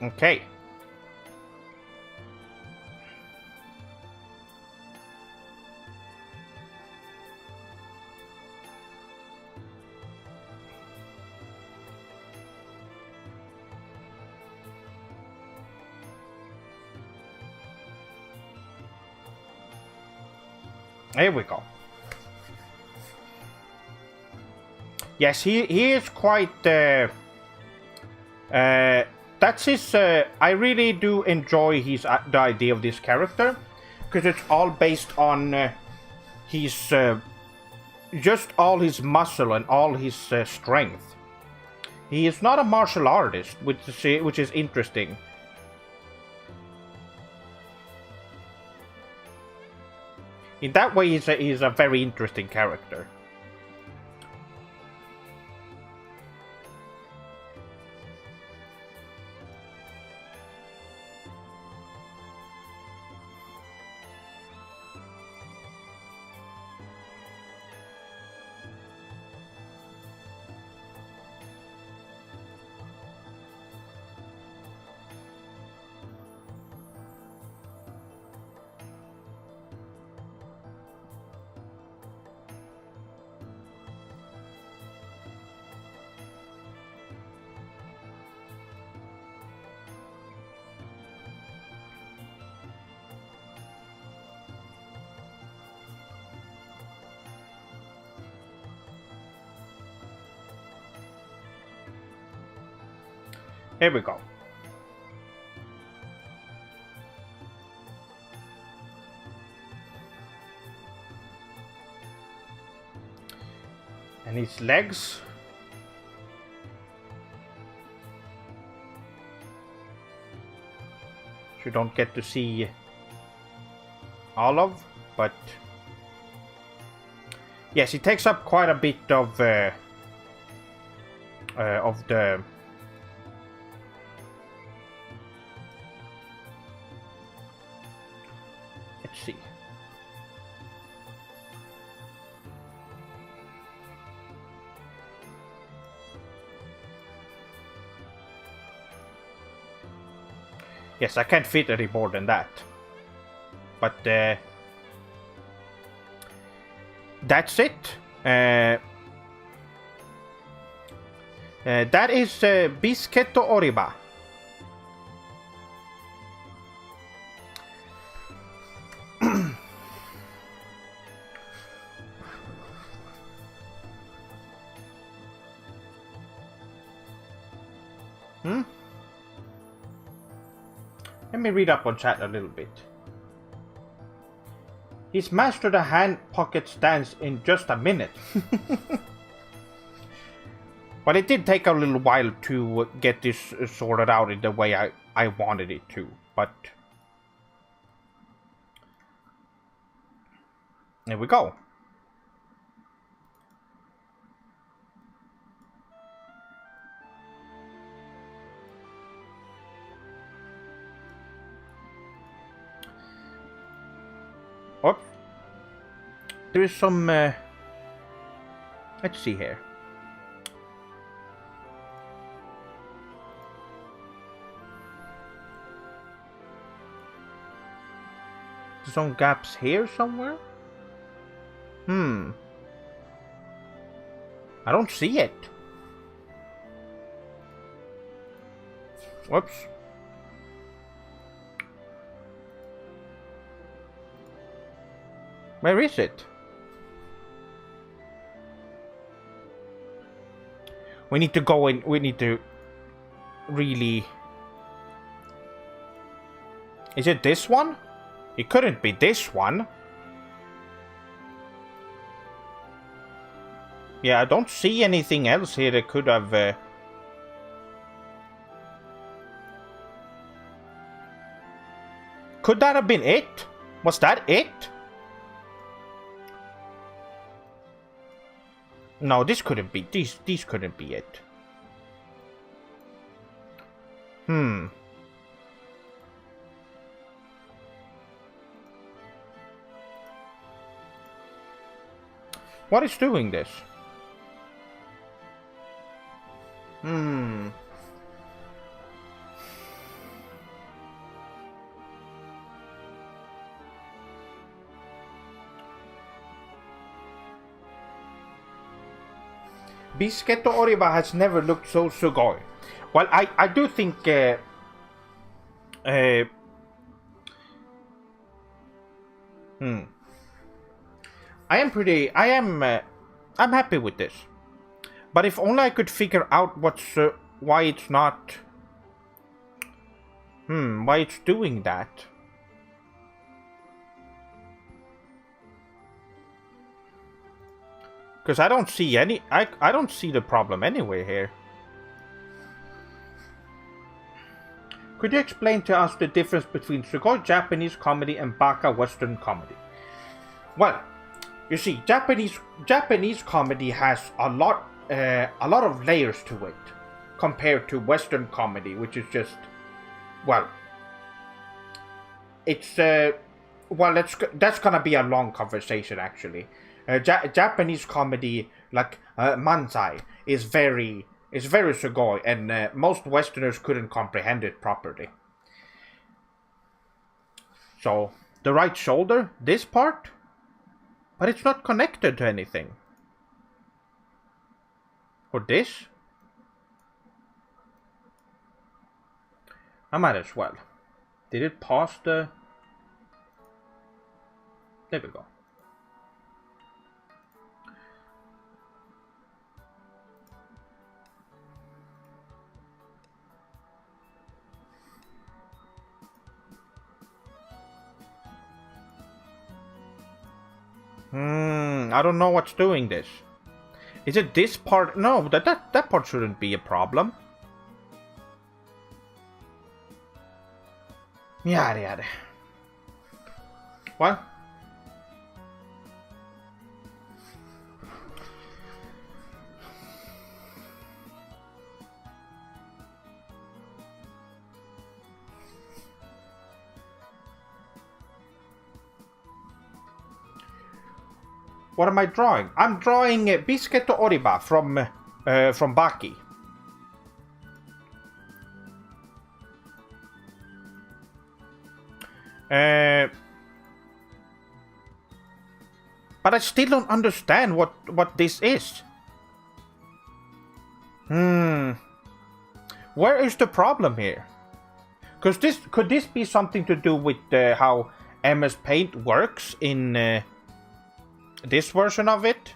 Okay. Here we go. Yes, he is quite. That's his. I really do enjoy the idea of this character, because it's all based on his just all his muscle and all his strength. He is not a martial artist, which is interesting. In that way, he's a very interesting character. Here we go. And his legs. You don't get to see all of, but yes, it takes up quite a bit of the. Let's see. Yes, I can't fit any more than that. But that's it. That is Bisketto Oriba. Let me read up on chat a little bit. He's mastered a hand pocket stance in just a minute. But it did take a little while to get this sorted out in the way I wanted it to. But there we go. Oh, there is some. Let's see here. There's some gaps here somewhere? I don't see it. Whoops. Where is it? We need to go in. We need to really... Is it this one? It couldn't be this one. Yeah, I don't see anything else here that could have... Could that have been it? Was that it? No, this couldn't be. These couldn't be it. What is doing this? Biscuit Oriba has never looked so sugoi. Well, I do think I'm happy with this. But if only I could figure out why it's not why it's doing that. Because I don't see I don't see the problem anyway here. Could you explain to us the difference between Sugoi Japanese comedy and Baka Western comedy? Well, you see, Japanese comedy has a lot of layers to it compared to Western comedy, which is just, well, it's that's gonna be a long conversation actually. Japanese comedy, like manzai, is very sugoi, and most Westerners couldn't comprehend it properly. So the right shoulder, this part, but it's not connected to anything. Or this? I might as well. Did it pause the... There we go. I don't know what's doing this. Is it this part? No, that part shouldn't be a problem. Yada yada. What? What am I drawing? I'm drawing Biscuito Oriba from Baki. But I still don't understand what this is. Where is the problem here? Because could this be something to do with how MS Paint works in this version of it?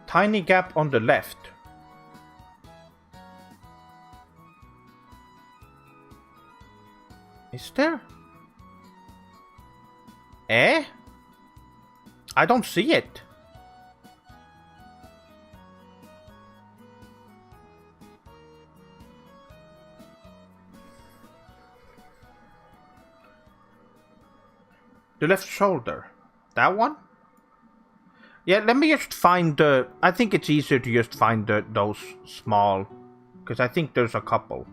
Tiny gap on the left. Is there? I don't see it. The left shoulder. That one? Yeah, let me just find the... I think it's easier to just find those small. Because I think there's a couple.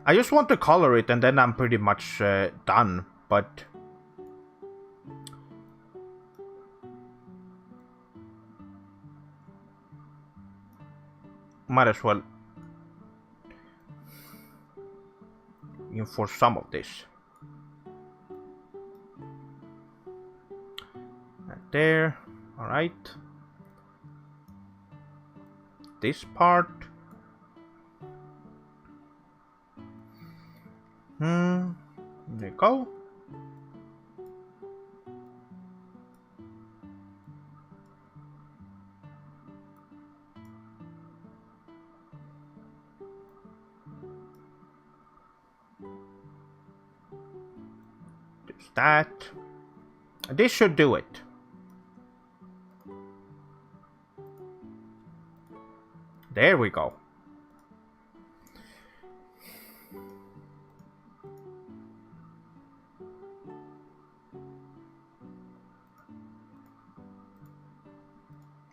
I just want to color it and then I'm pretty much done. But... might as well enforce some of this. Right there. Alright. This part. There you go. There's that. This should do it. There we go.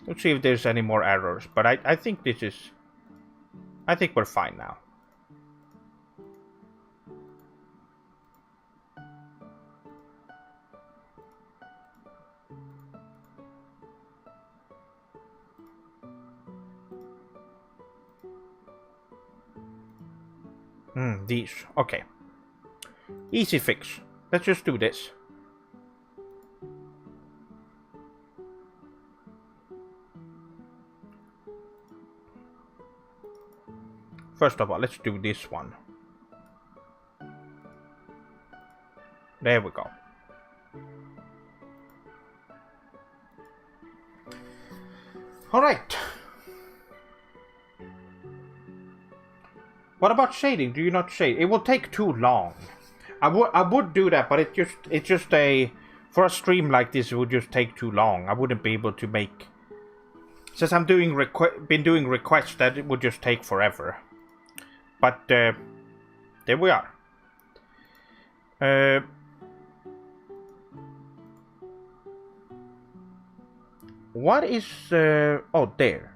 Let's see if there's any more errors, but I think this is... I think we're fine now. These. Okay. Easy fix. Let's just do this. First of all, let's do this one. There we go. Alright. What about shading? Do you not shade? It will take too long. I would do that, but it's just a... For a stream like this, it would just take too long. I wouldn't be able to make... Since I'm doing been doing requests, that it would just take forever. But there we are. What is... oh, there.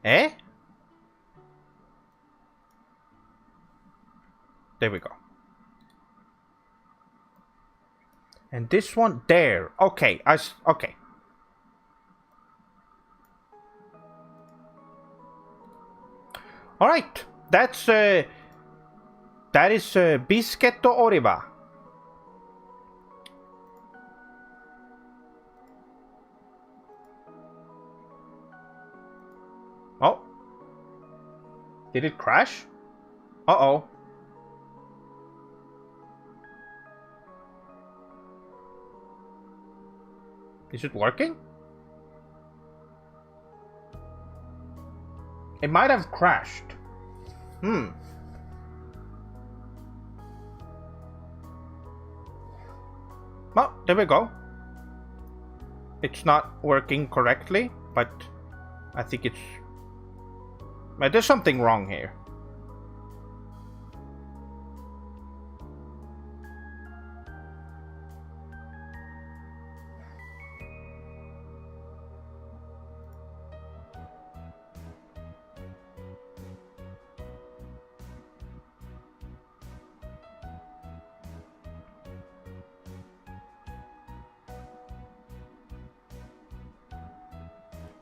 Eh? There we go. And this one there. Okay, okay. All right. That is Bisketto Oriba. Oh. Did it crash? Uh-oh. Is it working? It might have crashed. Well, there we go. It's not working correctly, but I think it's... there's something wrong here.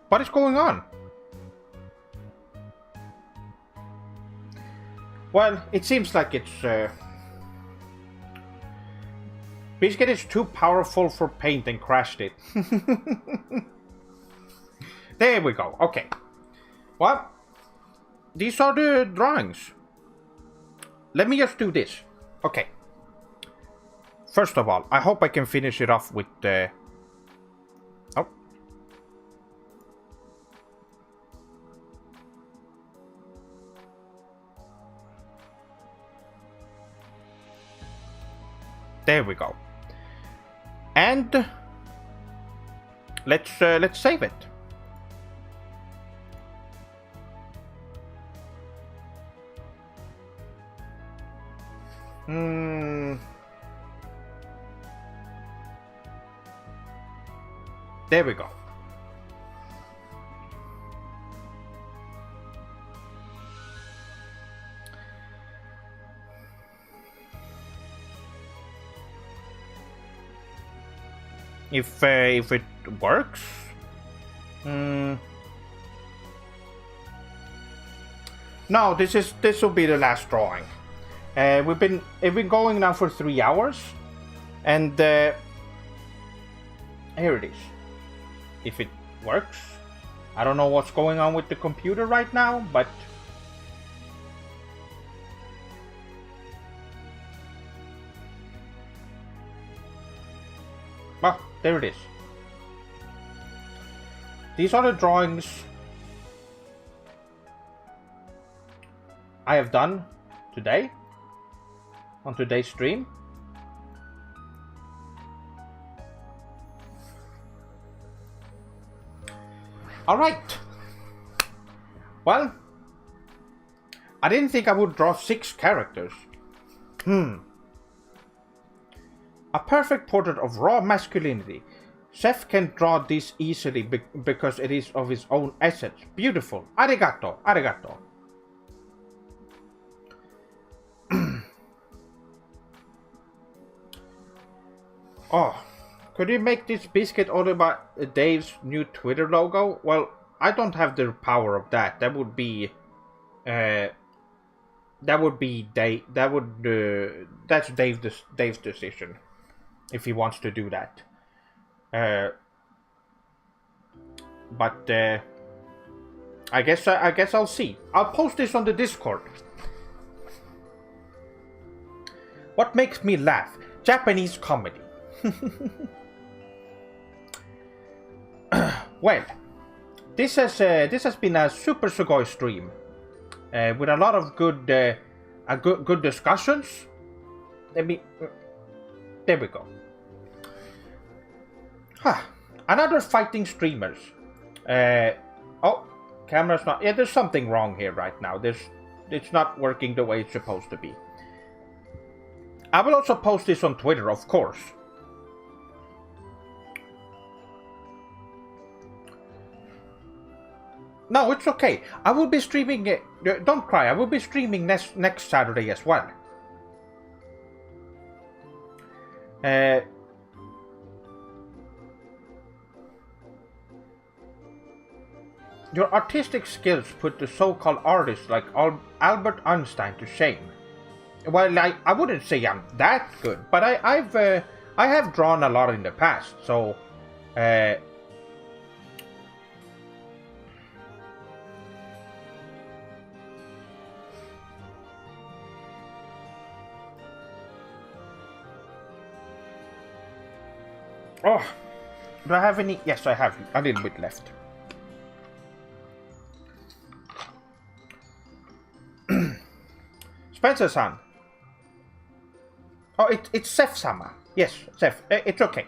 What is going on? Well, it seems like it's... Biscuit is too powerful for paint and crashed it. There we go. Okay. Well, these are the drawings. Let me just do this. Okay. First of all, I hope I can finish it off with the... Oh. There we go. And let's save it. There we go. If it works, No, this will be the last drawing. We've been going now for 3 hours, and here it is. If it works, I don't know what's going on with the computer right now, but well, there it is. These are the drawings I have done today on today's stream. Alright. Well, I didn't think I would draw 6 characters. A perfect portrait of raw masculinity. Seth can draw this easily because it is of his own essence. Beautiful. Arigato. Arigato. Oh, could you make this biscuit all about Dave's new Twitter logo? Well, I don't have the power of that. That would be Dave. That's Dave's decision if he wants to do that. But I guess I'll see. I'll post this on the Discord. What makes me laugh? Japanese comedy. Well, this has been a super sugoi stream with a lot of good discussions. There we go. Another fighting streamers. Oh, camera's not. Yeah, there's something wrong here right now. It's not working the way it's supposed to be. I will also post this on Twitter, of course. No, it's okay. I will be streaming. Don't cry. I will be streaming next Saturday as well. Your artistic skills put the so-called artists like Albert Einstein to shame. Well, I wouldn't say I'm that good, but I have drawn a lot in the past, so oh, do I have any? Yes, I have a little bit left. Spencer-san. Oh, it's Seth-sama. Yes, Seth. It's okay.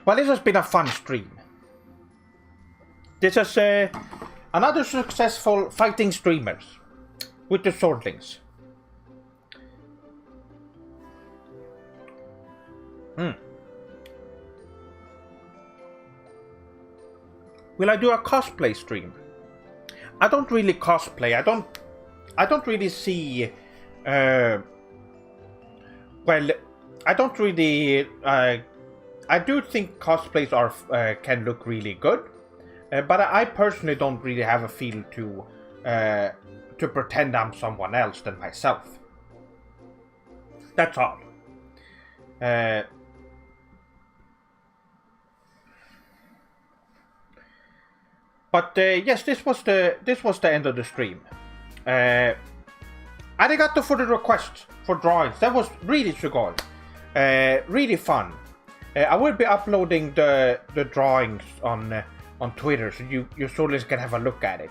Well, this has been a fun stream. This is another successful fighting streamers with the swordlings. Will I do a cosplay stream? I don't really cosplay. I don't really see. Well, I don't really. I do think cosplays are can look really good, but I personally don't really have a feel to pretend I'm someone else than myself. That's all. But yes, this was the end of the stream. Arigato for the request for drawings. That was really sugoi. Really fun. I will be uploading the drawings on Twitter, so you soldiers can have a look at it.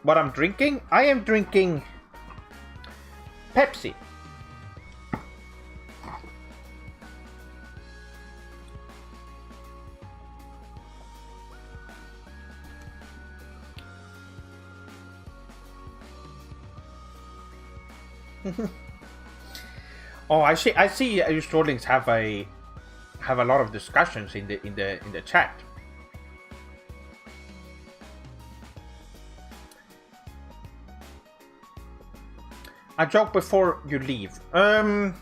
What I'm drinking? I am drinking Pepsi. Oh, I see. You Strawlings have a lot of discussions in the chat. a joke before you leave. I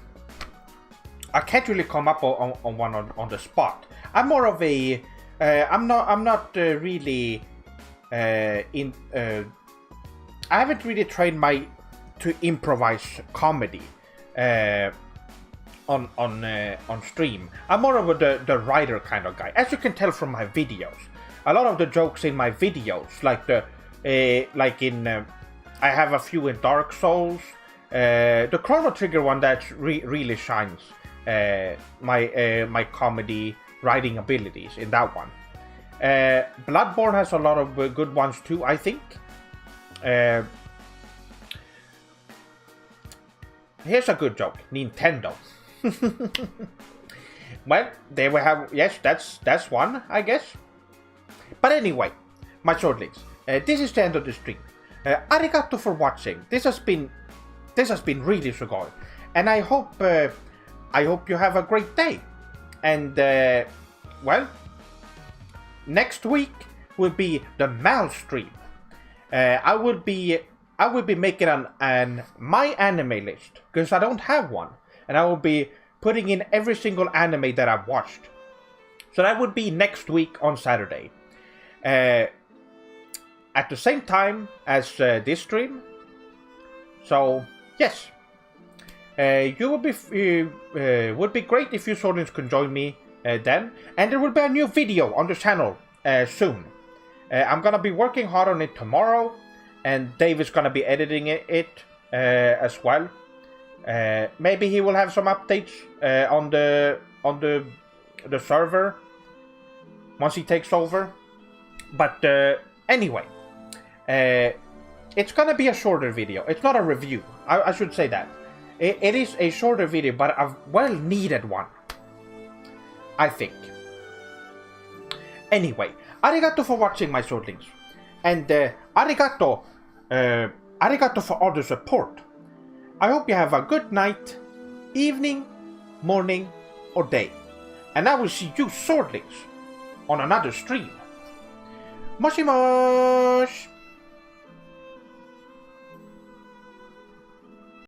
can't really come up on one on the spot. I'm more of a I'm not really in. I haven't really trained to improvise comedy on stream. I'm more of the writer kind of guy, as you can tell from my videos. A lot of the jokes in my videos, I have a few in Dark Souls. The Chrono Trigger one that really shines my comedy writing abilities in that one. Bloodborne has a lot of good ones too, I think. Here's a good joke. Nintendo. Well, there we have. Yes, that's one, I guess. But anyway, my swordlings. This is the end of the stream. Arigato for watching. This has been really sugoi, and I hope you have a great day. And well, next week will be the Mal stream. I will be making an my anime list because I don't have one, and I will be putting in every single anime that I've watched. So that would be next week on Saturday, at the same time as this stream. So yes, you would be great if you Swordlings can join me then, and there will be a new video on the channel soon. I'm gonna be working hard on it tomorrow, and Dave is gonna be editing it as well. Maybe he will have some updates on the server once he takes over. But anyway, it's gonna be a shorter video. It's not a review. I should say that. It is a shorter video, but a well-needed one, I think. Anyway, arigato for watching, my swordlings. And arigato for all the support. I hope you have a good night, evening, morning, or day. And I will see you swordlings on another stream. Moshi mosh!